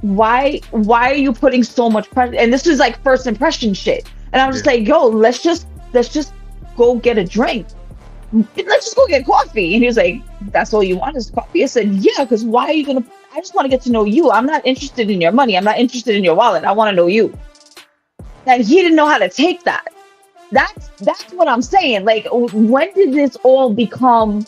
[SPEAKER 3] why are you putting so much pressure? And this was like first impression shit. And I was just like, yo, let's just go get a drink. Let's just go get coffee. And he was like, that's all you want is coffee? I said, yeah, because why are you gonna? I just want to get to know you. I'm not interested in your money. I'm not interested in your wallet. I want to know you. And he didn't know how to take that. That's what I'm saying. Like, when did this all become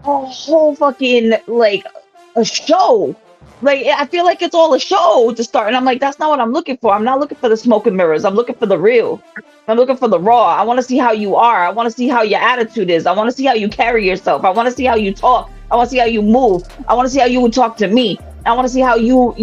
[SPEAKER 3] a whole fucking like a show? Like, I feel like it's all a show to start. And I'm like, that's not what I'm looking for. I'm not looking for the smoke and mirrors. I'm looking for the real. I'm looking for the raw. I want to see how you are. I want to see how your attitude is. I want to see how you carry yourself. I want to see how you talk. I want to see how you move. I want to see how you would talk to me. I want to see how you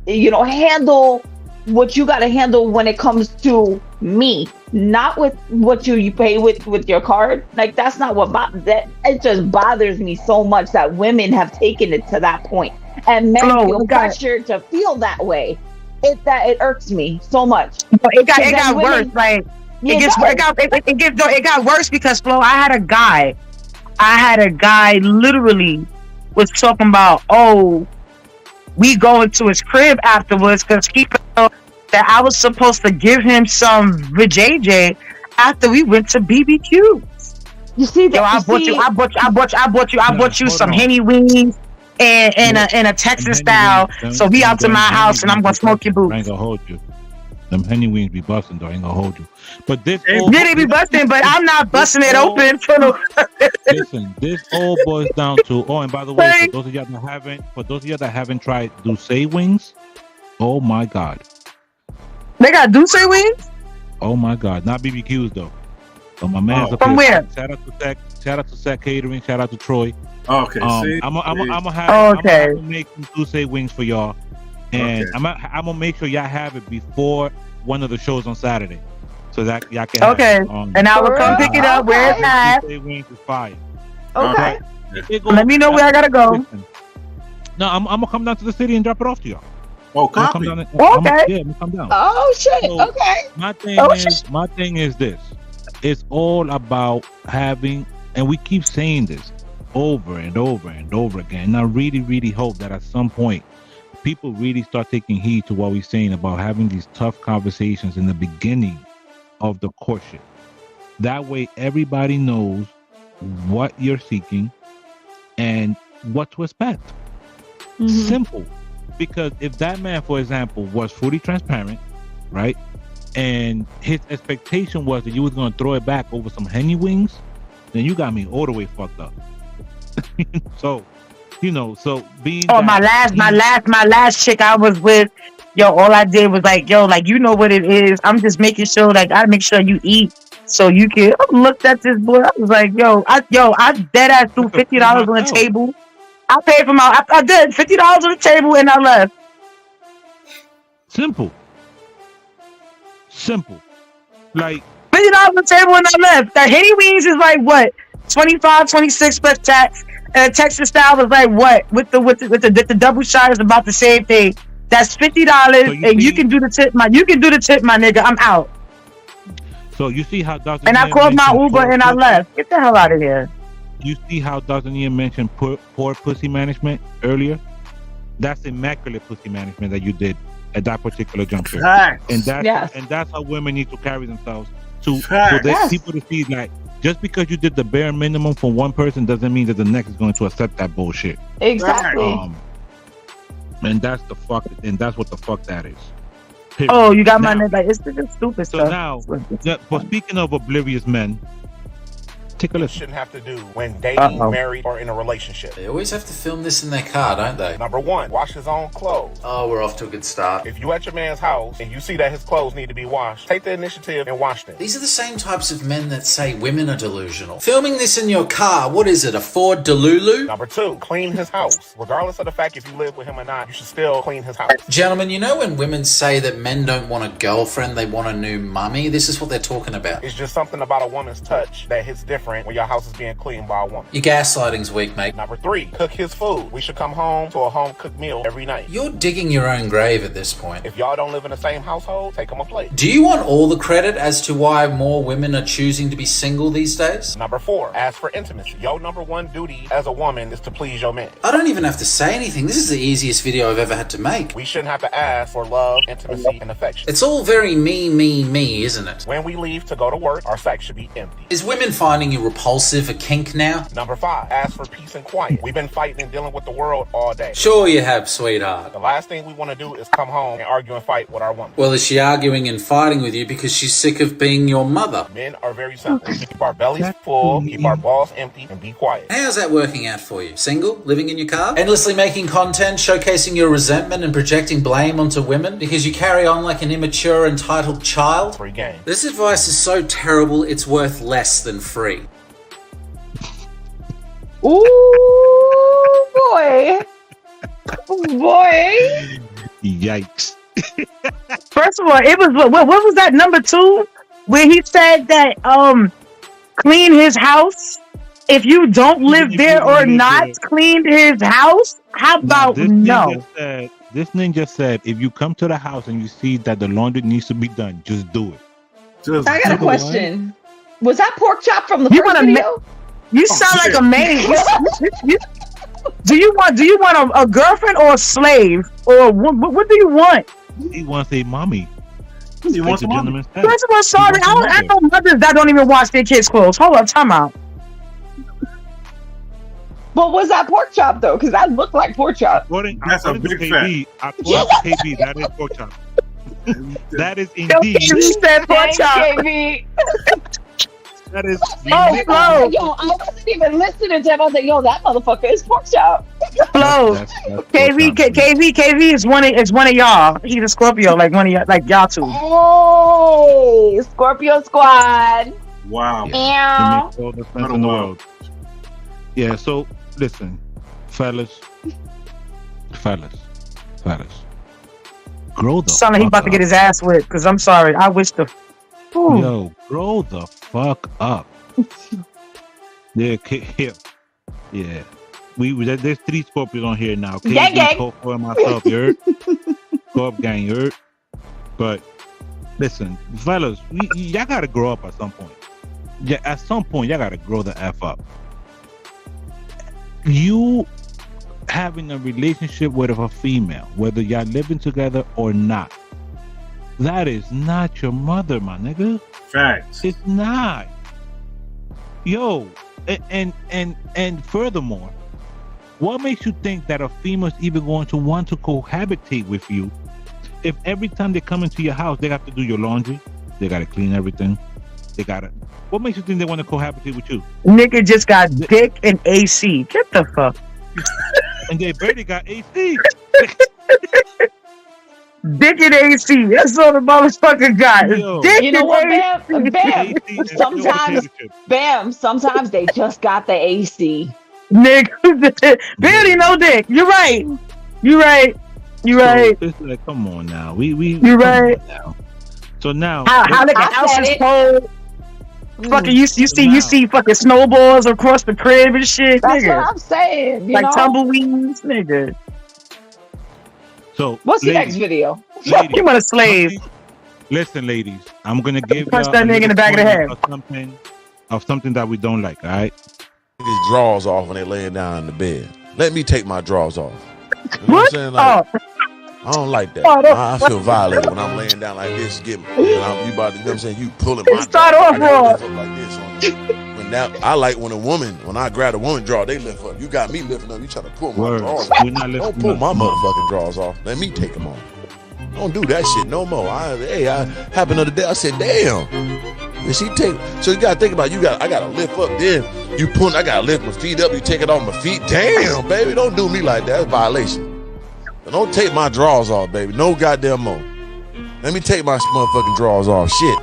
[SPEAKER 3] handle what you got to handle when it comes to me, not with what you pay with your card. Like, that's not what that. It just bothers me so much that women have taken it to that point, and men feel pressured to feel that way. It irks me so much.
[SPEAKER 6] It got worse. Like it got worse because Flo, I had a guy literally was talking about, oh, we go into his crib afterwards because he felt that I was supposed to give him some vajayjay after we went to BBQ. You see that? I bought you some Henny wings and a Texas style. So we out to my house and I'm gonna smoke your boots.
[SPEAKER 2] I ain't gonna hold you. Them Henny wings be busting though. I ain't gonna hold you. But this
[SPEAKER 6] they be busting, but I'm not busting it open.
[SPEAKER 2] Listen, this all boils down to. Oh, and by the way, for those of y'all that haven't tried Douce wings, oh my God,
[SPEAKER 6] they got Douce wings.
[SPEAKER 2] Oh my God, not BBQs though. So my man's up
[SPEAKER 6] from
[SPEAKER 2] here.
[SPEAKER 6] Where?
[SPEAKER 2] Shout out to Sec Catering. Shout out to Troy.
[SPEAKER 1] Okay,
[SPEAKER 2] I'm gonna have to make some Douce wings for y'all, and I'm gonna make sure y'all have it before one of the shows on Saturday, so that y'all can.
[SPEAKER 6] Okay, and I will come pick it up. Where it's at?
[SPEAKER 2] Douce wings is fire.
[SPEAKER 6] Okay. Let me know where I gotta go.
[SPEAKER 2] No, I'm gonna come down to the city and drop it off to y'all.
[SPEAKER 1] Oh, copy.
[SPEAKER 6] Okay.
[SPEAKER 2] I'm gonna come down.
[SPEAKER 3] Oh shit.
[SPEAKER 2] So,
[SPEAKER 3] okay.
[SPEAKER 2] My thing is this. It's all about having, and we keep saying this over and over and over again. And I really, really hope that at some point people really start taking heed to what we're saying about having these tough conversations in the beginning of the courtship. That way everybody knows what you're seeking and what to expect. Simple. Because if that man, for example, was fully transparent, right, and his expectation was that you was going to throw it back over some Henny wings, then you got me all the way fucked up. So being
[SPEAKER 6] my last chick I was with, all I did was like, you know what it is. I'm just making sure, like, I make sure you eat so you can. I looked at this boy. I was like, I dead ass threw $50 on the table. I paid for I did $50 on the table and I left.
[SPEAKER 2] Simple. Like
[SPEAKER 6] $50 on the table and I left. The Henny wings is like what? 25, 26 plus tax. And the Texas style was like what? With the double shot is about the same thing. That's $50 and you can do the tip, my nigga. I'm out.
[SPEAKER 2] So you see how Dr.
[SPEAKER 6] And I called my Uber and I left. Get the hell out of here.
[SPEAKER 2] You see how Dr. Nia mentioned poor pussy management earlier? That's immaculate pussy management that you did at that particular juncture. And that's how women need to carry themselves for people to see that just because you did the bare minimum for one person doesn't mean that the next is going to accept that bullshit.
[SPEAKER 3] Exactly.
[SPEAKER 2] And that's what the fuck that is.
[SPEAKER 6] Period. Oh, you got my nigga. Like, it's just stupid
[SPEAKER 2] so
[SPEAKER 6] stuff.
[SPEAKER 2] Now, but speaking of oblivious men, take a listen.
[SPEAKER 7] Shouldn't have to do when dating, married, or in a relationship.
[SPEAKER 22] They always have to film this in their car, don't they?
[SPEAKER 7] Number 1, wash his own clothes.
[SPEAKER 22] Oh, we're off to a good start.
[SPEAKER 7] If you at your man's house and you see that his clothes need to be washed, take the initiative and wash them.
[SPEAKER 22] These are the same types of men that say women are delusional. Filming this in your car, what is it, a Ford Delulu?
[SPEAKER 7] Number 2, clean his house. Regardless of the fact if you live with him or not, you should still clean his house.
[SPEAKER 22] Gentlemen, you know when women say that men don't want a girlfriend, they want a new mummy? This is what they're talking about.
[SPEAKER 7] It's just something about a woman's touch that hits different when your house is being cleaned by a woman.
[SPEAKER 22] Your gaslighting's weak, mate.
[SPEAKER 7] Number 3, cook his food. We should come home to a home-cooked meal every night.
[SPEAKER 22] You're digging your own grave at this point.
[SPEAKER 7] If y'all don't live in the same household, take him a plate.
[SPEAKER 22] Do you want all the credit as to why more women are choosing to be single these days?
[SPEAKER 7] Number 4, ask for intimacy. Your number 1 duty as a woman is to please your man.
[SPEAKER 22] I don't even have to say anything. This is the easiest video I've ever had to make.
[SPEAKER 7] We shouldn't have to ask for love, intimacy, and affection.
[SPEAKER 22] It's all very me, isn't it?
[SPEAKER 7] When we leave to go to work, our sack should be empty.
[SPEAKER 22] Is women finding you you repulsive a kink now?
[SPEAKER 7] Number 5, ask for peace and quiet. We've been fighting and dealing with the world all day.
[SPEAKER 22] Sure you have, sweetheart.
[SPEAKER 7] The last thing we want to do is come home and argue and fight with our woman.
[SPEAKER 22] Well, is she arguing and fighting with you because she's sick of being your mother?
[SPEAKER 7] Men are very simple. Keep our bellies full, keep our balls empty, and be quiet.
[SPEAKER 22] How's that working out for you? Single? Living in your car? Endlessly making content, showcasing your resentment and projecting blame onto women because you carry on like an immature, entitled child?
[SPEAKER 7] Free game.
[SPEAKER 22] This advice is so terrible, it's worth less than free.
[SPEAKER 3] Ooh, boy. Boy.
[SPEAKER 2] Yikes.
[SPEAKER 6] First of all, it was what was that number 2 where he said that clean his house? If you don't live there or not clean his house, how about no?
[SPEAKER 2] This ninja said, if you come to the house and you see that the laundry needs to be done, just do it.
[SPEAKER 3] I got a question. Was that pork chop from the first video?
[SPEAKER 6] You sound like a man. Do you want a girlfriend or a slave, or what do you want?
[SPEAKER 2] He wants a mommy.
[SPEAKER 1] He wants a mommy.
[SPEAKER 6] First of all, sorry, I know mothers that don't even wash their kids' clothes. Hold up, time out.
[SPEAKER 3] But was that pork chop though? Because that looked like pork chop.
[SPEAKER 1] That's a big fact.
[SPEAKER 2] KB, that is pork chop. That is indeed.
[SPEAKER 6] You said pork chop.
[SPEAKER 2] That is.
[SPEAKER 6] Flo.
[SPEAKER 3] Yo, I wasn't even listening to him. I was like, yo, that motherfucker is pork chop.
[SPEAKER 6] Flo. KV is one of y'all. He's a Scorpio, like one of y'all, like y'all two.
[SPEAKER 3] Hey, Scorpio squad.
[SPEAKER 1] Wow.
[SPEAKER 3] Yeah.
[SPEAKER 2] It makes all the sense in the world. Yeah. So listen, fellas. Grow the.
[SPEAKER 6] Sound like he about to get his ass whipped. Because I'm sorry, I wish the. Ooh.
[SPEAKER 2] Yo, grow the fuck up. Yeah. There's 3 Scorpios on here now.
[SPEAKER 3] Gang.
[SPEAKER 2] Coco and myself, you heard? Scorp gang, you heard? But listen, fellas, y'all gotta grow up at some point. Yeah, at some point, y'all gotta grow the F up. You having a relationship with a female, whether y'all living together or not, that is not your mother, my nigga.
[SPEAKER 1] Facts.
[SPEAKER 2] It's not. Yo, and furthermore, what makes you think that a female's even going to want to cohabitate with you if every time they come into your house, they have to do your laundry, they gotta clean everything, what makes you think they want to cohabitate with you?
[SPEAKER 6] Nigga just got dick and AC. Get the fuck.
[SPEAKER 2] And they barely got AC.
[SPEAKER 6] Dick and AC. That's all the motherfucker got. Dick,
[SPEAKER 3] you know what, Bam? Sometimes they just got the AC.
[SPEAKER 6] Nigga, barely no dick. You're right.
[SPEAKER 2] It's like, come on now. You're right. Now. So now,
[SPEAKER 6] how the house is cold. Fucking you see fucking snowballs across the crib and shit.
[SPEAKER 3] That's
[SPEAKER 6] nigga.
[SPEAKER 3] what I'm saying.
[SPEAKER 6] Like tumbleweeds, nigga.
[SPEAKER 2] So
[SPEAKER 3] what's the next video?
[SPEAKER 6] You want a slave?
[SPEAKER 2] Listen, ladies, I'm gonna give
[SPEAKER 6] punch that nigga in the back of the head
[SPEAKER 2] of something that we don't like. All right.
[SPEAKER 8] His drawers off when they laying down in the bed. Let me take my drawers off. You know what I'm saying? Like, I don't like that. I feel violated when I'm laying down like this. You about to, you know what I'm saying? You pulling my
[SPEAKER 6] start off
[SPEAKER 8] lift up like this on you. But now I like when I grab a woman draw, they lift up. You got me lifting up. You trying to pull my drawers off. Don't pull my motherfucking drawers off. Let me take them off. Don't do that shit no more. I happened the other day. I said, damn. And she take. So you gotta think about. I gotta lift up. Then you pull. I gotta lift my feet up. You take it off my feet. Damn, baby, don't do me like that. That's a violation. Don't take my drawers off, baby. No goddamn more. Let me take my motherfucking drawers off. Shit.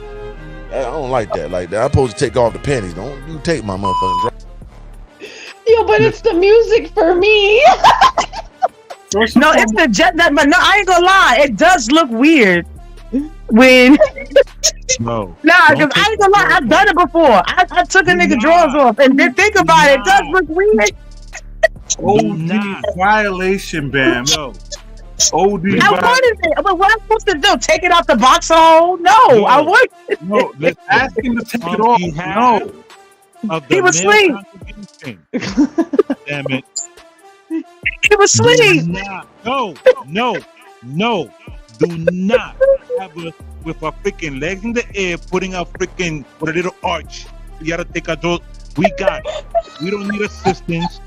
[SPEAKER 8] I don't like that. I'm supposed to take off the panties. Don't you take my motherfucking drawers.
[SPEAKER 3] Yo, but it's the music for me.
[SPEAKER 6] No, it's the jet that. But no, I ain't gonna lie. It does look weird when.
[SPEAKER 2] No.
[SPEAKER 6] Nah, because I ain't gonna lie. I've done it before. I took a nigga drawers off, and then think about it. It does look weird.
[SPEAKER 1] OD violation, Bam.
[SPEAKER 2] No.
[SPEAKER 1] OD.
[SPEAKER 6] I wanted it, but what I'm supposed to do? Take it out the box hole? No, I want it.
[SPEAKER 1] No, let's ask him to take it off. No,
[SPEAKER 6] he was asleep.
[SPEAKER 2] Damn it.
[SPEAKER 6] He was asleep.
[SPEAKER 2] No. Do not have us with our freaking legs in the air, putting our freaking with a little arch. You gotta take our drawers. We got it. We don't need assistance.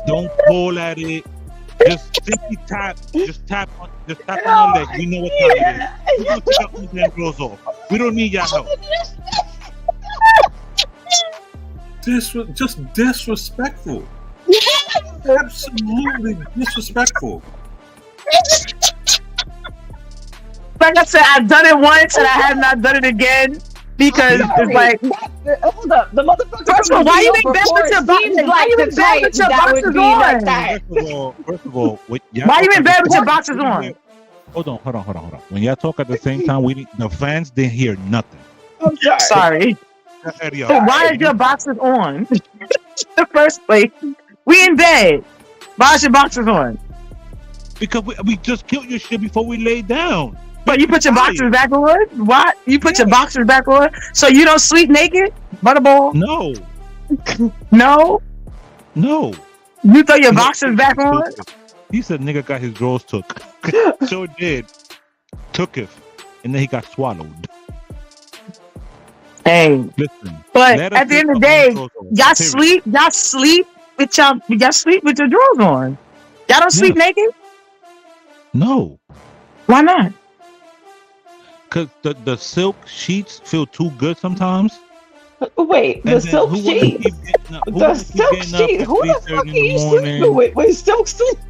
[SPEAKER 2] Don't pull at it. Just simply tap. Just tap on your leg. We know what time it is. We're gonna take our own damn clothes off. We don't need your help.
[SPEAKER 1] Just disrespectful. Absolutely disrespectful.
[SPEAKER 6] Like I said, I've done it once and I have not done it again because it's like,
[SPEAKER 3] hold up, the motherfucker.
[SPEAKER 6] First of all, why you in bed with your boxers? Why you in bed with your boxers on?
[SPEAKER 2] First of all,
[SPEAKER 6] why you in bed with your boxers on?
[SPEAKER 2] Hold on. When y'all talk at the same time, the fans didn't hear nothing.
[SPEAKER 6] I'm sorry. So why is your boxers on? In the first place, we in bed. Why is your boxers on?
[SPEAKER 2] Because we just killed your shit before we laid down.
[SPEAKER 6] But you put your boxers back on? What? You put your boxers back on? So you don't sleep naked? Butterball?
[SPEAKER 2] No.
[SPEAKER 6] No?
[SPEAKER 2] No.
[SPEAKER 6] You throw your boxers back on?
[SPEAKER 2] He said nigga got his drawers took. So did. Took it. And then he got swallowed.
[SPEAKER 6] Hey.
[SPEAKER 2] Listen.
[SPEAKER 6] But at the end of the day, y'all sleep with your drawers on. Y'all don't sleep naked?
[SPEAKER 2] No.
[SPEAKER 6] Why not?
[SPEAKER 2] Because the silk sheets feel too good sometimes.
[SPEAKER 3] Wait, the silk sheets? The silk sheets? Who the fuck are you sleeping with silk sheets?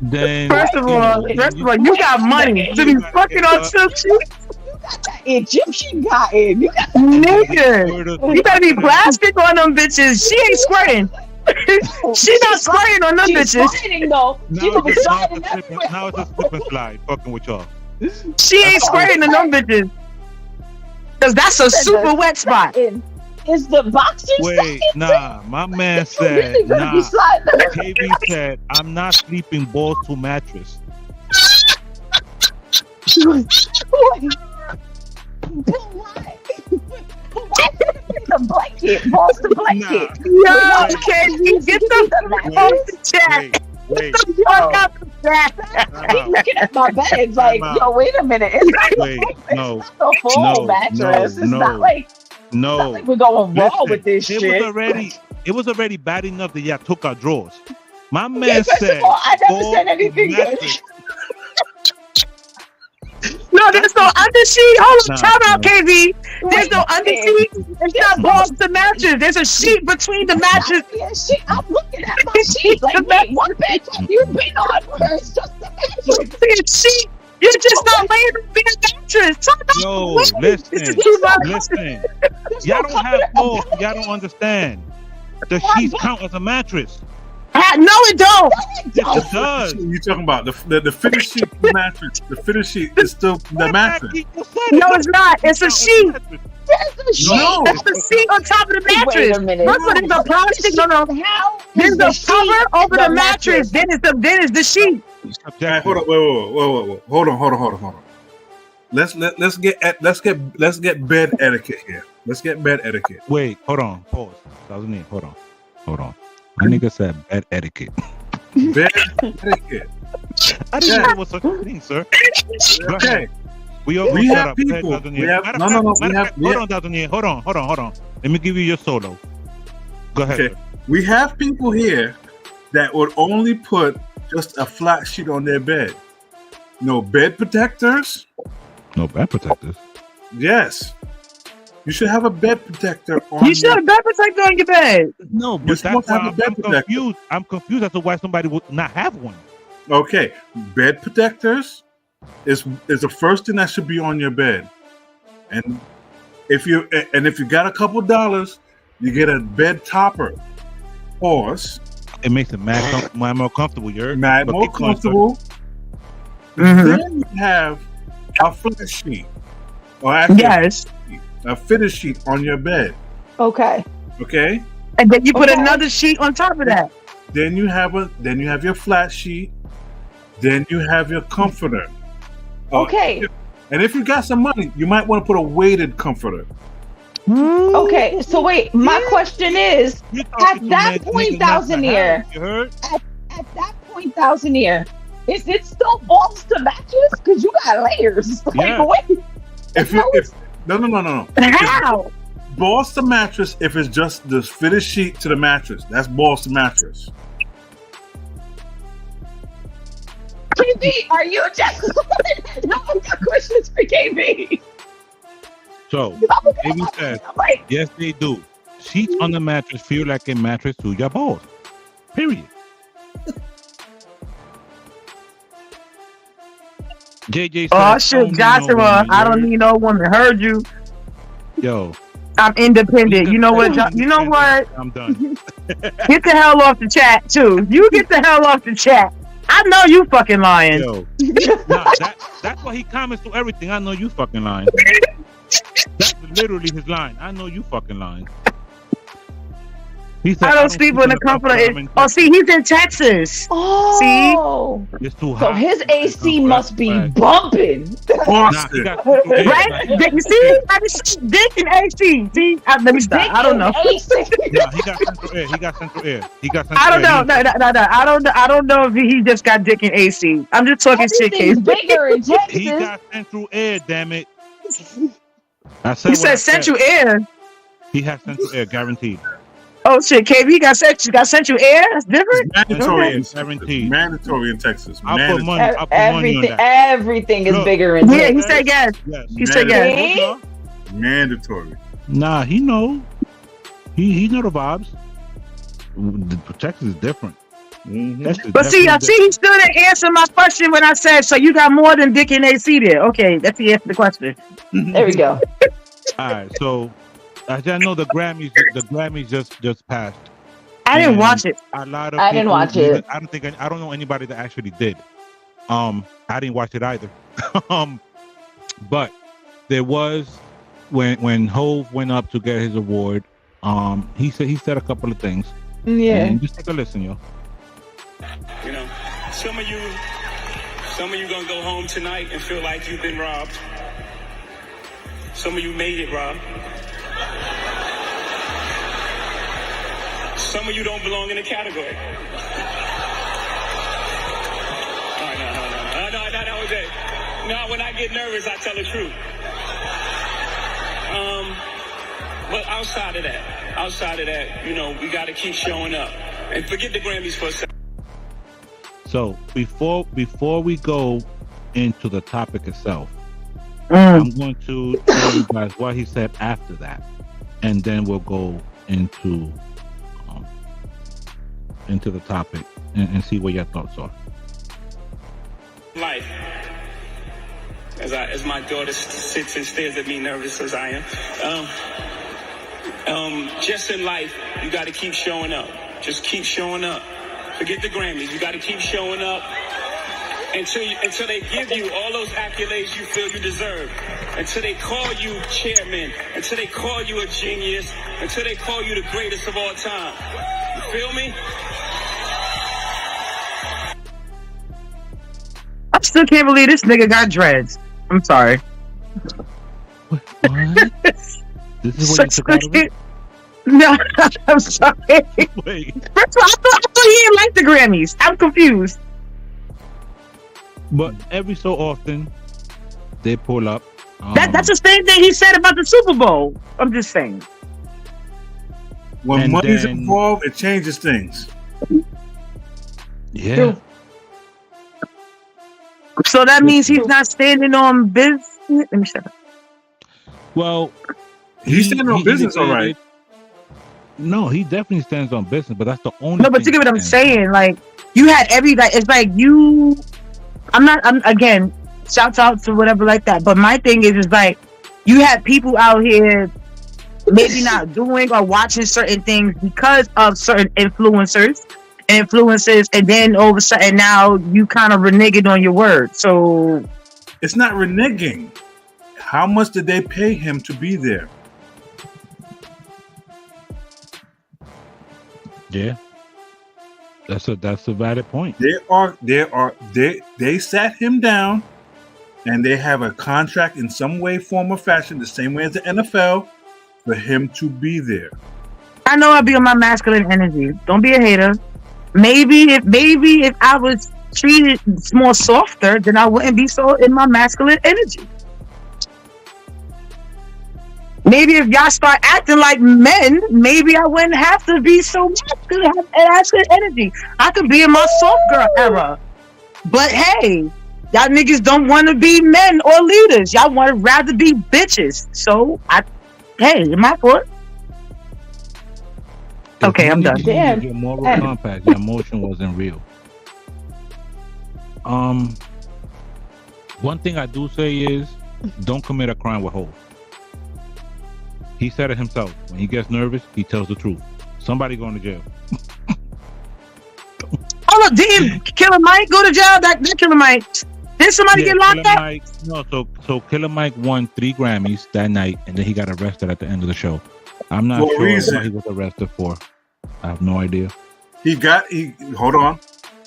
[SPEAKER 6] First of all, you got money to be fucking on silk sheets.
[SPEAKER 3] You got that Egyptian cotton. You got that
[SPEAKER 6] nigga. You better be plastic on them bitches. She ain't squirting. She not squirting on them bitches.
[SPEAKER 3] Squirting though.
[SPEAKER 2] Now it's a slip and slide. Fucking with y'all.
[SPEAKER 6] She ain't squirting on them bitches. Cause that's a super wet spot.
[SPEAKER 3] Is the boxers?
[SPEAKER 2] Wait, nah. My man said,
[SPEAKER 3] really
[SPEAKER 2] nah.
[SPEAKER 3] KB
[SPEAKER 2] said, I'm not sleeping balls to mattress.
[SPEAKER 3] The blanket, balls to blanket.
[SPEAKER 6] Yo, KB, get the fuck off the chat.
[SPEAKER 2] Wait.
[SPEAKER 6] Get the fuck out the chat.
[SPEAKER 3] He's looking at my bed. It's like, yo, wait a minute. It's
[SPEAKER 2] No.
[SPEAKER 3] not the full mattress. It's not like.
[SPEAKER 2] No,
[SPEAKER 3] it's not like we're going raw with this shit.
[SPEAKER 2] It was already bad enough that y'all took our drawers. My man said,
[SPEAKER 3] I never said anything good.
[SPEAKER 6] No, there's no undersheet. Hold on, time out, KV. There's no undersheet. It's not balls to mattress. There's a sheet between the mattress.
[SPEAKER 3] I'm looking at my sheet. Like, wait, what bed have you been on where it's just the mattress?
[SPEAKER 6] Sheet. You're just not laying on the mattress.
[SPEAKER 2] Yo, listen. Y'all don't have balls. Y'all don't understand. The sheets count as a mattress.
[SPEAKER 6] No, it don't.
[SPEAKER 2] Yes, it does.
[SPEAKER 1] You're talking about the fitted sheet mattress. The fitted sheet is still the mattress.
[SPEAKER 6] No, it's not. It's a sheet.
[SPEAKER 3] There's a sheet.
[SPEAKER 1] No.
[SPEAKER 6] That's the sheet on top of the mattress.
[SPEAKER 3] Wait a minute.
[SPEAKER 6] There's a plastic. No. There's a cover over the mattress. Then it's the sheet.
[SPEAKER 1] Right, hold on. Wait. Hold on. Let's get bed etiquette here. Let's get bed etiquette.
[SPEAKER 2] Wait, hold on. Pause. That was me. Hold on. My nigga said bed etiquette.
[SPEAKER 1] Bed etiquette.
[SPEAKER 2] I didn't know there was such a thing, sir.
[SPEAKER 1] Okay.
[SPEAKER 2] We have people. Hold on, Dazunier. Hold on. Let me give you your solo. Go ahead.
[SPEAKER 1] Okay. We have people here that would only put just a flat sheet on their bed. No bed protectors.
[SPEAKER 2] No bed protectors?
[SPEAKER 1] Yes. You should have a bed protector on
[SPEAKER 6] You should have a bed protector on your bed.
[SPEAKER 2] No, but that's why I'm confused. I'm confused as to why somebody would not have one.
[SPEAKER 1] Okay. Bed protectors is the first thing that should be on your bed. And if you got a couple dollars, you get a bed topper. Pause.
[SPEAKER 2] It makes it mad more comfortable. You're
[SPEAKER 1] mad more comfortable.
[SPEAKER 6] Mm-hmm.
[SPEAKER 1] Then you have a flat sheet, or actually a fitted sheet on your bed.
[SPEAKER 3] Okay.
[SPEAKER 6] And then you put another sheet on top of that.
[SPEAKER 1] Then you have your flat sheet. Then you have your comforter.
[SPEAKER 3] Okay.
[SPEAKER 1] And if you got some money, you might want to put a weighted comforter.
[SPEAKER 3] Okay, so wait, my question is, at that point, Thousandier, at that point, Thousandier, is it still balls to matches? Because you got layers. Like,
[SPEAKER 1] Yeah.
[SPEAKER 3] wait.
[SPEAKER 1] No.
[SPEAKER 6] How?
[SPEAKER 1] boss to mattress if it's just the fitted sheet to the mattress. That's boss to mattress.
[SPEAKER 3] KB, are you just no questions for KB?
[SPEAKER 2] So, Baby says, yes, they do. Sheets on the mattress feel like a mattress to your balls. Period. JJ says,
[SPEAKER 6] oh shit, Joshua, I don't need no woman. Heard you.
[SPEAKER 2] Yo.
[SPEAKER 6] I'm independent. You know what? You know what?
[SPEAKER 2] I'm done.
[SPEAKER 6] Get the hell off the chat, too. You get the hell off the chat. I know you fucking lying.
[SPEAKER 2] Yo. That's why he comments to everything. I know you fucking lying. That's literally his line. I know you fucking lying. He said,
[SPEAKER 6] I don't sleep in the comfort of. Oh, see, he's in Texas.
[SPEAKER 3] Oh,
[SPEAKER 2] see, it's too hot.
[SPEAKER 3] So his AC must be bumping.
[SPEAKER 6] Right? You see, I just dick and AC. See, let me stop. I don't know.
[SPEAKER 2] Yeah, he got central air. He got central air.
[SPEAKER 6] I don't know. No. I don't know if he just got dick and AC. I'm just talking shit, Case.
[SPEAKER 3] Bigger in Texas.
[SPEAKER 2] He got central air. Damn it.
[SPEAKER 6] He said central air.
[SPEAKER 2] He has central air, guaranteed.
[SPEAKER 6] Oh shit, KB, you got central air? That's different?
[SPEAKER 1] Mandatory in Texas.
[SPEAKER 2] I'll put money on that.
[SPEAKER 3] Everything is bigger in Texas.
[SPEAKER 6] Yeah, he said yes. He said yes.
[SPEAKER 1] Mandatory.
[SPEAKER 2] Nah, he know. He know the vibes. Texas is different.
[SPEAKER 1] Mm-hmm.
[SPEAKER 6] But see, he still didn't answer my question when I said, so you got more than dick and AC there. Okay, that's the answer to the question.
[SPEAKER 3] There we go.
[SPEAKER 2] All right, so as I know, the Grammys just passed.
[SPEAKER 6] I didn't watch it.
[SPEAKER 2] A lot of
[SPEAKER 3] I didn't watch it.
[SPEAKER 2] I don't know anybody that actually did. I didn't watch it either. But there was when Hove went up to get his award. He said a couple of things.
[SPEAKER 3] Yeah.
[SPEAKER 2] And just take a listen, yo.
[SPEAKER 9] You know, some of you gonna go home tonight and feel like you've been robbed. Some of you made it, Rob. Some of you don't belong in the category. All right, no, that was it. No, when I get nervous, I tell the truth. But outside of that, you know, we got to keep showing up. And forget the Grammys for a second.
[SPEAKER 2] So before we go into the topic itself, I'm going to tell you guys what he said after that, and then we'll go into the topic and see what your thoughts are.
[SPEAKER 9] Life, as my daughter sits and stares at me, nervous as I am. Just in life, you got to keep showing up. Just keep showing up. Forget the Grammys. You got to keep showing up until they give you all those accolades you feel you deserve. Until they call you chairman. Until they call you a genius. Until they call you the greatest of all time. You feel me?
[SPEAKER 6] I still can't believe this nigga got dreads. I'm sorry.
[SPEAKER 2] What? This is what you took out of it?
[SPEAKER 6] No, I'm sorry.
[SPEAKER 2] Wait.
[SPEAKER 6] First of all, I thought he didn't like the Grammys. I'm confused.
[SPEAKER 2] But every so often, they pull up.
[SPEAKER 6] That's the same thing he said about the Super Bowl. I'm just saying.
[SPEAKER 1] When money's involved, it changes things.
[SPEAKER 2] Yeah.
[SPEAKER 6] So that means he's not standing on business. Let me shut up.
[SPEAKER 2] Well,
[SPEAKER 1] he's standing on business, all right.
[SPEAKER 2] No, he definitely stands on business, but that's the only.
[SPEAKER 6] No, but you get what I'm saying. Like you had it's like you. I'm again. Shouts out to whatever like that. But my thing is like you had people out here maybe not doing or watching certain things because of certain influences, and then all of a sudden now you kind of reneging on your word. So
[SPEAKER 1] it's not reneging. How much did they pay him to be there?
[SPEAKER 2] Yeah, that's a valid point.
[SPEAKER 1] They sat him down, and they have a contract in some way, form, or fashion, the same way as the NFL, for him to be there.
[SPEAKER 6] I know I'll be on my masculine energy. Don't be a hater. Maybe if I was treated more softer, then I wouldn't be so in my masculine energy. Maybe if y'all start acting like men, maybe I wouldn't have to be so masculine and have good energy. I could be in my soft girl era. But hey, y'all niggas don't want to be men or leaders. Y'all want to rather be bitches. So hey, my fault. Okay, I'm done.
[SPEAKER 2] Damn. Your moral compass, your emotion wasn't real. One thing I do say is, don't commit a crime with hope. He said it himself. When he gets nervous, he tells the truth. Somebody going to jail.
[SPEAKER 6] Hold up, did Killer Mike go to jail? That Killer Mike. Did somebody get locked up?
[SPEAKER 2] Mike, no, so Killer Mike won 3 Grammys that night, and then he got arrested at the end of the show. I'm not sure what he was arrested for. I have no idea.
[SPEAKER 1] Hold on.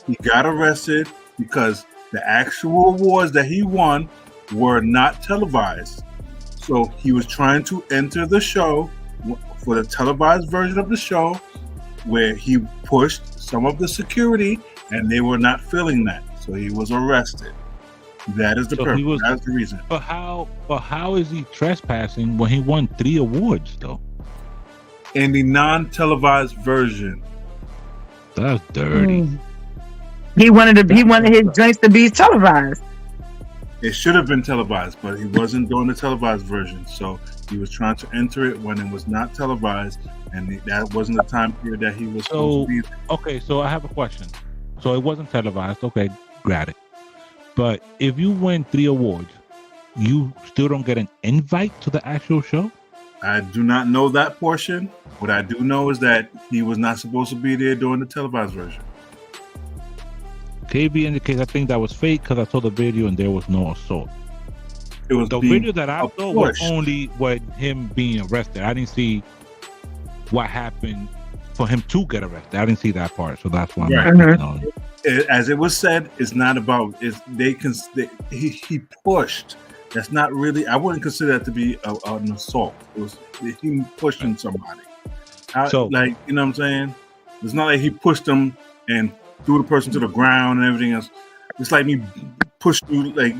[SPEAKER 1] He got arrested because the actual awards that he won were not televised. So he was trying to enter the show for the televised version of the show, where he pushed some of the security, and they were not feeling that. So he was arrested. That is the purpose. That's the reason.
[SPEAKER 2] But how is he trespassing when he won 3 awards though?
[SPEAKER 1] In the non-televised version.
[SPEAKER 2] That's dirty.
[SPEAKER 6] He wanted his drinks to be televised.
[SPEAKER 1] It should have been televised, but he wasn't doing the televised version. So he was trying to enter it when it was not televised, and that wasn't the time period that he was supposed to be.
[SPEAKER 2] Okay, so I have a question. So it wasn't televised. Okay, got it. But if you win 3 awards, you still don't get an invite to the actual show?
[SPEAKER 1] I do not know that portion. What I do know is that he was not supposed to be there during the televised version.
[SPEAKER 2] KB indicates I think that was fake because I saw the video and there was no assault.
[SPEAKER 1] It was
[SPEAKER 2] the video that I saw was only with him being arrested. I didn't see what happened for him to get arrested. I didn't see that part, so that's why I'm not on it.
[SPEAKER 1] As it was said, it's not about he pushed. That's not really. I wouldn't consider that to be an assault. It was him pushing somebody. You know what I'm saying? It's not like he pushed him and threw the person to the ground and everything else. It's like me pushed you, like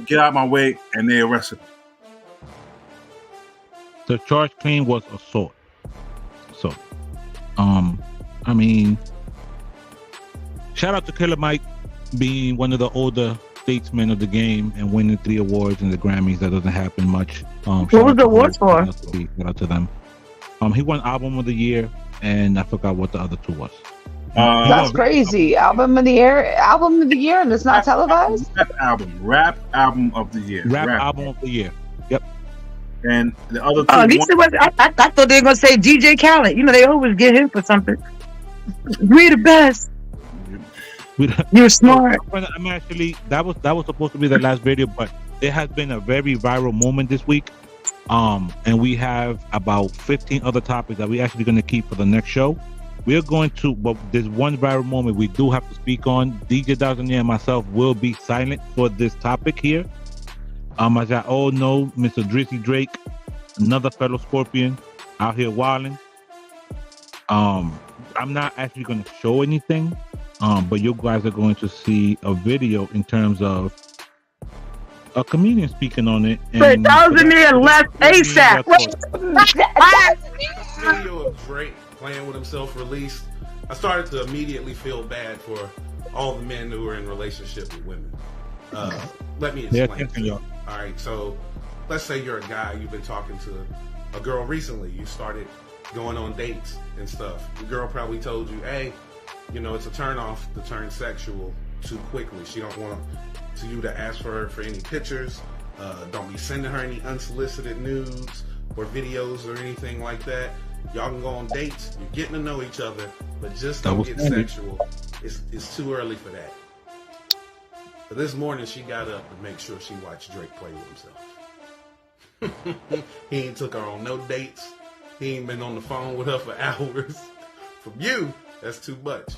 [SPEAKER 1] get out of my way, and they arrested him.
[SPEAKER 2] The charge claim was assault. So, I mean, shout out to Killer Mike being one of the older statesmen of the game and winning 3 awards in the Grammys. That doesn't happen much.
[SPEAKER 6] What was the awards for?
[SPEAKER 2] Shout out to them. He won Album of the Year, and I forgot what the other 2 was.
[SPEAKER 3] That's crazy. Album of the year, and it's not televised.
[SPEAKER 1] Rap album of the year.
[SPEAKER 2] Rap album of the year. Yep.
[SPEAKER 1] And the other 2.
[SPEAKER 6] I thought they were gonna say DJ Khaled. You know they always get him for something. We're the best. You're smart.
[SPEAKER 2] I'm actually that was supposed to be the last video, but there has been a very viral moment this week. And we have about 15 other topics that we're actually going to keep for the next show. We're going to, but there's one viral moment we do have to speak on. DJ Dawson and myself will be silent for this topic here. As I all know, Mr. Drizzy Drake, another fellow Scorpion, out here wilding. I'm not actually going to show anything, but you guys are going to see a video in terms of a comedian speaking on it.
[SPEAKER 6] And left ASAP.
[SPEAKER 5] Video of Drake playing with himself released. I started to immediately feel bad for all the men who are in relationship with women. Let me explain to you. All right, so let's say you're a guy, you've been talking to a girl recently, you started going on dates and stuff. The girl probably told you, hey, you know, it's a turn off to turn sexual too quickly. She don't want you to ask for her for any pictures. Don't be sending her any unsolicited nudes or videos or anything like that. Y'all can go on dates, you're getting to know each other, but just don't get sexual. It's too early for that. But this morning she got up to make sure she watched Drake play with himself. He ain't took her on no dates. He ain't been on the phone with her for hours. From you, that's too much.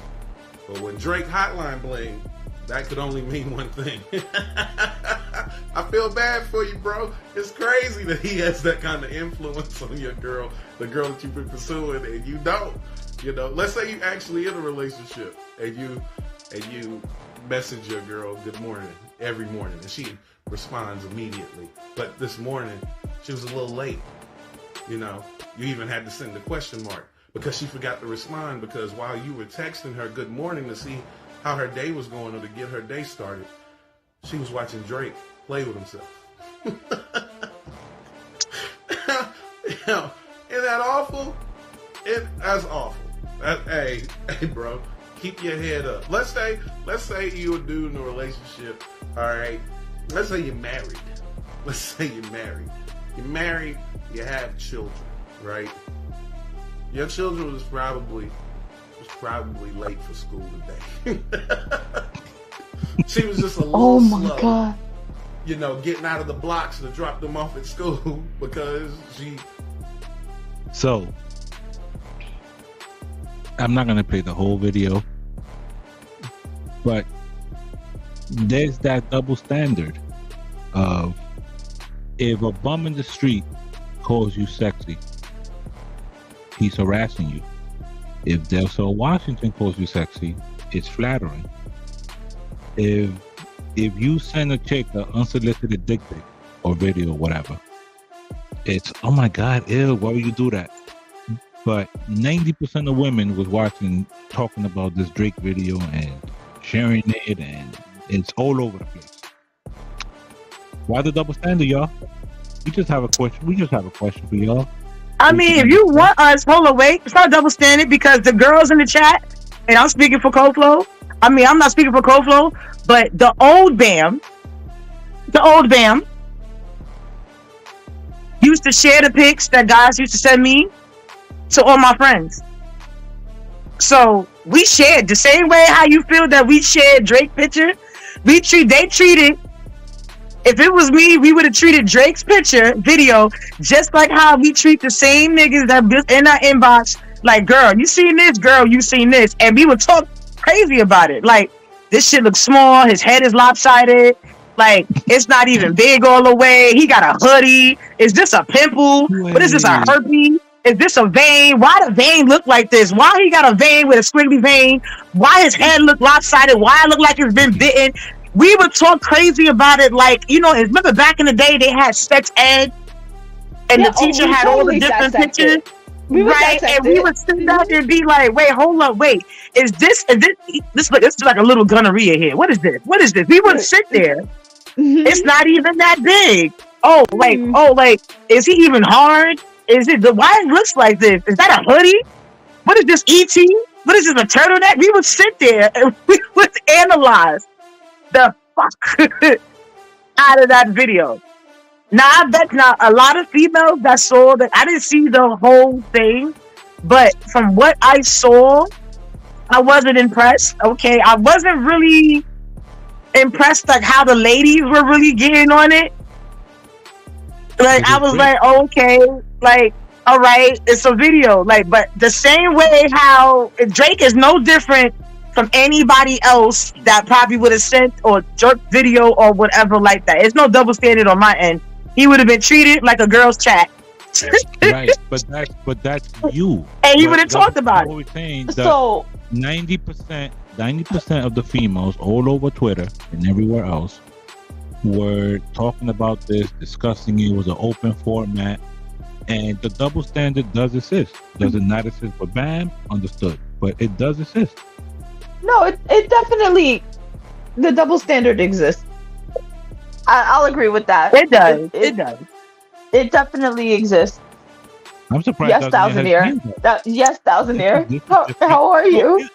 [SPEAKER 5] But when Drake hotline bling, that could only mean one thing. I feel bad for you, bro. It's crazy that he has that kind of influence on your girl, the girl that you've been pursuing, and you don't. You know, let's say you actually in a relationship and you message your girl good morning every morning, and she responds immediately. But this morning she was a little late. You know, you even had to send the question mark because she forgot to respond, because while you were texting her good morning to see how her day was going or to get her day started, she was watching Drake play with himself. You know, isn't that awful? That's awful. Hey, bro, keep your head up. Let's say you're a dude in a relationship. All right. Let's say you're married. Let's say you're married. You're married. You have children, right? Your children was probably late for school today. She was just a little slow. God. You know, getting out of the blocks to drop them off at school because she.
[SPEAKER 2] So, I'm not gonna play the whole video, but there's that double standard of if a bum in the street calls you sexy, he's harassing you. If Delso Washington calls you sexy, it's flattering. If you send a chick an unsolicited dick pic or video or whatever, it's, oh my God, ew, why would you do that? But 90% of women was talking about this Drake video and sharing it, and it's all over the place. Why the double standard, y'all? We just have a question for y'all.
[SPEAKER 6] I mean, if you want us, hold on, wait. It's not a double standard because the girls in the chat, and I'm speaking for Koflo. I mean, I'm not speaking for Koflo, but the old Bam used to share the pics that guys used to send me to all my friends. So we shared the same way how you feel that we shared Drake picture. They treated. If it was me, we would have treated Drake's video just like how we treat the same niggas that in our inbox. Like, girl, you seen this? Girl, you seen this? And we would talk crazy about it. Like, this shit looks small. His head is lopsided. Like, it's not even big all the way. He got a hoodie. Is this a pimple? What is this, a herpes? Is this a vein? Why the vein look like this? Why he got a vein with a squiggly vein? Why his head look lopsided? Why it look like it's been bitten? We would talk crazy about it. Like, you know, remember back in the day they had sex ed and the teacher had all the different pictures, right? And we would sit back and be like, wait, hold up, wait. Is this like a little gonorrhea here? What is this? We would sit there. It's not even that big. Oh, like, is he even hard? Is it why it looks like this? Is that a hoodie? What is this, E.T.? What is this, a turtleneck? We would sit there and we would analyze the fuck out of that video. Now I bet a lot of females that saw that, I didn't see the whole thing, but from what I saw, I wasn't impressed. Okay, I wasn't really impressed like how the ladies were really getting on it. Like, I was like, okay, like, all right, it's a video. Like, but the same way how Drake is no different from anybody else that probably would have sent or jerk video or whatever like that. It's no double standard on my end. He would have been treated like a girl's chat.
[SPEAKER 2] Right, but that's you.
[SPEAKER 6] And he would have talked about it.
[SPEAKER 2] Saying so 90% of the females all over Twitter and everywhere else were talking about this, discussing it. It was an open format, and the double standard does exist. Does it not exist for Bam? Understood, but it does exist.
[SPEAKER 3] No, it definitely, the double standard exists. I'll agree with that.
[SPEAKER 6] It does. It does.
[SPEAKER 3] It definitely exists.
[SPEAKER 2] I'm surprised.
[SPEAKER 3] Yes, Thousandaire. Yes, Thousandaire. How are you?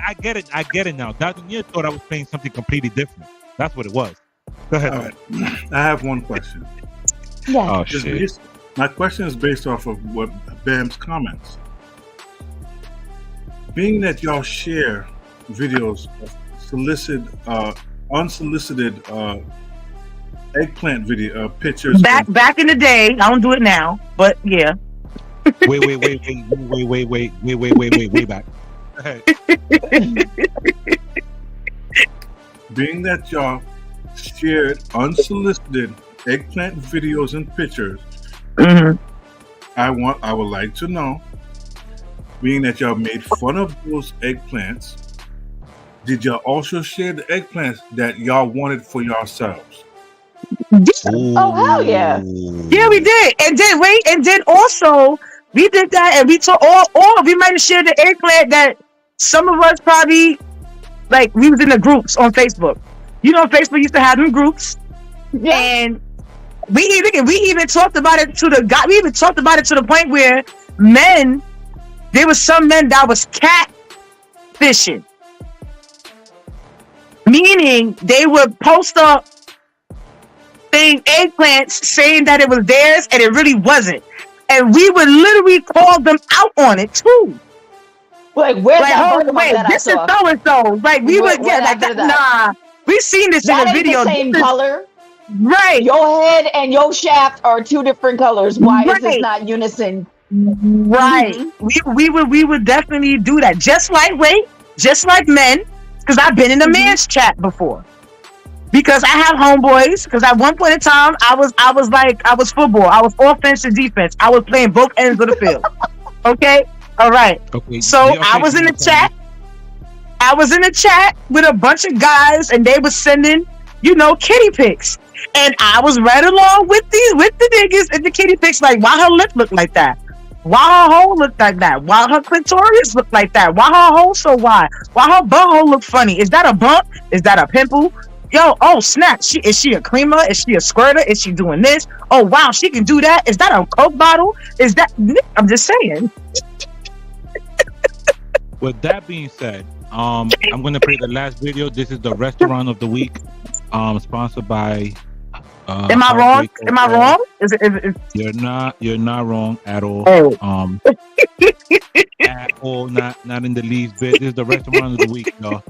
[SPEAKER 2] I get it now. Thousandaire thought I was saying something completely different. That's what it was. Go ahead.
[SPEAKER 1] All right. I have one question.
[SPEAKER 3] Yeah.
[SPEAKER 2] Oh, shit.
[SPEAKER 1] My question is based off of what Bam's comments. Being that y'all share videos of unsolicited eggplant video pictures.
[SPEAKER 6] Back in the day, I don't do it now, but yeah.
[SPEAKER 2] Wait back.
[SPEAKER 1] Being that y'all shared unsolicited eggplant videos and pictures, I would like to know, being that y'all made fun of those eggplants, did y'all also share the eggplants that y'all wanted for yourselves?
[SPEAKER 3] Oh hell yeah!
[SPEAKER 6] Yeah, we did. And then also we did that, and we took all we might have shared the eggplant that some of us probably like we was in the groups on Facebook. You know, Facebook used to have them groups, and we even talked about it to the guy. We even talked about it to the point where there was some men that was cat fishing, meaning they would post up eggplants saying that it was theirs and it really wasn't, and we would literally call them out on it too.
[SPEAKER 3] Like, where's
[SPEAKER 6] that? Wait, this is so and so. Like we would get like that. Nah, we seen this in the video.
[SPEAKER 3] The same color,
[SPEAKER 6] right?
[SPEAKER 3] Your head and your shaft are two different colors. Why is this not unison?
[SPEAKER 6] Right. Mm-hmm. We would definitely do that. Just like men, because I've been in a man's chat before. Because I have homeboys. Because at one point in time, I was football. I was offense and defense. I was playing both ends of the field. Okay. All right. Okay. So I was in the chat. I was in the chat with a bunch of guys, and they were sending, kitty pics, and I was right along with the niggas and the kitty pics. Like, why her lip look like that? Why her hole look like that? Why her clitoris look like that? Why her hole so wide? Why her butthole look funny? Is that a bump? Is that a pimple? Yo, oh snap! Is she a creamer? Is she a squirter? Is she doing this? Oh wow, she can do that. Is that a Coke bottle? Is that? I'm just saying.
[SPEAKER 2] With that being said, I'm gonna play the last video. This is the restaurant of the week, sponsored by.
[SPEAKER 6] Am I wrong? Am I wrong? Is
[SPEAKER 2] You're not wrong at all.
[SPEAKER 6] Oh.
[SPEAKER 2] At all, not in the least bit. This is the restaurant of the week, y'all.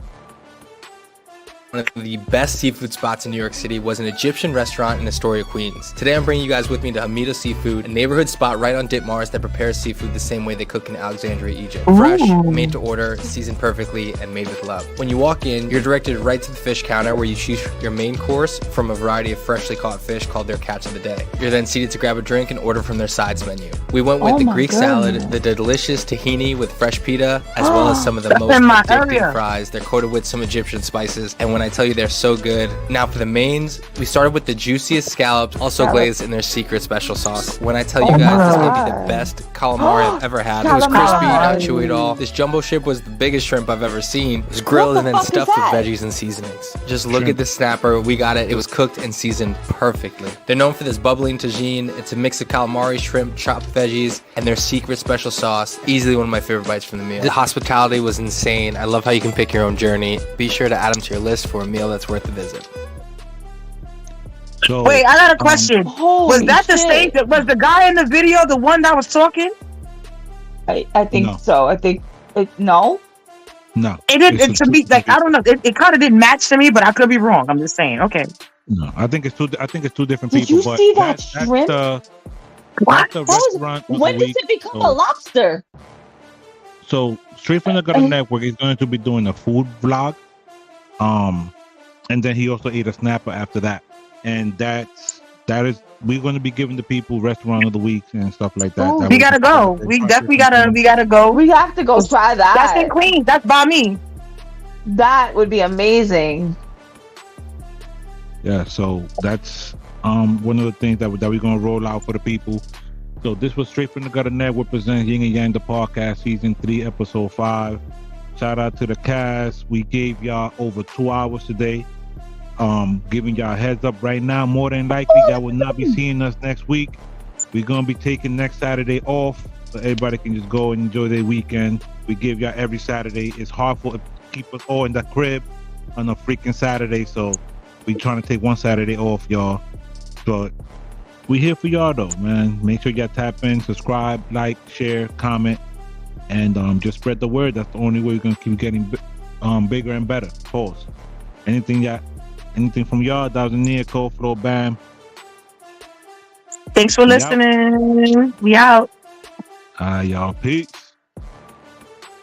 [SPEAKER 10] One of the best seafood spots in New York City was an Egyptian restaurant in Astoria, Queens. Today I'm bringing you guys with me to Hamida Seafood, a neighborhood spot right on Ditmars that prepares seafood the same way they cook in Alexandria, Egypt. Fresh, made to order, seasoned perfectly, and made with love. When you walk in, you're directed right to the fish counter where you choose your main course from a variety of freshly caught fish called their catch of the day. You're then seated to grab a drink and order from their sides menu. We went with the Greek salad, the delicious tahini with fresh pita, as well as some of the most addicting fries. They're coated with some Egyptian spices, and when I tell you they're so good. Now for the mains, we started with the juiciest scallops, also glazed in their secret special sauce. When I tell you guys, this might be the best calamari I've ever had. It was crispy, not chewy at all. This jumbo shrimp was the biggest shrimp I've ever seen. It was grilled and then stuffed with veggies and seasonings. Just look at this snapper. We got it. It was cooked and seasoned perfectly. They're known for this bubbling tagine. It's a mix of calamari, shrimp, chopped veggies, and their secret special sauce. Easily one of my favorite bites from the meal. The hospitality was insane. I love how you can pick your own journey. Be sure to add them to your list for a meal that's worth a visit.
[SPEAKER 2] So,
[SPEAKER 6] wait, I got a question. Was that the same? Was the guy in the video the one that was talking?
[SPEAKER 3] I think so. I think no.
[SPEAKER 2] No.
[SPEAKER 6] It didn't to me. Like I don't know. It kind of didn't match to me, but I could be wrong. I'm just saying. Okay.
[SPEAKER 2] No, I think it's two different
[SPEAKER 3] Did
[SPEAKER 2] people.
[SPEAKER 3] You
[SPEAKER 2] but
[SPEAKER 3] see that shrimp?
[SPEAKER 2] That's the restaurant.
[SPEAKER 3] When does it become a lobster?
[SPEAKER 2] So Straight from the Gutter Network is going to be doing a food vlog. And then he also ate a snapper after that. And that is we're going to be giving the people restaurant of the week and stuff like that.
[SPEAKER 6] We gotta go. We definitely gotta go.
[SPEAKER 3] We have to go try that.
[SPEAKER 6] That's in Queens. That's by me.
[SPEAKER 3] That would be amazing.
[SPEAKER 2] Yeah, so that's one of the things that we're going to roll out for the people. So this was Straight from the Gutter Network presenting Yin and Yang the podcast, season 3, episode 5. Shout out to the cast. We gave y'all over 2 hours today. Giving y'all a heads up right now, more than likely y'all will not be seeing us next week. We're gonna be taking next Saturday off so everybody can just go and enjoy their weekend. We give y'all every Saturday. It's hard to keep us all in the crib on a freaking Saturday, so we trying to take one Saturday off, y'all. But we here for y'all though, man. Make sure y'all tap in, subscribe, like, share, comment, and just spread the word. That's the only way we're gonna keep getting bigger and better. Pause. Anything from y'all? That was Nia Cole, Flo Bam.
[SPEAKER 6] Thanks for listening. We out.
[SPEAKER 2] Y'all. Peace.